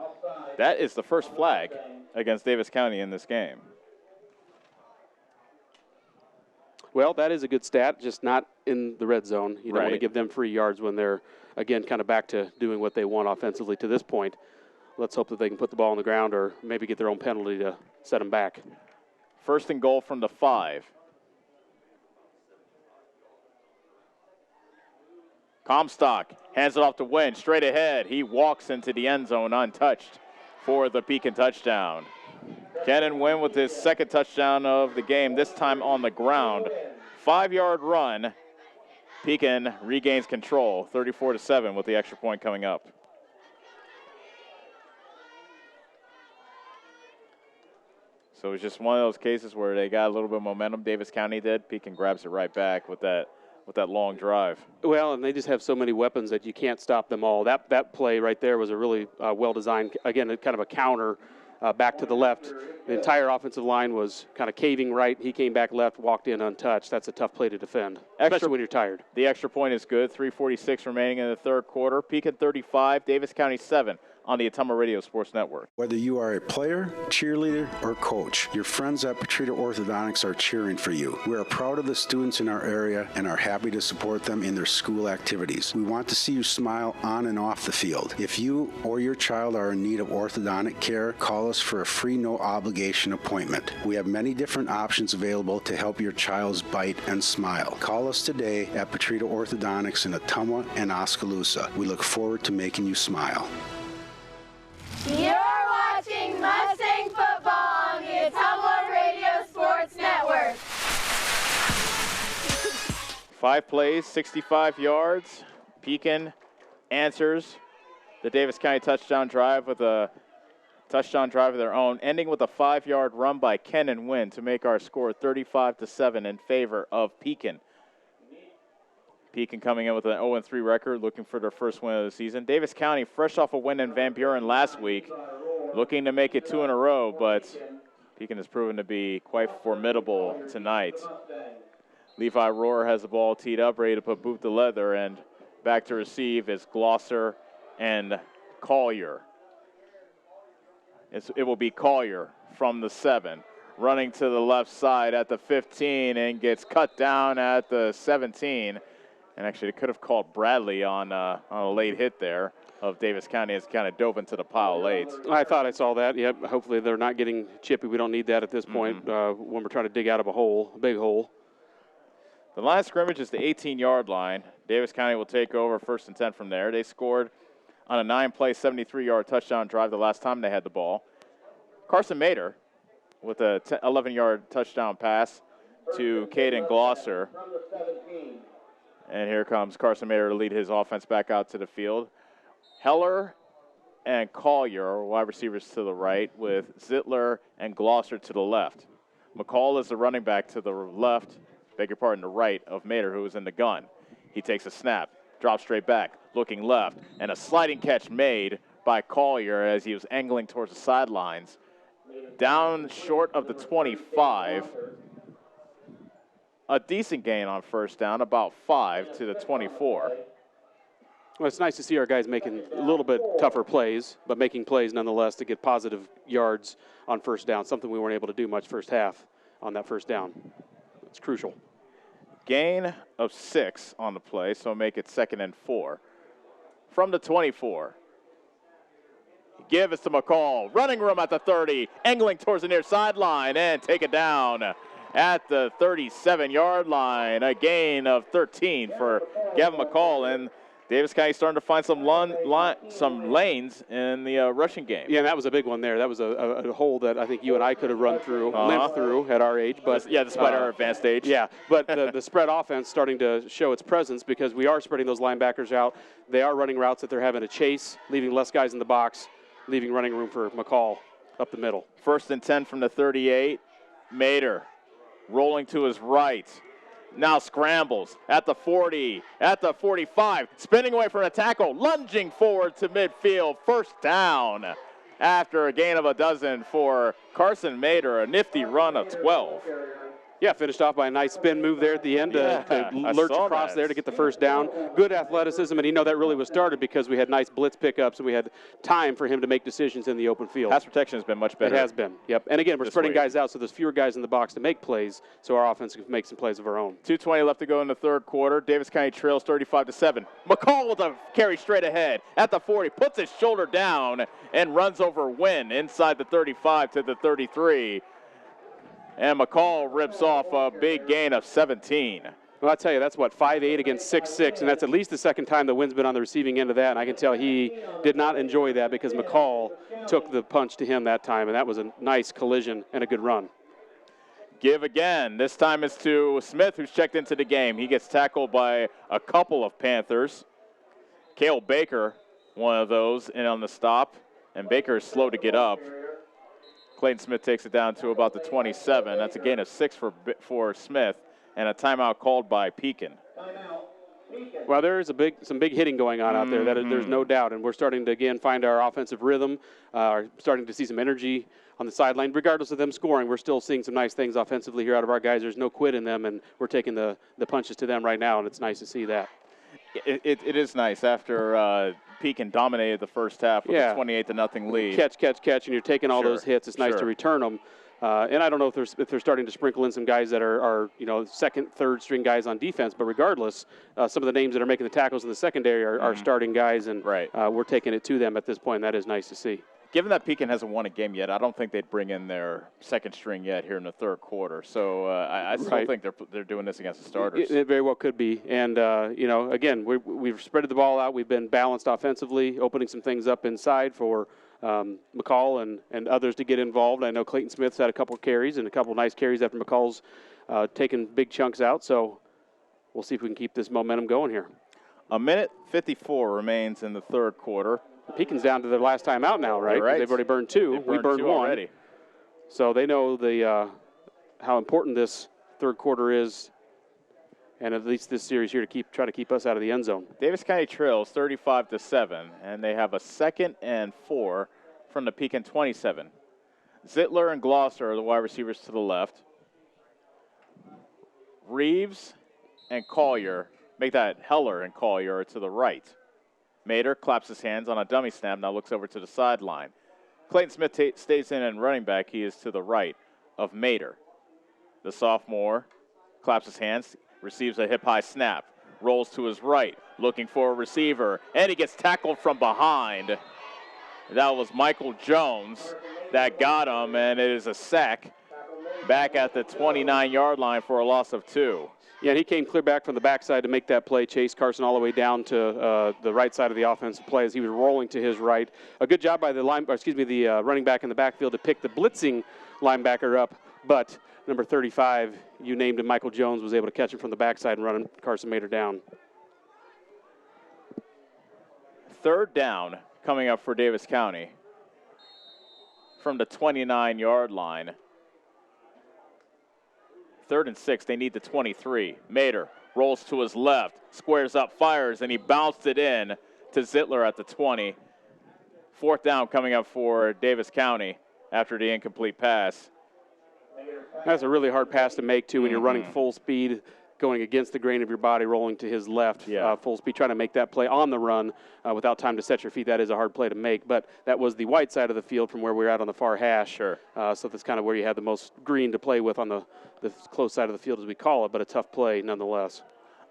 That is the first flag against Davis County in this game. Well, that is a good stat, just not in the red zone. You don't want to give them free yards when they're, again, kind of back to doing what they want offensively to this point. Let's hope that they can put the ball on the ground or maybe get their own penalty to set them back. 1st and goal from the 5. Comstock hands it off to Wynn, straight ahead. He walks into the end zone untouched for the Pekin touchdown. Kenan Wynn with his 2nd touchdown of the game, this time on the ground. 5-yard run. Pekin regains control, 34-7 with the extra point coming up. So it's just one of those cases where they got a little bit of momentum. Davis County did. Pekin grabs it right back with that long drive. Well, and they just have so many weapons that you can't stop them all. That play right there was a really well-designed, again, kind of a counter back to the left. The entire offensive line was kind of caving right. He came back left, walked in untouched. That's a tough play to defend, especially when you're tired. The extra point is good. 3:46 remaining in the third quarter. Pekin 35, Davis County 7 on the Ottumwa Radio Sports Network. Whether you are a player, cheerleader, or coach, your friends at Petrita Orthodontics are cheering for you. We are proud of the students in our area and are happy to support them in their school activities. We want to see you smile on and off the field. If you or your child are in need of orthodontic care, call us for a free, no-obligation appointment. We have many different options available to help your child's bite and smile. Call us today at Petrita Orthodontics in Ottumwa and Oskaloosa. We look forward to making you smile. You're watching Mustang football on the Ottumwa Radio Sports Network. 5 plays, 65 yards. Pekin answers the Davis County touchdown drive with a touchdown drive of their own, ending with a 5-yard run by Kenan Wynn to make our score 35-7 in favor of Pekin. Pekin coming in with an 0-3 record, looking for their first win of the season. Davis County, fresh off a win in Van Buren last week, looking to make it 2 in a row, but Pekin has proven to be quite formidable tonight. Levi Rohr has the ball teed up, ready to put boot to leather, and back to receive is Glosser and Collier. It will be Collier from the 7, running to the left side at the 15 and gets cut down at the 17. And actually, it could have called Bradley on a late hit there of Davis County as kind of dove into the pile late. I thought I saw that. Yep. Hopefully they're not getting chippy. We don't need that at this point when we're trying to dig out of a big hole. The line of scrimmage is the 18-yard line. Davis County will take over 1st and 10 from there. They scored on a 9-play, 73-yard touchdown drive the last time they had the ball. Carson Mader with a 11-yard touchdown pass to Caden Glosser. And here comes Carson Mader to lead his offense back out to the field. Heller and Collier are wide receivers to the right, with Zittler and Glosser to the left. McCall is the running back to the left, the right of Mader, who is in the gun. He takes a snap, drops straight back, looking left, and a sliding catch made by Collier as he was angling towards the sidelines. Down short of the 25. A decent gain on 1st down, about 5 to the 24. Well, it's nice to see our guys making a little bit tougher plays, but making plays nonetheless to get positive yards on 1st down, something we weren't able to do much first half on that 1st down. It's crucial. Gain of 6 on the play, so make it 2nd and 4. From the 24. Give it to McCall. Running room at the 30. Angling towards the near sideline and take it down at the 37-yard line. A gain of 13 for Gavin McCall. And Davis County starting to find some lanes in the rushing game. Yeah, and that was a big one there. That was a hole that I think you and I could have run through, limped through at our age. But yeah, despite our advanced age. Yeah, but the spread offense starting to show its presence because we are spreading those linebackers out. They are running routes that they're having to chase, leaving less guys in the box, leaving running room for McCall up the middle. 1st and 10 from the 38. Mader rolling to his right. Now scrambles at the 40, at the 45, spinning away from a tackle, lunging forward to midfield, 1st down after a gain of a dozen for Carson Mader, a nifty run of 12. Yeah, finished off by a nice spin move there at the end to lurch across there to get the 1st down. Good athleticism, and that really was started because we had nice blitz pickups and we had time for him to make decisions in the open field. Pass protection has been much better. It has been, yep. And again, we're spreading guys out so there's fewer guys in the box to make plays, so our offense can make some plays of our own. 2:20 left to go in the 3rd quarter. Davis County trails 35-7. McCall with a carry straight ahead at the 40, puts his shoulder down and runs over Wynn inside the 35 to the 33. And McCall rips off a big gain of 17. Well, I'll tell you, that's 5'8" against 6'6", and that's at least the 2nd time the Wynn's been on the receiving end of that, and I can tell he did not enjoy that because McCall took the punch to him that time, and that was a nice collision and a good run. Give again. This time it's to Smith, who's checked into the game. He gets tackled by a couple of Panthers. Cale Baker, one of those, in on the stop, and Baker is slow to get up. Clayton Smith takes it down to about the 27. That's a gain of 6 for Smith, and a timeout called by Pekin. Well, there's some big hitting going on out there. There's no doubt, and we're starting to, again, find our offensive rhythm, starting to see some energy on the sideline. Regardless of them scoring, we're still seeing some nice things offensively here out of our guys. There's no quit in them, and we're taking the punches to them right now, and it's nice to see that. It is nice after Pekin dominated the 1st half with a 28-0 lead. Catch, and you're taking all those hits. It's nice to return them. And I don't know if they're starting to sprinkle in some guys that are 2nd, 3rd string guys on defense. But regardless, some of the names that are making the tackles in the secondary are starting guys, and we're taking it to them at this point. And that is nice to see. Given that Pekin hasn't won a game yet, I don't think they'd bring in their 2nd string yet here in the 3rd quarter. So I still think they're doing this against the starters. It very well could be. And, again, we've spread the ball out. We've been balanced offensively, opening some things up inside for McCall and others to get involved. I know Clayton Smith's had a couple of carries and a couple of nice carries after McCall's taken big chunks out. So we'll see if we can keep this momentum going here. 1:54 remains in the 3rd quarter. Pekin's down to their last time out now, right? They've already burned 2. We burned 1 already. So they know how important this 3rd quarter is, and at least this series here to try to keep us out of the end zone. Davis County trails 35-7, and they have a 2nd and 4 from the Pekin 27. Zittler and Glosser are the wide receivers to the left. Reeves and Collier make that Heller and Collier to the right. Mader claps his hands on a dummy snap, now looks over to the sideline. Clayton Smith stays in and running back. He is to the right of Mater. The sophomore claps his hands, receives a hip-high snap, rolls to his right, looking for a receiver, and he gets tackled from behind. That was Michael Jones that got him, and it is a sack back at the 29-yard line for a loss of 2. Yeah, and he came clear back from the backside to make that play, chased Carson all the way down to the right side of the offensive play as he was rolling to his right. A good job by the running back in the backfield to pick the blitzing linebacker up, but number 35, you named him, Michael Jones, was able to catch him from the backside and run Carson Mater down. Third down coming up for Davis County from the 29-yard line. 3rd and 6, they need the 23. Mater rolls to his left, squares up, fires, and he bounced it in to Zittler at the 20. 4th down coming up for Davis County after the incomplete pass. That's a really hard pass to make, too, when you're running full speed, going against the grain of your body, rolling to his left, full speed, trying to make that play on the run without time to set your feet. That is a hard play to make, but that was the white side of the field from where we're at on the far hash. Sure. So that's kind of where you had the most green to play with on the close side of the field, as we call it, but a tough play nonetheless.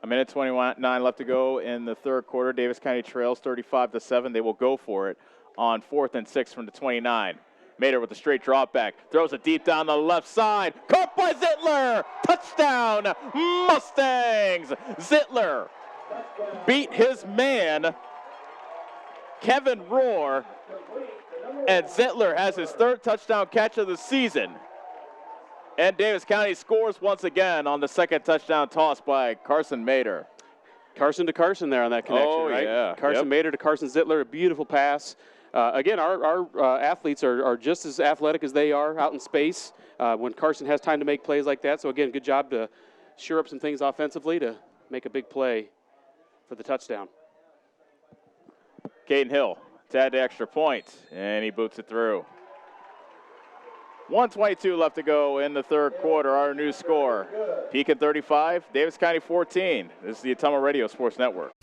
A minute 29 left to go in the third quarter. Davis County trails 35-7. They will go for it on 4th and 6 from the 29. Mater with a straight drop back, throws it deep down the left side. Caught by Zittler. Touchdown, Mustangs. Zittler beat his man, Kevin Rohr, and Zittler has his 3rd touchdown catch of the season. And Davis County scores once again on the 2nd touchdown toss by Carson Mater. Carson to Carson there on that connection, right? Yeah. Carson Mater to Carson Zittler, a beautiful pass. Again, our athletes are just as athletic as they are out in space when Carson has time to make plays like that. So, again, good job to shore up some things offensively to make a big play for the touchdown. Caden Hill to add the extra point, and he boots it through. 1:22 left to go in the third quarter. Our new score, Pekin 35, Davis County 14. This is the Ottumwa Radio Sports Network.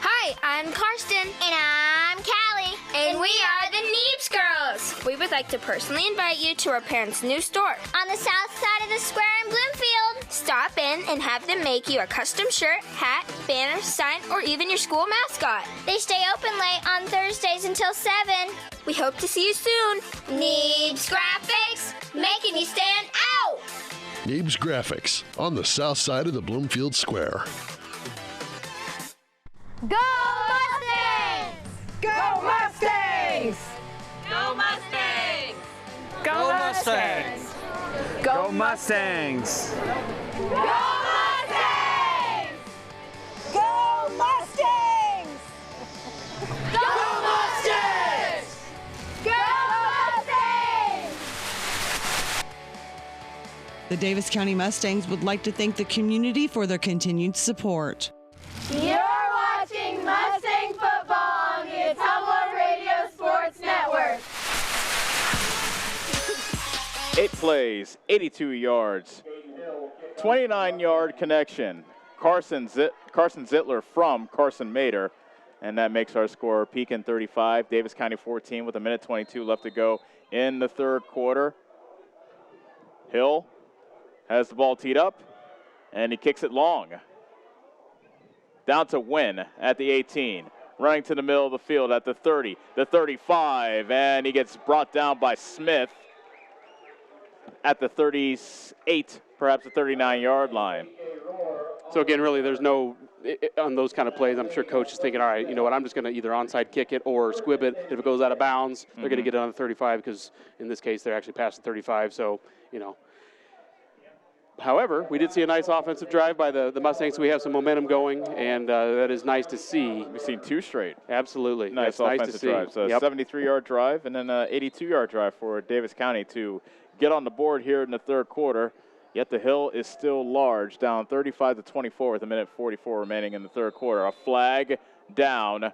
Hi, I'm Karsten. And I'm Callie. And we are the Neeps Girls. We would like to personally invite you to our parents' new store on the south side of the square in Bloomfield. Stop in and have them make you a custom shirt, hat, banner, sign, or even your school mascot. They stay open late on Thursdays until 7. We hope to see you soon. Neeps Graphics, making you stand out. Neebs Graphics on the south side of the Bloomfield Square. Go Mustangs! Go Mustangs! Go Mustangs! Go Mustangs! Go Mustangs! Go Mustangs! Go Mustangs! Go Mustangs! Go Mustangs! The Davis County Mustangs would like to thank the community for their continued support. You're watching Mustang football on the Ottumwa Radio Sports Network. 8 plays, 82 yards, 29-yard connection. Carson Zittler from Carson Mater, and that makes our score Pekin 35, Davis County 14 with a minute 22 left to go in the third quarter. Hill has the ball teed up, and he kicks it long. Down to Wynn at the 18. Running to the middle of the field at the 30, the 35, and he gets brought down by Smith at the 38, perhaps the 39-yard line. So, again, really there's no, on those kind of plays, I'm sure coach is thinking, all right, you know what, I'm just going to either onside kick it or squib it. If it goes out of bounds, they're going to get it on the 35 because, in this case, they're actually past the 35. So, you know. However, we did see a nice offensive drive by the Mustangs, so we have some momentum going, and that is nice to see. We've seen 2 straight. Absolutely. Nice offensive drives. So yep. 73-yard drive and then an 82-yard drive for Davis County to get on the board here in the third quarter. Yet the hill is still large, down 35-24 with a minute 44 remaining in the third quarter. A flag down,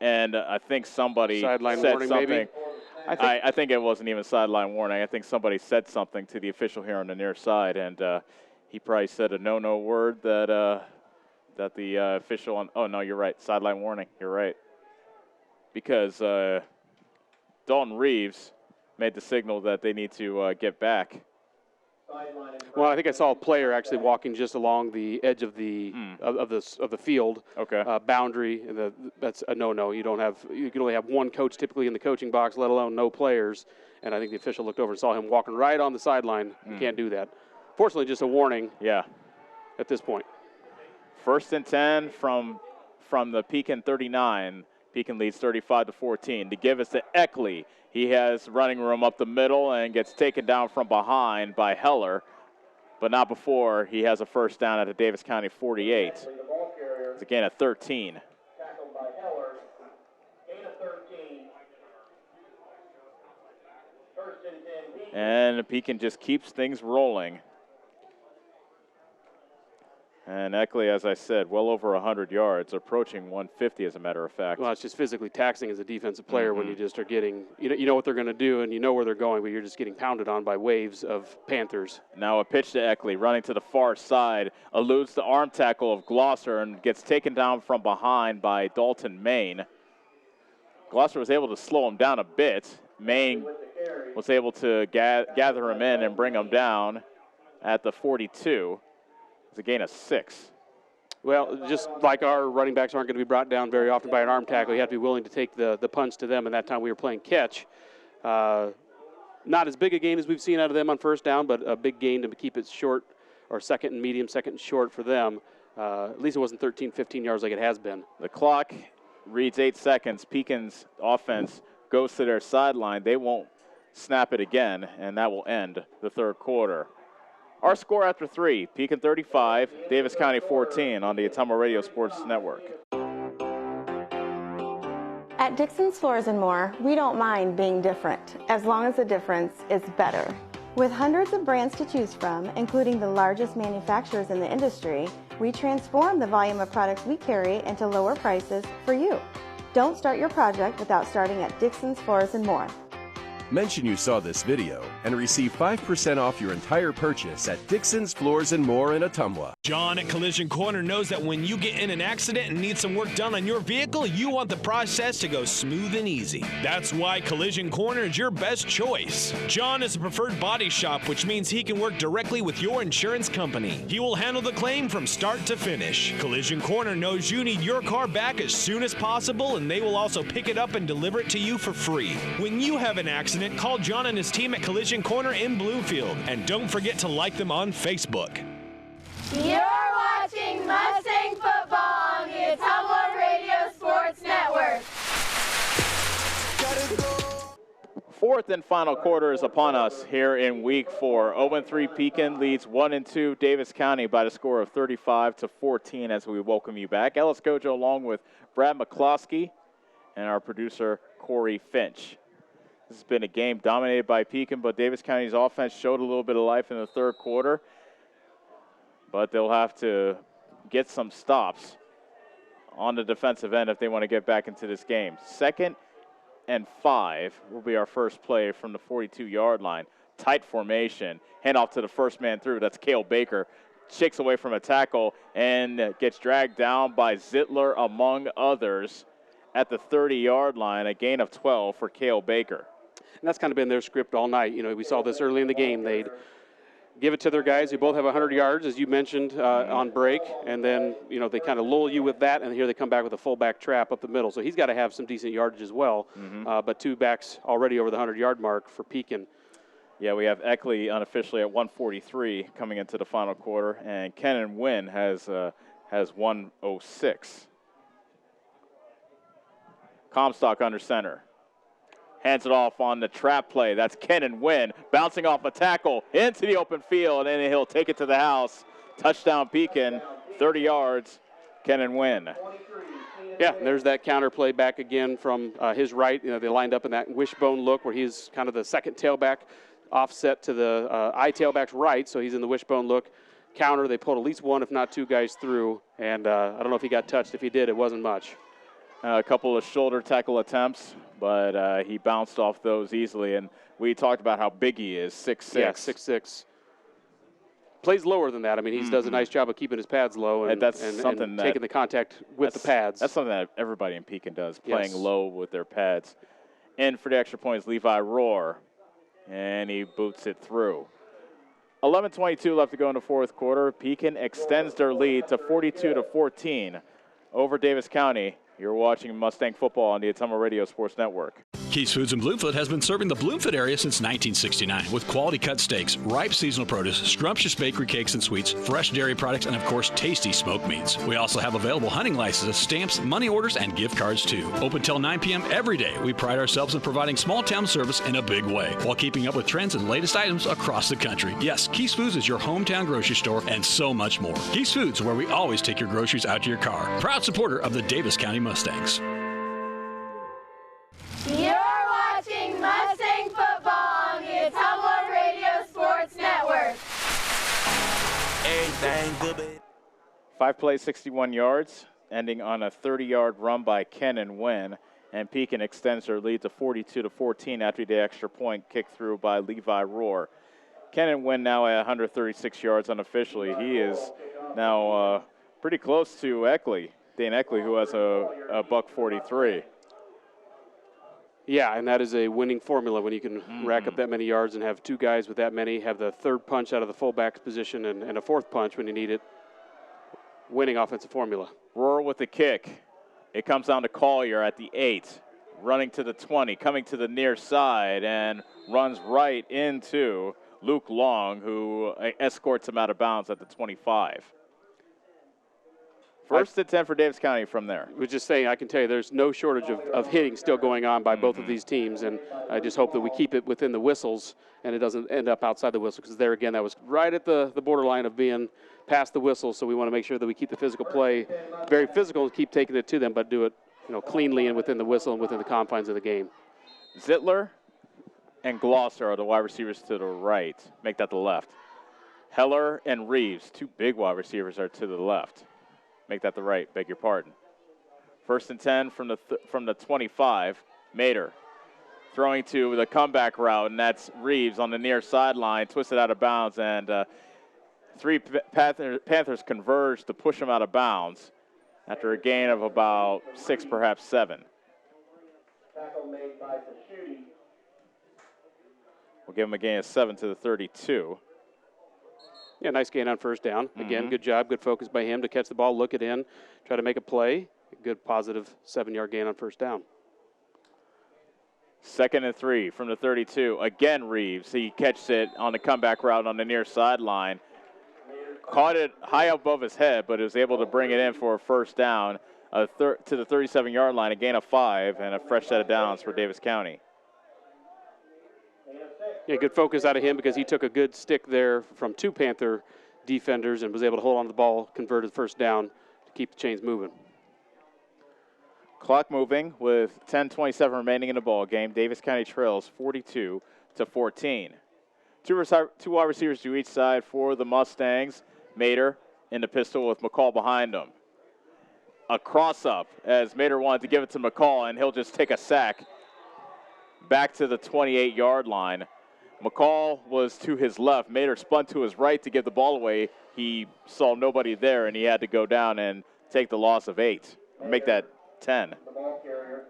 and I think somebody sideline said warning, something. maybe? I think it wasn't even sideline warning. I think somebody said something to the official here on the near side, and he probably said a no-no word that the official on. Oh no, you're right. Sideline warning. You're right. Because Dalton Reeves made the signal that they need to get back. Well, I think I saw a player actually walking just along the edge of the of the field boundary, and that's a no-no. You can only have one coach typically in the coaching box, let alone no players. And I think the official looked over and saw him walking right on the sideline. You can't do that. Fortunately, just a warning. Yeah. At this point. 1st and 10 from the Pekin 39. Pekin leads 35-14. To give us to Eckley. He has running room up the middle and gets taken down from behind by Heller, but not before he has a first down at the Davis County 48. It's a gain of 13. Tackled by Heller. Gain of 13. 1st and 10. And Pekin just keeps things rolling. And Eckley, as I said, well over 100 yards, approaching 150 as a matter of fact. Well, it's just physically taxing as a defensive player when you just are getting, you know what they're going to do and you know where they're going, but you're just getting pounded on by waves of Panthers. Now a pitch to Eckley, running to the far side, eludes the arm tackle of Glosser and gets taken down from behind by Dalton Main. Glosser was able to slow him down a bit. Main was able to gather him in and bring him down at the 42. It's a gain of 6. Well, just like our running backs aren't going to be brought down very often by an arm tackle, you have to be willing to take the punch to them, and that time we were playing catch. Not as big a gain as we've seen out of them on first down, but a big gain to keep it short, or second and medium, second and short for them. At least it wasn't 13, 15 yards like it has been. The clock reads 8 seconds. Pekin's offense goes to their sideline. They won't snap it again, and that will end the third quarter. Our score after 3, Pekin 35, Davis County 14 on the Ottumwa Radio Sports Network. At Dixon's Floors & More, we don't mind being different, as long as the difference is better. With hundreds of brands to choose from, including the largest manufacturers in the industry, we transform the volume of products we carry into lower prices for you. Don't start your project without starting at Dixon's Floors & More. Mention you saw this video and receive 5% off your entire purchase at Dixon's Floors & More in Ottumwa. John at Collision Corner knows that when you get in an accident and need some work done on your vehicle, you want the process to go smooth and easy. That's why Collision Corner is your best choice. John is a preferred body shop, which means he can work directly with your insurance company. He will handle the claim from start to finish. Collision Corner knows you need your car back as soon as possible, and they will also pick it up and deliver it to you for free. When you have an accident, call John and his team at Collision Corner in Bloomfield. And don't forget to like them on Facebook. You're watching Mustang football on the Ottumwa Radio Sports Network. Fourth and final quarter is upon us here in week 4. 0-3 Pekin leads 1-2 Davis County by the score of 35-14 as we welcome you back. Ellis Gojo along with Brad McCloskey and our producer Corey Finch. This has been a game dominated by Pekin, but Davis County's offense showed a little bit of life in the third quarter. But they'll have to get some stops on the defensive end if they want to get back into this game. 2nd and 5 will be our first play from the 42-yard line. Tight formation. Handoff to the first man through. That's Cale Baker. Shakes away from a tackle and gets dragged down by Zittler, among others, at the 30-yard line. A gain of 12 for Cale Baker. And that's kind of been their script all night. You know, we saw this early in the game. They'd give it to their guys who both have 100 yards, as you mentioned, on break, and then, you know, they kind of lull you with that, and here they come back with a fullback trap up the middle. So he's got to have some decent yardage as well, but 2 backs already over the 100-yard mark for Pekin. Yeah, we have Eckley unofficially at 143 coming into the final quarter, and Kenan Wynn has 106. Comstock under center. Hands it off on the trap play. That's Kenan Wynn bouncing off a tackle into the open field, and he'll take it to the house. Touchdown Pekin, 30 yards, Kenan Wynn. Yeah, there's that counter play back again from his right. You know, they lined up in that wishbone look where he's kind of the second tailback offset to the I tailback's right, so he's in the wishbone look. Counter, they pulled at least 1, if not 2 guys through, and I don't know if he got touched. If he did, it wasn't much. A couple of shoulder tackle attempts, but he bounced off those easily. And we talked about how big he is, 6'6". Yeah, 6'6". Plays lower than that. I mean, he does a nice job of keeping his pads low and taking the contact with the pads. That's something that everybody in Pekin does, playing low with their pads. In for the extra points, Levi Rohr, and he boots it through. 11:22 left to go in the fourth quarter. Pekin extends their lead to 42-14 over Davis County. You're watching Mustang football on the Ottumwa Radio Sports Network. Keith's Foods in Bloomfield has been serving the Bloomfield area since 1969 with quality cut steaks, ripe seasonal produce, scrumptious bakery cakes and sweets, fresh dairy products, and of course tasty smoked meats. We also have available hunting licenses, stamps, money orders, and gift cards too. Open till 9 p.m. every day. We pride ourselves in providing small town service in a big way while keeping up with trends and latest items across the country. Yes, Keith's Foods is your hometown grocery store and so much more. Keith's Foods, where we always take your groceries out to your car. Proud supporter of the Davis County Mustangs. You're watching Mustang football on the Ottumwa Radio Sports Network. Everything good. 5 plays, 61 yards, ending on a 30-yard run by Kenan Wynn. And Pekin extends their lead to 42-14 after the extra point kicked through by Levi Rohr. Kenan Wynn now at 136 yards unofficially. He is now pretty close to Eckley, Dane Eckley, who has a buck 43. Yeah, and that is a winning formula when you can rack up that many yards and have two guys with that many, have the third punch out of the fullback's position and a fourth punch when you need it. Winning offensive formula. Rohr with the kick. It comes down to Collier at the 8, running to the 20, coming to the near side, and runs right into Luke Long, who escorts him out of bounds at the 25. First and 10 for Davis County from there. I was just saying, I can tell you there's no shortage of hitting still going on by both of these teams, and I just hope that we keep it within the whistles and it doesn't end up outside the whistle, because there again, that was right at the borderline of being past the whistle, so we want to make sure that we keep the physical play very physical and keep taking it to them, but do it cleanly and within the whistle and within the confines of the game. Zittler and Glosser are the wide receivers to the right. Make that the left. Heller and Reeves, two big wide receivers, are to the left. Make that the right, beg your pardon. First and 10 from the 25. Mater throwing to the comeback route, and that's Reeves on the near sideline, twisted out of bounds, and three Panthers converge to push him out of bounds after a gain of about 6, perhaps 7. Tackle made by Tashuti. We'll give him a gain of 7 to the 32. Yeah, nice gain on first down. Again, good job, good focus by him to catch the ball, look it in, try to make a play. A good positive 7-yard gain on first down. Second and 3 from the 32. Again, Reeves. He catches it on the comeback route on the near sideline. Caught it high above his head, but was able to bring it in for a first down to the 37-yard line, a gain of 5, and a fresh set of downs for Davis County. Yeah, good focus out of him because he took a good stick there from 2 Panther defenders and was able to hold on to the ball, converted first down to keep the chains moving. Clock moving with 10:27 remaining in the ball game. Davis County trails 42-14. Two wide receivers to each side for the Mustangs. Mater in the pistol with McCall behind him. A cross-up as Mater wanted to give it to McCall, and he'll just take a sack back to the 28-yard line. McCall was to his left. Mater spun to his right to give the ball away. He saw nobody there, and he had to go down and take the loss of 8. Make that 10. The ball carrier,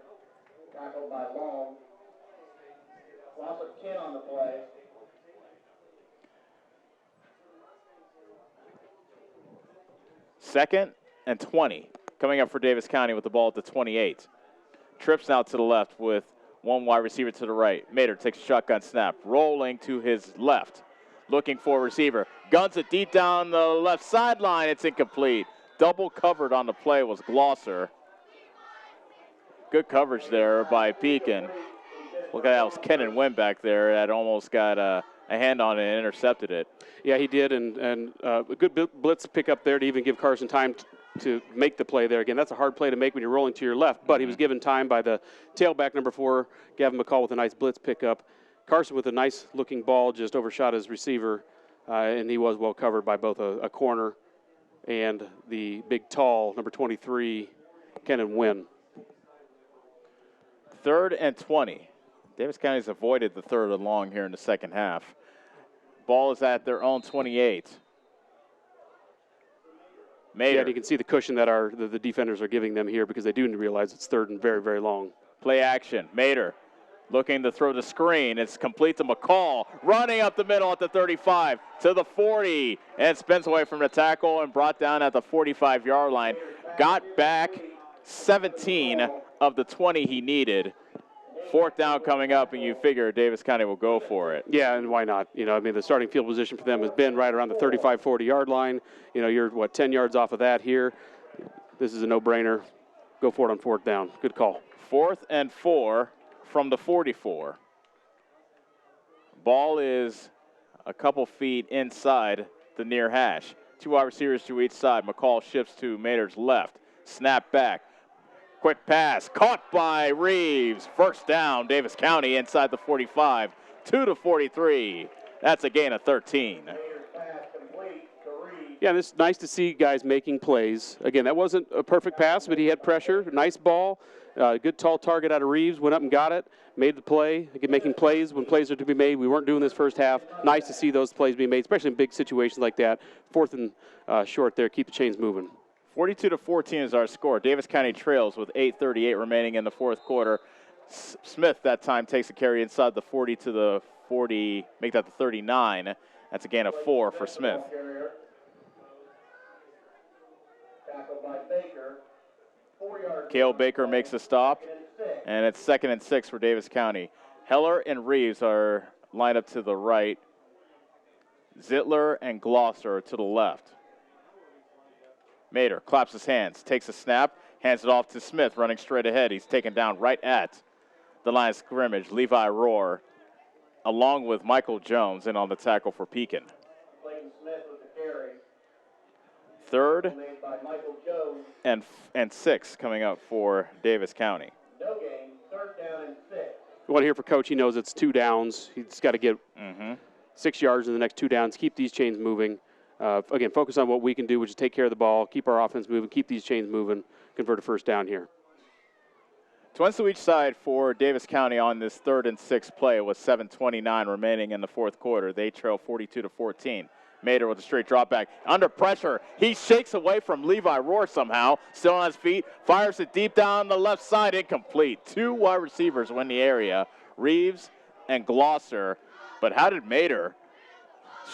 tackled by Long. Loss of 10 on the play. Second and 20. Coming up for Davis County with the ball at the 28. Trips now to the left with one wide receiver to the right. Mater takes a shotgun snap, rolling to his left, looking for a receiver. Guns it deep down the left sideline. It's incomplete. Double covered on the play was Glosser. Good coverage there by Pekin. Look at that, it was Kenan Wynn back there that almost got a hand on it and intercepted it. Yeah, he did, and a good blitz pick up there to even give Carson time to make the play there. Again, that's a hard play to make when you're rolling to your left, but he was given time by the tailback, number 4, Gavin McCall, with a nice blitz pickup. Carson with a nice-looking ball just overshot his receiver, and he was well covered by both a corner and the big, tall, number 23, Kenan Wynn. 3rd and 20. Davis County's avoided the 3rd and long here in the second half. Ball is at their own 28. Mater. Yeah, and you can see the cushion that the defenders are giving them here because they do realize it's 3rd and very, very long. Play action. Mater looking to throw the screen. It's complete to McCall, running up the middle at the 35 to the 40, and spins away from the tackle and brought down at the 45-yard line. Got back 17 of the 20 he needed. Fourth down coming up, and you figure Davis County will go for it. Yeah, and why not? You know, I mean, the starting field position for them has been right around the 35, 40-yard line. You know, you're, 10 yards off of that here. This is a no-brainer. Go for it on fourth down. Good call. 4th and 4 from the 44. Ball is a couple feet inside the near hash. 2 wide receivers to each side. McCall shifts to Mater's left. Snap back. Quick pass, caught by Reeves. First down, Davis County inside the 45, 2 to 43. That's a gain of 13. Yeah, it's nice to see guys making plays. Again, that wasn't a perfect pass, but he had pressure. Nice ball. Good tall target out of Reeves. Went up and got it. Made the play. Again, making plays when plays are to be made. We weren't doing this first half. Nice to see those plays being made, especially in big situations like that. 4th and short there. Keep the chains moving. 42 to 14 is our score. Davis County trails with 8:38 remaining in the fourth quarter. Smith that time takes a carry inside the 40 to the 40, make that the 39. That's a gain of 4 for Smith. Cale Baker makes a stop, and it's 2nd and 6 for Davis County. Heller and Reeves are lined up to the right. Zittler and Gloucester to the left. Mater claps his hands, takes a snap, hands it off to Smith, running straight ahead. He's taken down right at the line of scrimmage. Levi Rohr, along with Michael Jones, in on the tackle for Pekin. Smith with the carry. 3rd Made by Michael Jones. and 6 coming up for Davis County. No gain. 3rd down and 6. You want to hear from Coach. He knows it's 2 downs. He's got to get 6 yards in the next 2 downs. Keep these chains moving. Again, focus on what we can do, which is take care of the ball, keep our offense moving, keep these chains moving, convert a first down here. Twins to each side for Davis County on this 3rd and 6 play with 7:29 remaining in the fourth quarter. They trail 42 to 14. Mater with a straight drop back. Under pressure, he shakes away from Levi Rohr somehow. Still on his feet, fires it deep down the left side, incomplete. 2 wide receivers win the area, Reeves and Gloucester. But how did Mater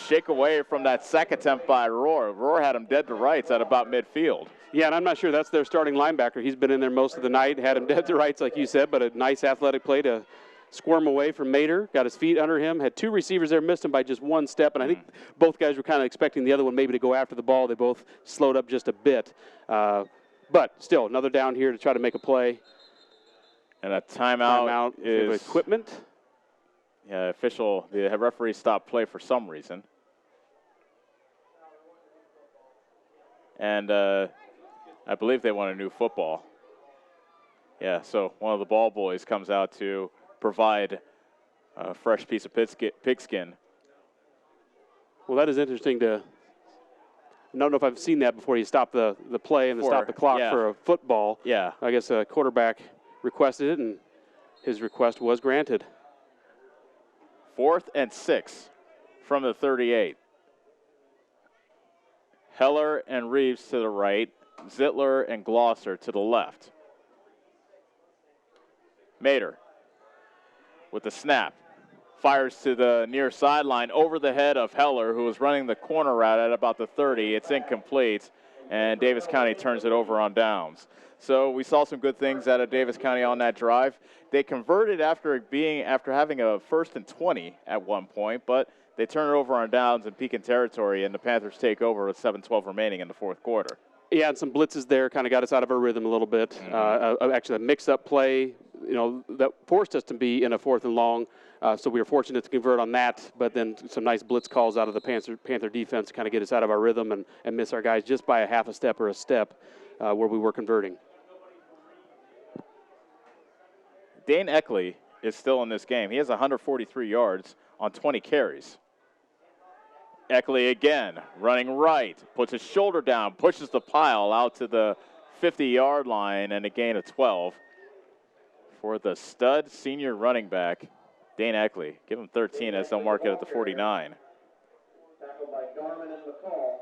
shake away from that sack attempt by Rohr? Rohr had him dead to rights at about midfield. Yeah, and I'm not sure that's their starting linebacker. He's been in there most of the night, had him dead to rights, like you said, but a nice athletic play to squirm away from Mater. Got his feet under him, had 2 receivers there, missed him by just 1 step, and I think both guys were kind of expecting the other one maybe to go after the ball. They both slowed up just a bit. But still, another down here to try to make a play. And a timeout is equipment. Yeah, the referee stopped play for some reason. And I believe they want a new football. Yeah, so one of the ball boys comes out to provide a fresh piece of pigskin. Well, that is interesting I don't know if I've seen that before. You stop the play and stop the clock for a football. Yeah. I guess a quarterback requested it, and his request was granted. 4th and 6 from the 38. Heller and Reeves to the right. Zittler and Gloucester to the left. Mater with the snap. Fires to the near sideline over the head of Heller, who was running the corner route at about the 30. It's incomplete, and Davis County turns it over on downs. So we saw some good things out of Davis County on that drive. They converted after having a 1st and 20 at one point, but they turn it over on downs in Pekin territory, and the Panthers take over with 7:12 remaining in the fourth quarter. Yeah, and some blitzes there kind of got us out of our rhythm a little bit. Actually, a mix-up play, that forced us to be in a 4th and long. So we were fortunate to convert on that, but then some nice blitz calls out of the Panther defense to kind of get us out of our rhythm and miss our guys just by a half a step or a step where we were converting. Dane Eckley is still in this game. He has 143 yards on 20 carries. Eckley again, running right, puts his shoulder down, pushes the pile out to the 50-yard line, and a gain of 12 for the stud senior running back, Dane Eckley. Give him 13 as they'll mark it at the 49. Tackled by Garman and McCall.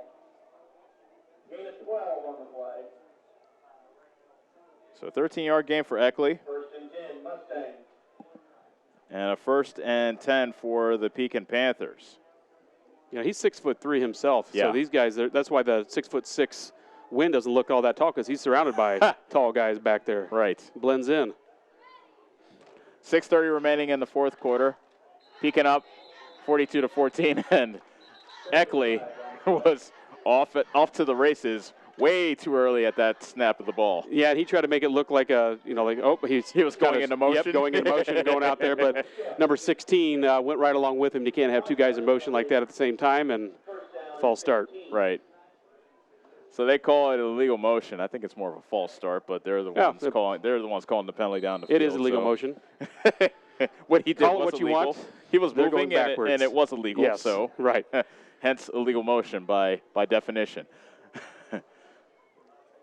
Gain of 12 on the play. So 13-yard gain for Eckley. 1st and 10, Mustang. And a 1st and 10 for the Pekin Panthers. You know, he's 6'3" himself. Yeah. So these guys, that's why the 6'6" Wynn doesn't look all that tall, because he's surrounded by tall guys back there. Right. Blends in. 6:30 remaining in the fourth quarter. Pekin up 42-14, and Eckley was off to the races way too early at that snap of the ball. Yeah, and he tried to make it look like he was going into motion. Yep, going into motion and going out there, but number 16 went right along with him. You can't have two guys in motion like that at the same time, and false start. Right. So they call it illegal motion. I think it's more of a false start, but they're the ones calling. They're the ones calling the penalty down the field. It is illegal motion. What he did Call it was what you illegal. want. He was They're moving, going backwards. and it was illegal. Yes, so right. Hence illegal motion by definition.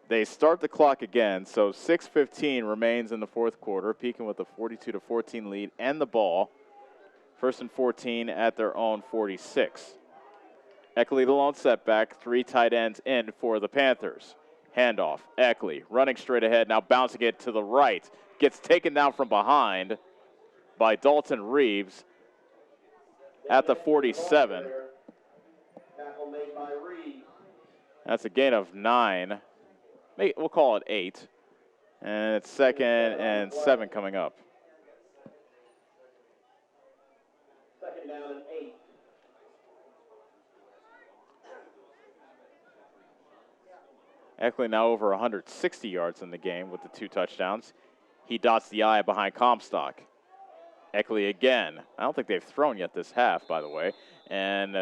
They start the clock again, so 6:15 remains in the fourth quarter. Pekin with a 42-14 lead and the ball. 1st and 14 at their own 46. Eckley the lone setback, 3 tight ends in for the Panthers. Handoff, Eckley running straight ahead, now bouncing it to the right. Gets taken down from behind by Dalton Reeves at the 47. That's a gain of 9. We'll call it 8. And it's 2nd and 7 coming up. 2nd down and 8. Eckley now over 160 yards in the game with the 2 touchdowns. He dots the I behind Comstock. Eckley again. I don't think they've thrown yet this half, by the way. And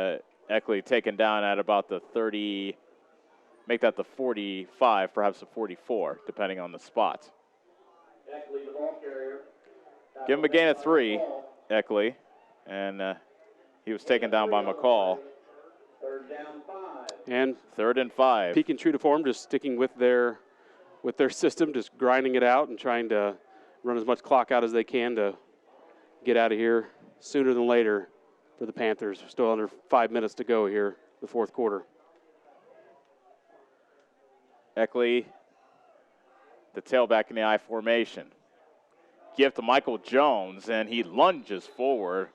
Eckley taken down at about the 30, make that the 45, perhaps the 44, depending on the spot. Eckley, the ball carrier. Give him a gain of 3, Eckley. And he was taken down by McCall. 3rd down 5. And 3rd and 5. Pekin true to form, just sticking with their system, just grinding it out and trying to run as much clock out as they can to get out of here sooner than later for the Panthers. Still under 5 minutes to go here, the fourth quarter. Eckley, the tailback in the I formation. Give to Michael Jones, and he lunges forward.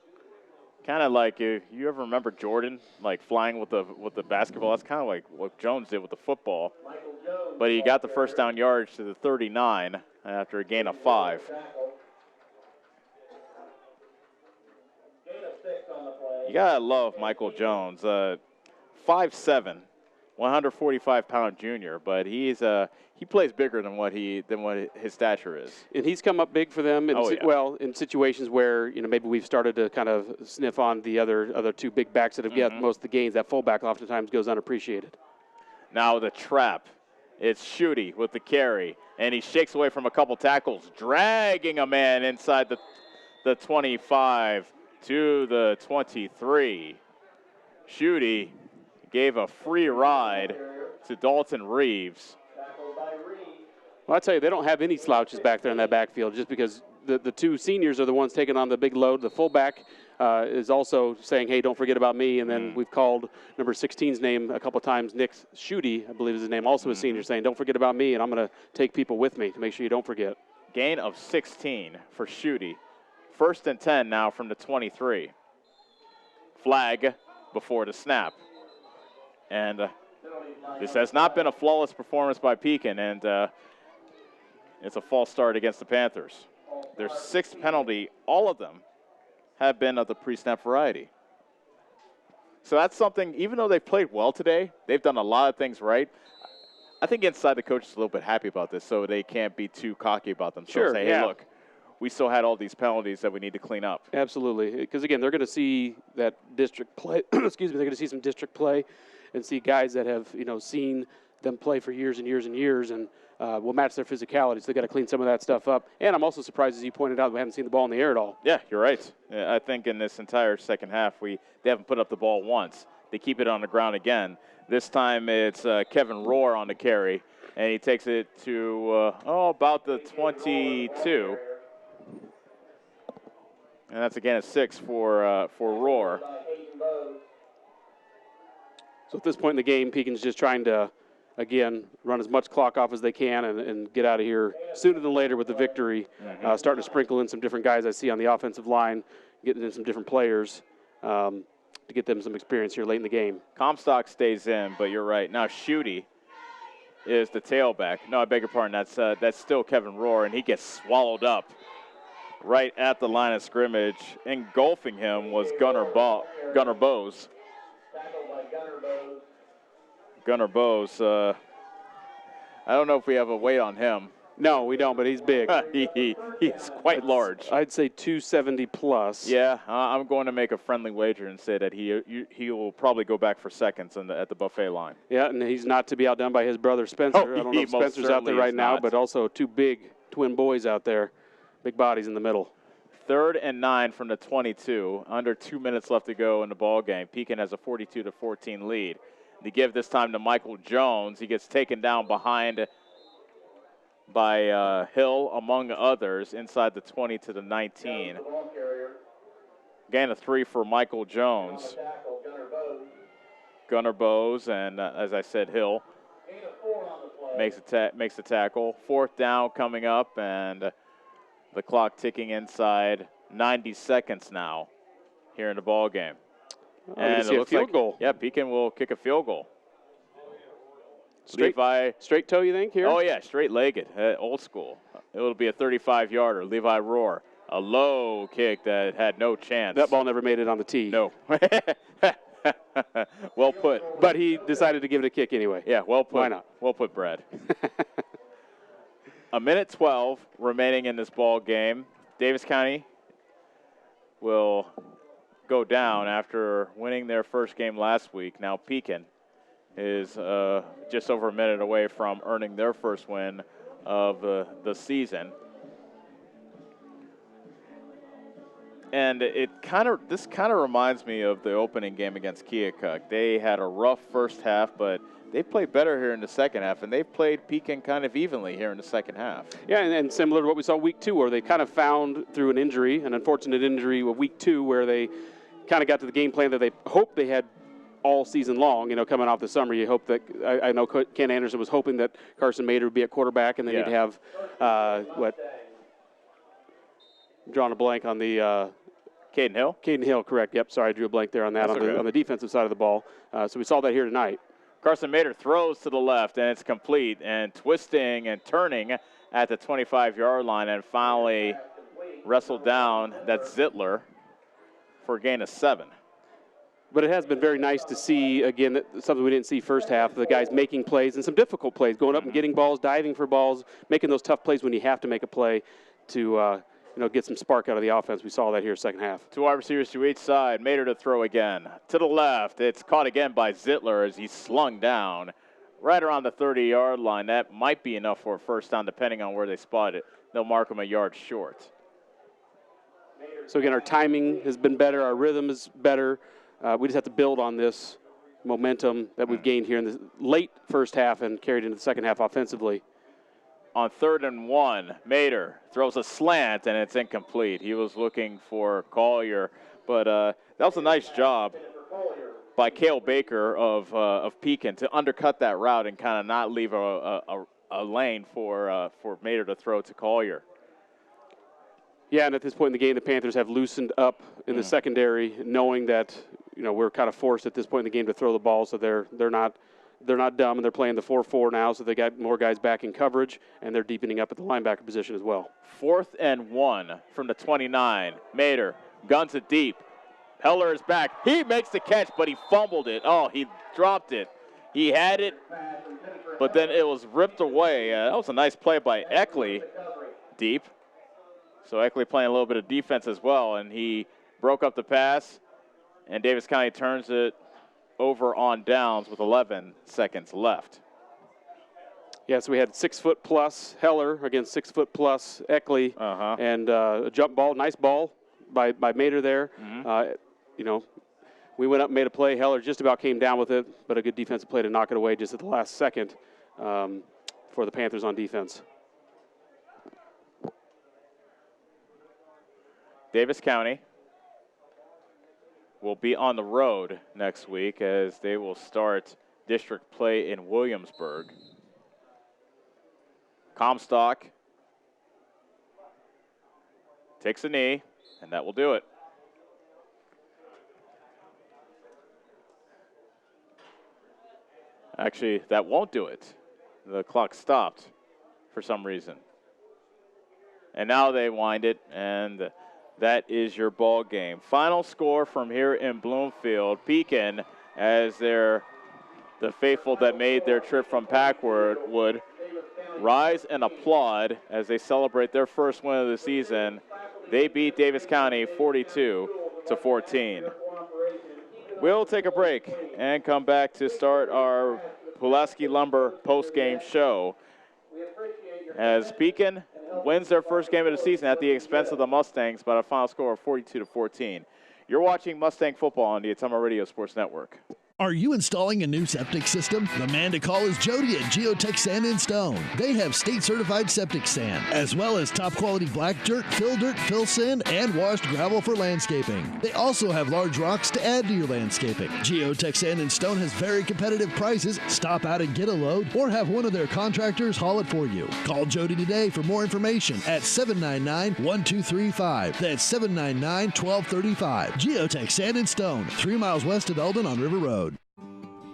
Kind of like, you ever remember Jordan, like flying with the basketball? That's kind of like what Jones did with the football. But he got the 1st down yards to the 39 after a gain of 5. You gotta love Michael Jones, 5'7", 145-pound junior, but he plays bigger than what his stature is. And he's come up big for them. In situations where maybe we've started to kind of sniff on the other 2 big backs that have got most of the gains. That fullback oftentimes goes unappreciated. Now the trap. It's Schutte with the carry, and he shakes away from a couple tackles, dragging a man inside the 25 to the 23. Schutte gave a free ride to Dalton Reeves. Well, I tell you, they don't have any slouches back there in that backfield, just because the 2 seniors are the ones taking on the big load. The fullback is also saying, hey, don't forget about me. And then we've called number 16's name a couple times. Nick Schutte, I believe is his name, also a senior, saying, don't forget about me, and I'm going to take people with me to make sure you don't forget. Gain of 16 for Schutte. 1st and 10 now from the 23. Flag before the snap. And this has not been a flawless performance by Pekin, and it's a false start against the Panthers. Their 6th penalty, all of them have been of the pre-snap variety. So that's something, even though they've played well today, they've done a lot of things right. I think inside the coach is a little bit happy about this, so they can't be too cocky about themselves. Sure, say, hey, look, we still had all these penalties that we need to clean up. Absolutely, because again, they're going to see that district play. Excuse me, they're going to see some district play, and see guys that have seen them play for years and years and years, and will match their physicality. So they got to clean some of that stuff up. And I'm also surprised, as you pointed out, we haven't seen the ball in the air at all. Yeah, you're right. I think in this entire second half, they haven't put up the ball once. They keep it on the ground again. This time it's Kevin Rohr on the carry, and he takes it to about the 22. And that's again a 6 for Rohr. So at this point in the game, Pekin's just trying to again, run as much clock off as they can and get out of here sooner than later with the victory. Starting to sprinkle in some different guys I see on the offensive line, getting in some different players to get them some experience here late in the game. Comstock stays in, but you're right. Now Schutte is the tailback. No, I beg your pardon. That's still Kevin Rohr, and he gets swallowed up right at the line of scrimmage. Engulfing him was Gunnar Bose. Gunnar Bose. I don't know if we have a weight on him. No, we don't, but he's big. He's quite large. I'd say 270 plus. Yeah, I'm going to make a friendly wager and say that he will probably go back for seconds at the buffet line. Yeah, and he's not to be outdone by his brother Spencer. Oh, I don't know if Spencer's out there right now, but also two big twin boys out there, big bodies in the middle. 3rd and 9 from the 22. Under 2 minutes left to go in the ball game. Pekin has a 42-14 lead. They give this time to Michael Jones. He gets taken down behind by Hill, among others, inside the 20 to the 19. Gain of 3 for Michael Jones. Gunnar Bose, and as I said, Hill makes the tackle. 4th down coming up, and the clock ticking inside 90 seconds now here in the ball game. And it looks like goal. Yeah, Pekin will kick a field goal. Straight toe, you think, here? Oh, yeah, straight-legged, old school. It'll be a 35-yarder. Levi Rohr, a low kick that had no chance. That ball never made it on the tee. No. Well put. But he decided to give it a kick anyway. Yeah, well put. Why not? Well put, Brad. 1:12 remaining in this ball game. Davis County will go down after winning their first game last week. Now Pekin is just over a minute away from earning their first win of the season. And this kind of reminds me of the opening game against Keokuk. They had a rough first half, but they played better here in the second half, and they've played Pekin kind of evenly here in the second half. Yeah, and similar to what we saw week 2, where they kind of found through an unfortunate injury of week 2, where they kind of got to the game plan that they hoped they had all season long, coming off the summer. You hope that, I know Ken Anderson was hoping that Carson Mader would be at quarterback, and then he'd have, drawing a blank on the Caden Hill? Caden Hill, correct. Yep, sorry, I drew a blank there on that on the defensive side of the ball. So we saw that here tonight. Carson Mader throws to the left, and it's complete, and twisting and turning at the 25-yard line, and finally wrestled down. That's Zittler for a gain of 7. But it has been very nice to see, again, something we didn't see first half, the guys making plays, and some difficult plays, going up and getting balls, diving for balls, making those tough plays when you have to make a play to get some spark out of the offense. We saw that here second half. 2 wide receivers to each side. Mader to throw again. To the left. It's caught again by Zittler as he's slung down right around the 30-yard line. That might be enough for a first down, depending on where they spot it. They'll mark him a yard short. So, again, our timing has been better. Our rhythm is better. We just have to build on this momentum that we've gained here in the late first half and carried into the second half offensively. On 3rd and 1, Mader throws a slant, and it's incomplete. He was looking for Collier, but that was a nice job by Cale Baker of Pekin to undercut that route and kind of not leave a lane for Mader to throw to Collier. Yeah, and at this point in the game, the Panthers have loosened up in the secondary, knowing that we're kind of forced at this point in the game to throw the ball, so they're not dumb, and they're playing the 4-4 now, so they got more guys back in coverage, and they're deepening up at the linebacker position as well. 4th and 1 from the 29. Mader guns it deep. Heller is back. He makes the catch, but he fumbled it. Oh, he dropped it. He had it, but then it was ripped away. That was a nice play by Eckley deep. So Eckley playing a little bit of defense as well, and he broke up the pass, and Davis County turns it over on downs with 11 seconds left. Yeah, so we had 6-foot-plus Heller against 6-foot-plus Eckley, and a jump ball, nice ball by Mader there. We went up and made a play. Heller just about came down with it, but a good defensive play to knock it away just at the last second for the Panthers on defense. Davis County will be on the road next week as they will start district play in Williamsburg. Comstock takes a knee, and that will do it. Actually, that won't do it. The clock stopped for some reason. And now they wind it, and that is your ball game. Final score from here in Bloomfield. Pekin, as the faithful that made their trip from Packwood, would rise and applaud as they celebrate their first win of the season. They beat Davis County 42-14. We'll take a break and come back to start our Pulaski Lumber post-game show as Pekin wins their first game of the season at the expense of the Mustangs by a final score of 42-14. You're watching Mustang football on the Ottumwa Radio Sports Network. Are you installing a new septic system? The man to call is Jody at Geotech Sand and Stone. They have state-certified septic sand, as well as top-quality black dirt, fill sand, and washed gravel for landscaping. They also have large rocks to add to your landscaping. Geotech Sand and Stone has very competitive prices. Stop out and get a load, or have one of their contractors haul it for you. Call Jody today for more information at 799-1235. That's 799-1235. Geotech Sand and Stone, 3 miles west of Eldon on River Road.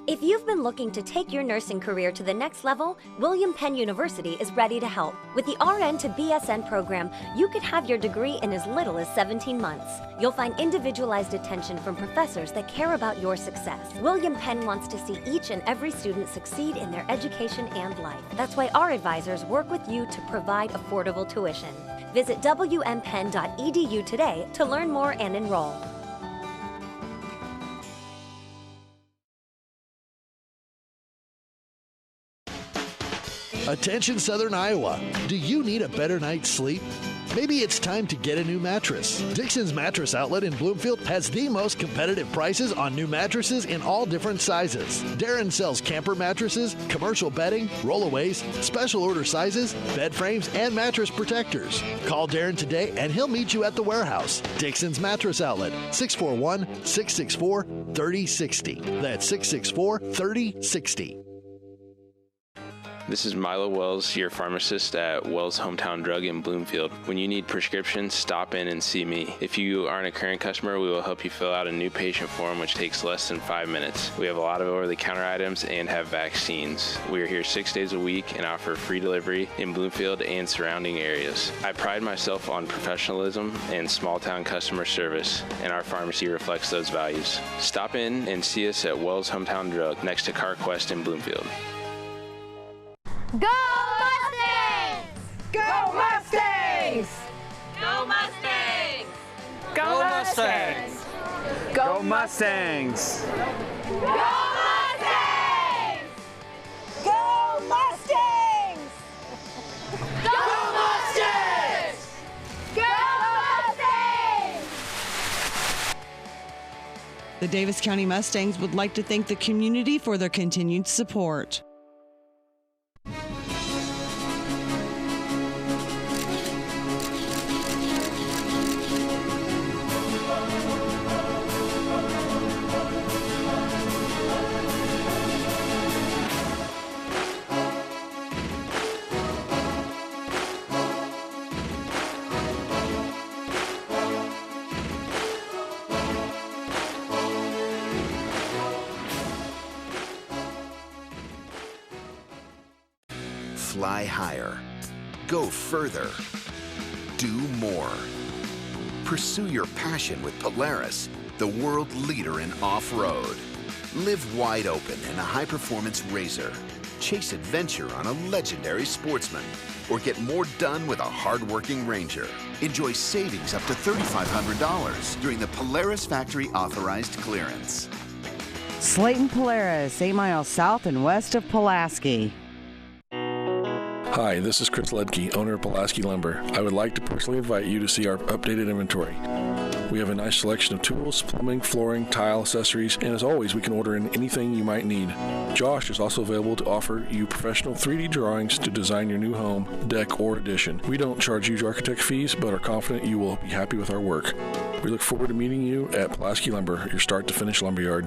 If you've been looking to take your nursing career to the next level, William Penn University is ready to help. With the RN to BSN program, you could have your degree in as little as 17 months. You'll find individualized attention from professors that care about your success. William Penn wants to see each and every student succeed in their education and life. That's why our advisors work with you to provide affordable tuition. Visit wmpenn.edu today to learn more and enroll. Attention Southern Iowa, do you need a better night's sleep? Maybe it's time to get a new mattress. Dixon's Mattress Outlet in Bloomfield has the most competitive prices on new mattresses in all different sizes. Darren sells camper mattresses, commercial bedding, rollaways, special order sizes, bed frames, and mattress protectors. Call Darren today and he'll meet you at the warehouse. Dixon's Mattress Outlet, 641-664-3060. That's 664-3060. This is Milo Wells, your pharmacist at Wells Hometown Drug in Bloomfield. When you need prescriptions, stop in and see me. If you aren't a current customer, we will help you fill out a new patient form, which takes less than 5 minutes. We have a lot of over-the-counter items and have vaccines. We are here 6 days a week and offer free delivery in Bloomfield and surrounding areas. I pride myself on professionalism and small-town customer service, and our pharmacy reflects those values. Stop in and see us at Wells Hometown Drug next to CarQuest in Bloomfield. Go Mustangs! Go Mustangs! Go Mustangs! Go Mustangs! Go Mustangs! Go Mustangs! Go Mustangs! Go Mustangs! Go Mustangs! The Davis County Mustangs would like to thank the community for their continued support. Fly higher. Go further. Do more. Pursue your passion with Polaris, the world leader in off-road. Live wide open in a high-performance RZR. Chase adventure on a legendary Sportsman. Or get more done with a hard-working Ranger. Enjoy savings up to $3,500 during the Polaris Factory Authorized Clearance. Slayton Polaris, 8 miles south and west of Pulaski. Hi, this is Chris Ledke, owner of Pulaski Lumber. I would like to personally invite you to see our updated inventory. We have a nice selection of tools, plumbing, flooring, tile, accessories, and as always, we can order in anything you might need. Josh is also available to offer you professional 3D drawings to design your new home, deck, or addition. We don't charge huge architect fees, but are confident you will be happy with our work. We look forward to meeting you at Pulaski Lumber, your start-to-finish lumberyard.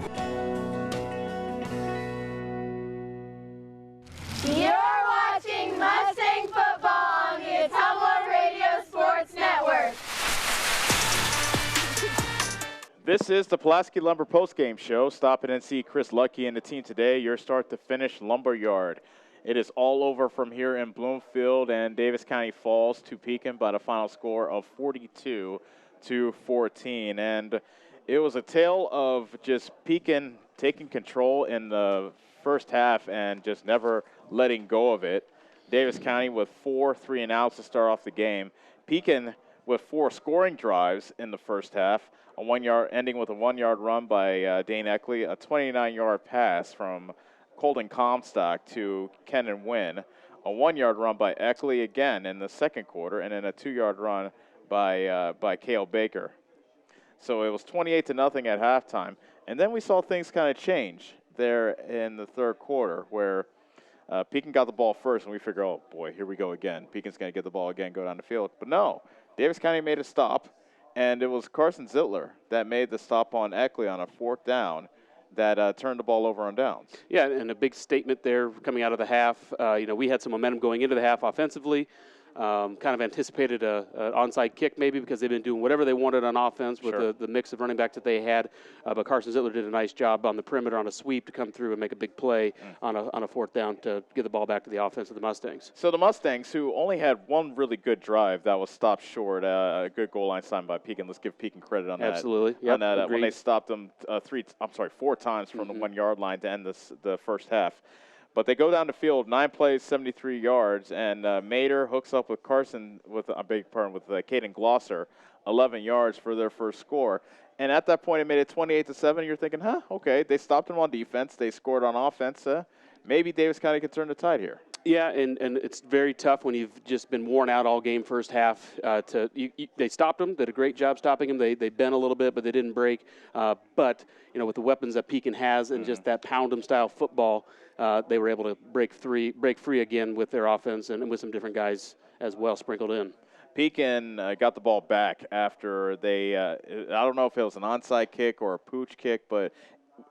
This is the Pulaski Lumber postgame show. Stop in and see Chris Lucky and the team today. Your start to finish Lumberyard. It is all over from here in Bloomfield, and Davis County falls to Pekin by the final score of 42-14. And it was a tale of just Pekin taking control in the first half and just never letting go of it. Davis County with 4 3-and-outs to start off the game. Pekin with 4 scoring drives in the first half, ending with a 1-yard run by Dane Eckley, a 29-yard pass from Colton Comstock to Kenan Wynn, a 1-yard run by Eckley again in the second quarter, and then a 2-yard run by Cale Baker. So it was 28-0 at halftime. And then we saw things kind of change there in the third quarter where Pekin got the ball first, and we figure, oh, boy, here we go again. Pekin's going to get the ball again, go down the field. But no, Davis County made a stop, and it was Carson Zittler that made the stop on Eckley on a 4th down that turned the ball over on downs. Yeah, and a big statement there coming out of the half. We had some momentum going into the half offensively. Kind of anticipated an onside kick maybe because they've been doing whatever they wanted on offense with the mix of running backs that they had. But Carson Zittler did a nice job on the perimeter on a sweep to come through and make a big play on a 4th down to get the ball back to the offense of the Mustangs. So the Mustangs, who only had one really good drive that was stopped short, a good goal line sign by Pekin. Let's give Pekin credit on that. Absolutely. Yep, on that when they stopped them 4 times from the 1-yard line to end the first half. But they go down the field, 9 plays, 73 yards, and Mater hooks up with Carson with Caden Glosser, 11 yards for their first score. And at that point, it made it 28-7. You're thinking, okay, they stopped them on defense, they scored on offense. Maybe Davis County could turn the tide here. Yeah, and it's very tough when you've just been worn out all game first half. They stopped them, did a great job stopping them. They bent a little bit, but they didn't break. But with the weapons that Pekin has and just that pound-em style football, they were able to break free again with their offense and with some different guys as well sprinkled in. Pekin got the ball back after they, I don't know if it was an onside kick or a pooch kick, but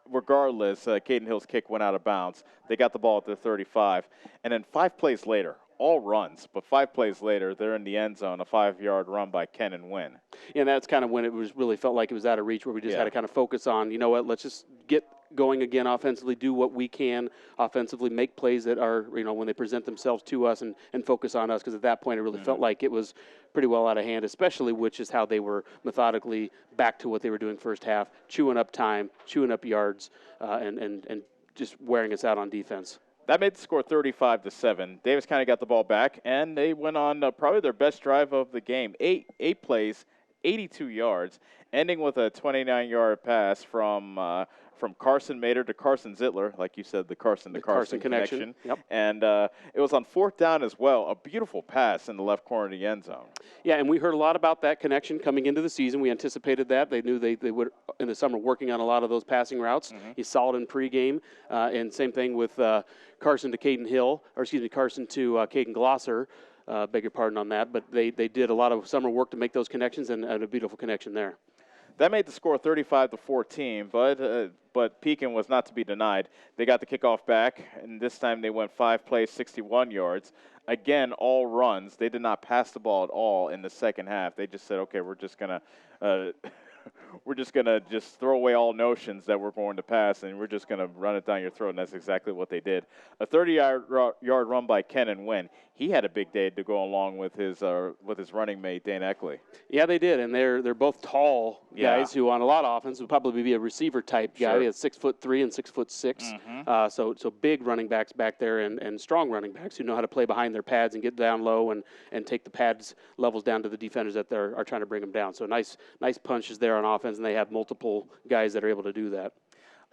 regardless, Caden Hill's kick went out of bounds. They got the ball at their 35. And then 5 plays later, all runs, but 5 plays later, they're in the end zone, a 5-yard run by Kenan Wynn. And that's kind of when it was really felt like it was out of reach, where we just had to kind of focus on, let's just get going again offensively, do what we can offensively, make plays that are, when they present themselves to us and focus on us, because at that point it really felt like it was pretty well out of hand, especially which is how they were methodically back to what they were doing first half, chewing up time, chewing up yards, and just wearing us out on defense. That made the score 35-7. Davis County got the ball back, and they went on probably their best drive of the game. 8 plays, 82 yards, ending with a 29-yard pass from Carson Mater to Carson Zittler, like you said, the Carson to Carson connection. Yep. And it was on 4th down as well, a beautiful pass in the left corner of the end zone. Yeah, and we heard a lot about that connection coming into the season. We anticipated that. They knew they would, in the summer, working on a lot of those passing routes. He saw it in pregame, and same thing with Carson to Caden Glosser. Beg your pardon on that, but they did a lot of summer work to make those connections, and a beautiful connection there. That made the score 35-14, but Pekin was not to be denied. They got the kickoff back, and this time they went 5 plays, 61 yards. Again, all runs. They did not pass the ball at all in the second half. They just said, okay, we're just going to just throw away all notions that we're going to pass, and we're just going to run it down your throat, and that's exactly what they did. A 30-yard run by Kenan Wynn. He had a big day to go along with his running mate, Dane Eckley. Yeah, they did, and they're both tall guys who, on a lot of offense, would probably be a receiver-type guy. He has 6'3" and 6'6". So big running backs back there and strong running backs who know how to play behind their pads and get down low and take the pads levels down to the defenders that are trying to bring them down. So nice punches there on offense, and they have multiple guys that are able to do that.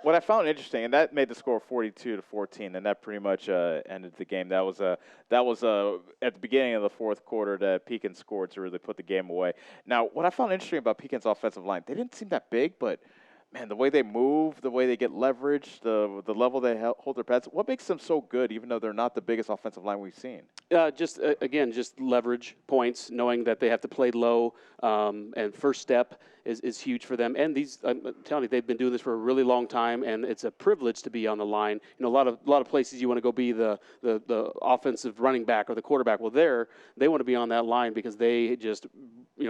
What I found interesting, and that made the score 42-14, and that pretty much ended the game. That was at the beginning of the fourth quarter that Pekin scored to really put the game away. Now, what I found interesting about Pekin's offensive line, they didn't seem that big, but man, the way they move, the way they get leverage, the level they hold their pads, what makes them so good, even though they're not the biggest offensive line we've seen? Just leverage points, knowing that they have to play low, and first step is huge for them. And these, I'm telling you, they've been doing this for a really long time, and it's a privilege to be on the line. A lot of places you want to go be the offensive running back or the quarterback. Well, they want to be on that line because they just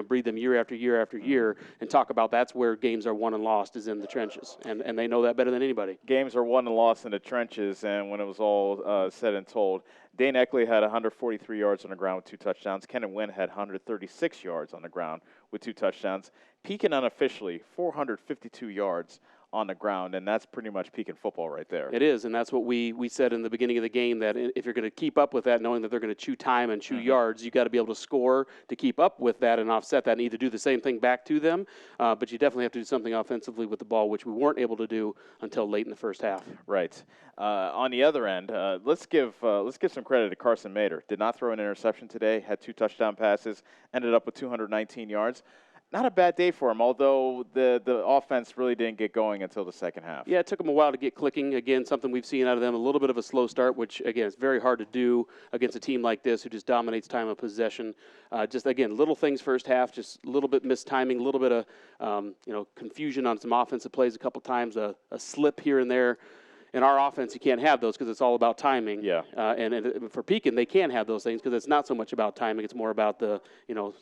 breed them year after year after year, and talk about that's where games are won and lost is in the trenches, and they know that better than anybody. Games are won and lost in the trenches, and when it was all said and told, Dane Eckley had 143 yards on the ground with 2 touchdowns. Kenan Wynn had 136 yards on the ground with 2 touchdowns. Pekin unofficially 452 yards on the ground, and that's pretty much Pekin football right there. It is, and that's what we said in the beginning of the game, that if you're going to keep up with that, knowing that they're going to chew time and chew yards, you got to be able to score to keep up with that and offset that and either do the same thing back to them, but you definitely have to do something offensively with the ball, which we weren't able to do until late in the first half. Right. On the other end, let's give some credit to Carson Mader. Did not throw an interception today, had 2 touchdown passes, ended up with 219 yards. Not a bad day for him, although the offense really didn't get going until the second half. Yeah, it took them a while to get clicking. Again, something we've seen out of them, a little bit of a slow start, which, again, is very hard to do against a team like this who just dominates time of possession. Just, again, little things first half, just a little bit missed timing, a little bit of confusion on some offensive plays a couple times, a slip here and there. In our offense, you can't have those because it's all about timing. Yeah. And for Pekin, they can have those things because it's not so much about timing. It's more about the,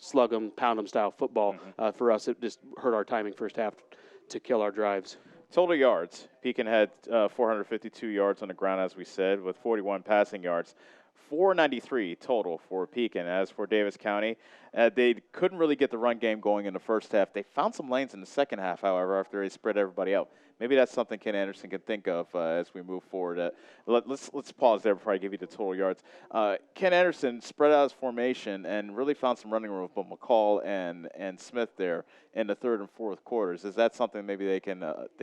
slug 'em, pound 'em style football. For us, it just hurt our timing first half to kill our drives. Total yards, Pekin had 452 yards on the ground, as we said, with 41 passing yards. 493 total for Pekin. As for Davis County, they couldn't really get the run game going in the first half. They found some lanes in the second half, however, after they spread everybody out. Maybe that's something Ken Anderson can think of as we move forward. Let's pause there before I give you the total yards. Ken Anderson spread out his formation and really found some running room with both McCall and Smith there in the third and fourth quarters. Is that something maybe they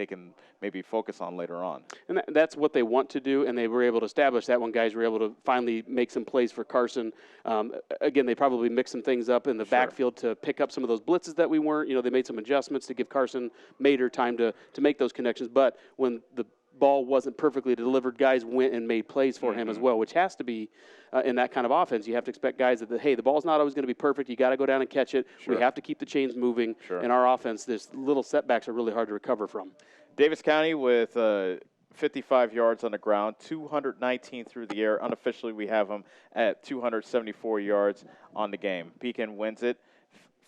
can maybe focus on later on? And that's what they want to do, and they were able to establish that when guys were able to finally make some plays for Carson. Again, they probably mixed some things up in the backfield to pick up some of those blitzes that we weren't. They made some adjustments to give Carson Mader time to make those connections. But when the ball wasn't perfectly delivered, guys went and made plays for him as well, which has to be in that kind of offense. You have to expect guys that, hey, the ball's not always going to be perfect. You got to go down and catch it. We have to keep the chains moving. In our offense, this little setbacks are really hard to recover from. Davis County with 55 yards on the ground, 219 through the air. Unofficially, we have them at 274 yards on the game. Pekin wins it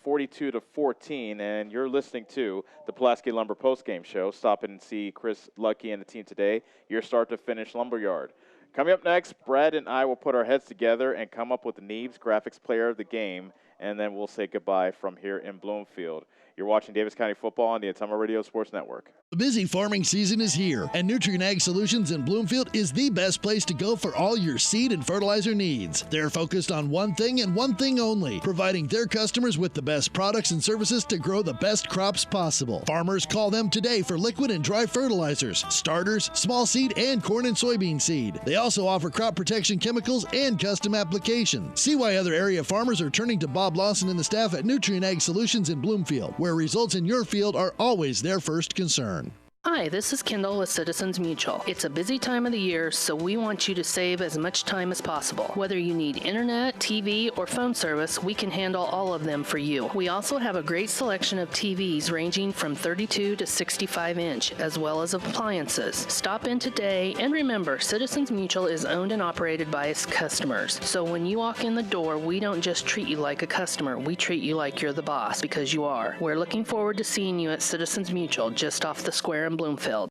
42-14, and you're listening to the Pulaski Lumber postgame show. Stop in and see Chris Lucky and the team today, your start to finish Lumberyard. Coming up next, Brad and I will put our heads together and come up with the Neebs Graphics Player of the Game, and then we'll say goodbye from here in Bloomfield. You're watching Davis County football on the Ottumwa Radio Sports Network. The busy farming season is here, and Nutrient Ag Solutions in Bloomfield is the best place to go for all your seed and fertilizer needs. They're focused on one thing and one thing only, providing their customers with the best products and services to grow the best crops possible. Farmers call them today for liquid and dry fertilizers, starters, small seed, and corn and soybean seed. They also offer crop protection chemicals and custom applications. See why other area farmers are turning to Bob Lawson and the staff at Nutrient Ag Solutions in Bloomfield, where results in your field are always their first concern. Hi, this is Kendall with Citizens Mutual. It's a busy time of the year, so we want you to save as much time as possible. Whether you need internet, TV, or phone service, we can handle all of them for you. We also have a great selection of TVs ranging from 32 to 65 inch, as well as appliances. Stop in today, and remember, Citizens Mutual is owned and operated by its customers. So when you walk in the door, we don't just treat you like a customer, we treat you like you're the boss, because you are. We're looking forward to seeing you at Citizens Mutual, just off the square in Bloomfield.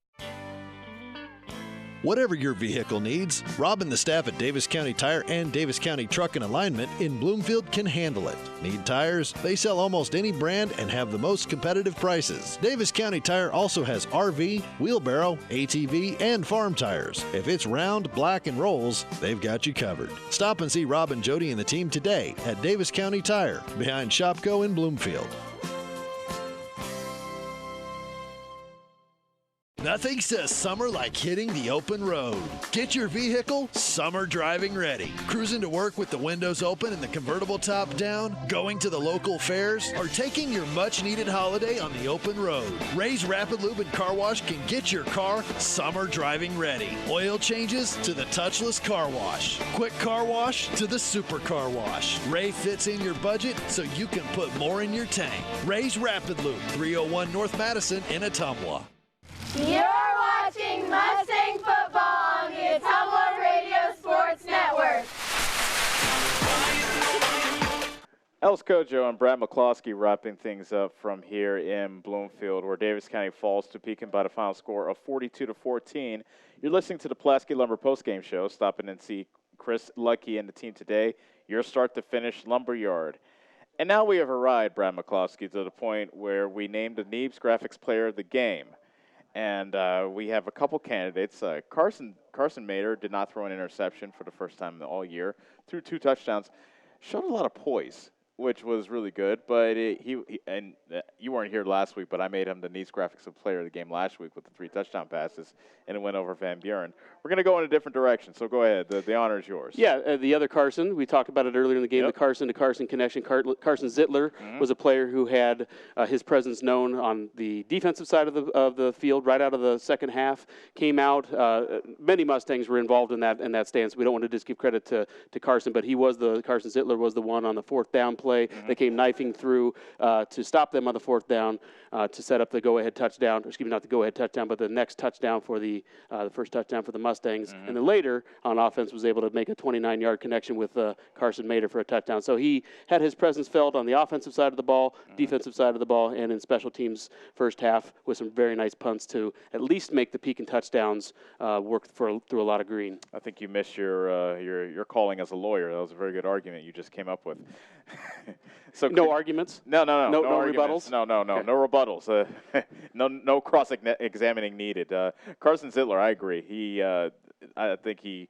Whatever your vehicle needs, Rob and the staff at Davis County Tire and Davis County Truck and Alignment in Bloomfield can handle it. Need tires? They sell almost any brand and have the most competitive prices. Davis County Tire also has RV, wheelbarrow, ATV, and farm tires. If it's round, black, and rolls, they've got you covered. Stop and see Rob and Jody and the team today at Davis County Tire, behind Shopco in Bloomfield. Nothing says summer like hitting the open road. Get your vehicle summer driving ready. Cruising to work with the windows open and the convertible top down, going to the local fairs, or taking your much-needed holiday on the open road. Ray's Rapid Lube and Car Wash can get your car summer driving ready. Oil changes to the touchless car wash. Quick car wash to the super car wash. Ray fits in your budget so you can put more in your tank. Ray's Rapid Lube, 301 North Madison in Ottumwa. You're watching Mustang football on the Ottumwa Radio Sports Network. Els Kojo and Brad McCloskey wrapping things up from here in Bloomfield, where Davis County falls to Pekin by the final score of 42-14. You're listening to the Pulaski Lumber postgame show. Stop in and see Chris Lucky and the team today. Your start-to-finish lumberyard. And now we have arrived, Brad McCloskey, to the point where we named the Neebs Graphics Player of the Game. And we have a couple candidates. Carson Mader did not throw an interception for the first time all year. Threw 2 touchdowns. Showed a lot of poise, which was really good. But you weren't here last week, but I made him the Neebs Graphics Player of the Game last week with the 3 touchdown passes, and it went over Van Buren. We're going to go in a different direction, so go ahead. The honor is yours. Yeah, the other Carson, we talked about it earlier in the game, the Carson-to-Carson connection. Carson Zittler was a player who had his presence known on the defensive side of the field right out of the second half. Came out. Many Mustangs were involved in that stance. We don't want to just give credit to Carson, but Carson Zittler was the one on the 4th down play that came knifing through to stop them on the 4th down to set up the go-ahead touchdown. Excuse me, not the go-ahead touchdown, but the next touchdown for the first touchdown for the Mustangs. And then later on offense was able to make a 29-yard connection with Carson Mader for a touchdown. So he had his presence felt on the offensive side of the ball, defensive side of the ball, and in special teams first half with some very nice punts to at least make the Pekin touchdowns work through a lot of green. I think you missed your calling as a lawyer. That was a very good argument you just came up with. So no arguments? No rebuttals? No rebuttals. No cross-examining needed. Carson Zittler, I agree. I think he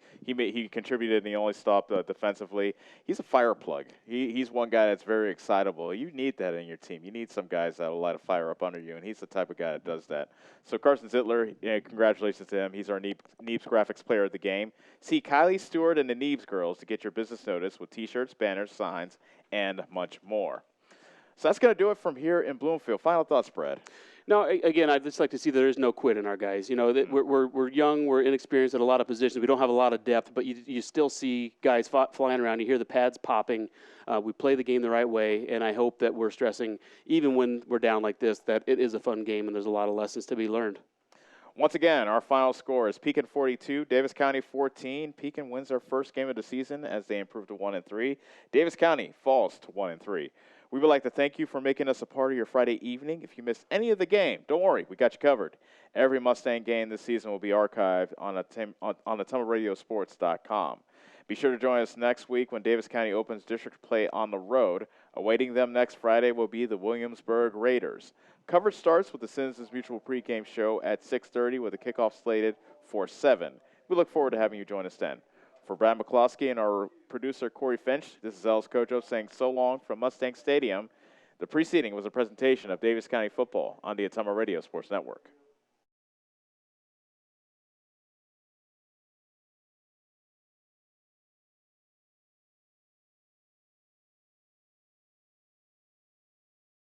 contributed and he only stopped defensively. He's a fire plug. He's one guy that's very excitable. You need that in your team. You need some guys that will light a fire up under you, and he's the type of guy that does that. So Carson Zittler, congratulations to him. He's our Neebs Graphics Player of the Game. See Kylie Stewart and the Neebs girls to get your business notice with T-shirts, banners, signs, and much more. So that's going to do it from here in Bloomfield. Final thoughts, Brad. No, again, I'd just like to see there is no quit in our guys. You know, that we're young, we're inexperienced at a lot of positions. We don't have a lot of depth, but you still see guys flying around. You hear the pads popping. We play the game the right way, and I hope that we're stressing, even when we're down like this, that it is a fun game and there's a lot of lessons to be learned. Once again, our final score is Pekin 42, Davis County 14. Pekin wins their first game of the season as they improve to 1-3. Davis County falls to 1-3. We would like to thank you for making us a part of your Friday evening. If you missed any of the game, don't worry, we got you covered. Every Mustang game this season will be archived on AtomaRadioSports.com. Be sure to join us next week when Davis County opens district play on the road. Awaiting them next Friday will be the Williamsburg Raiders. Coverage starts with the Citizens Mutual pregame show at 6:30 with a kickoff slated for 7. We look forward to having you join us then. For Brad McCloskey and our producer, Corey Finch, this is Els Kojo saying so long from Mustang Stadium. The preceding was a presentation of Davis County football on the Atoma Radio Sports Network.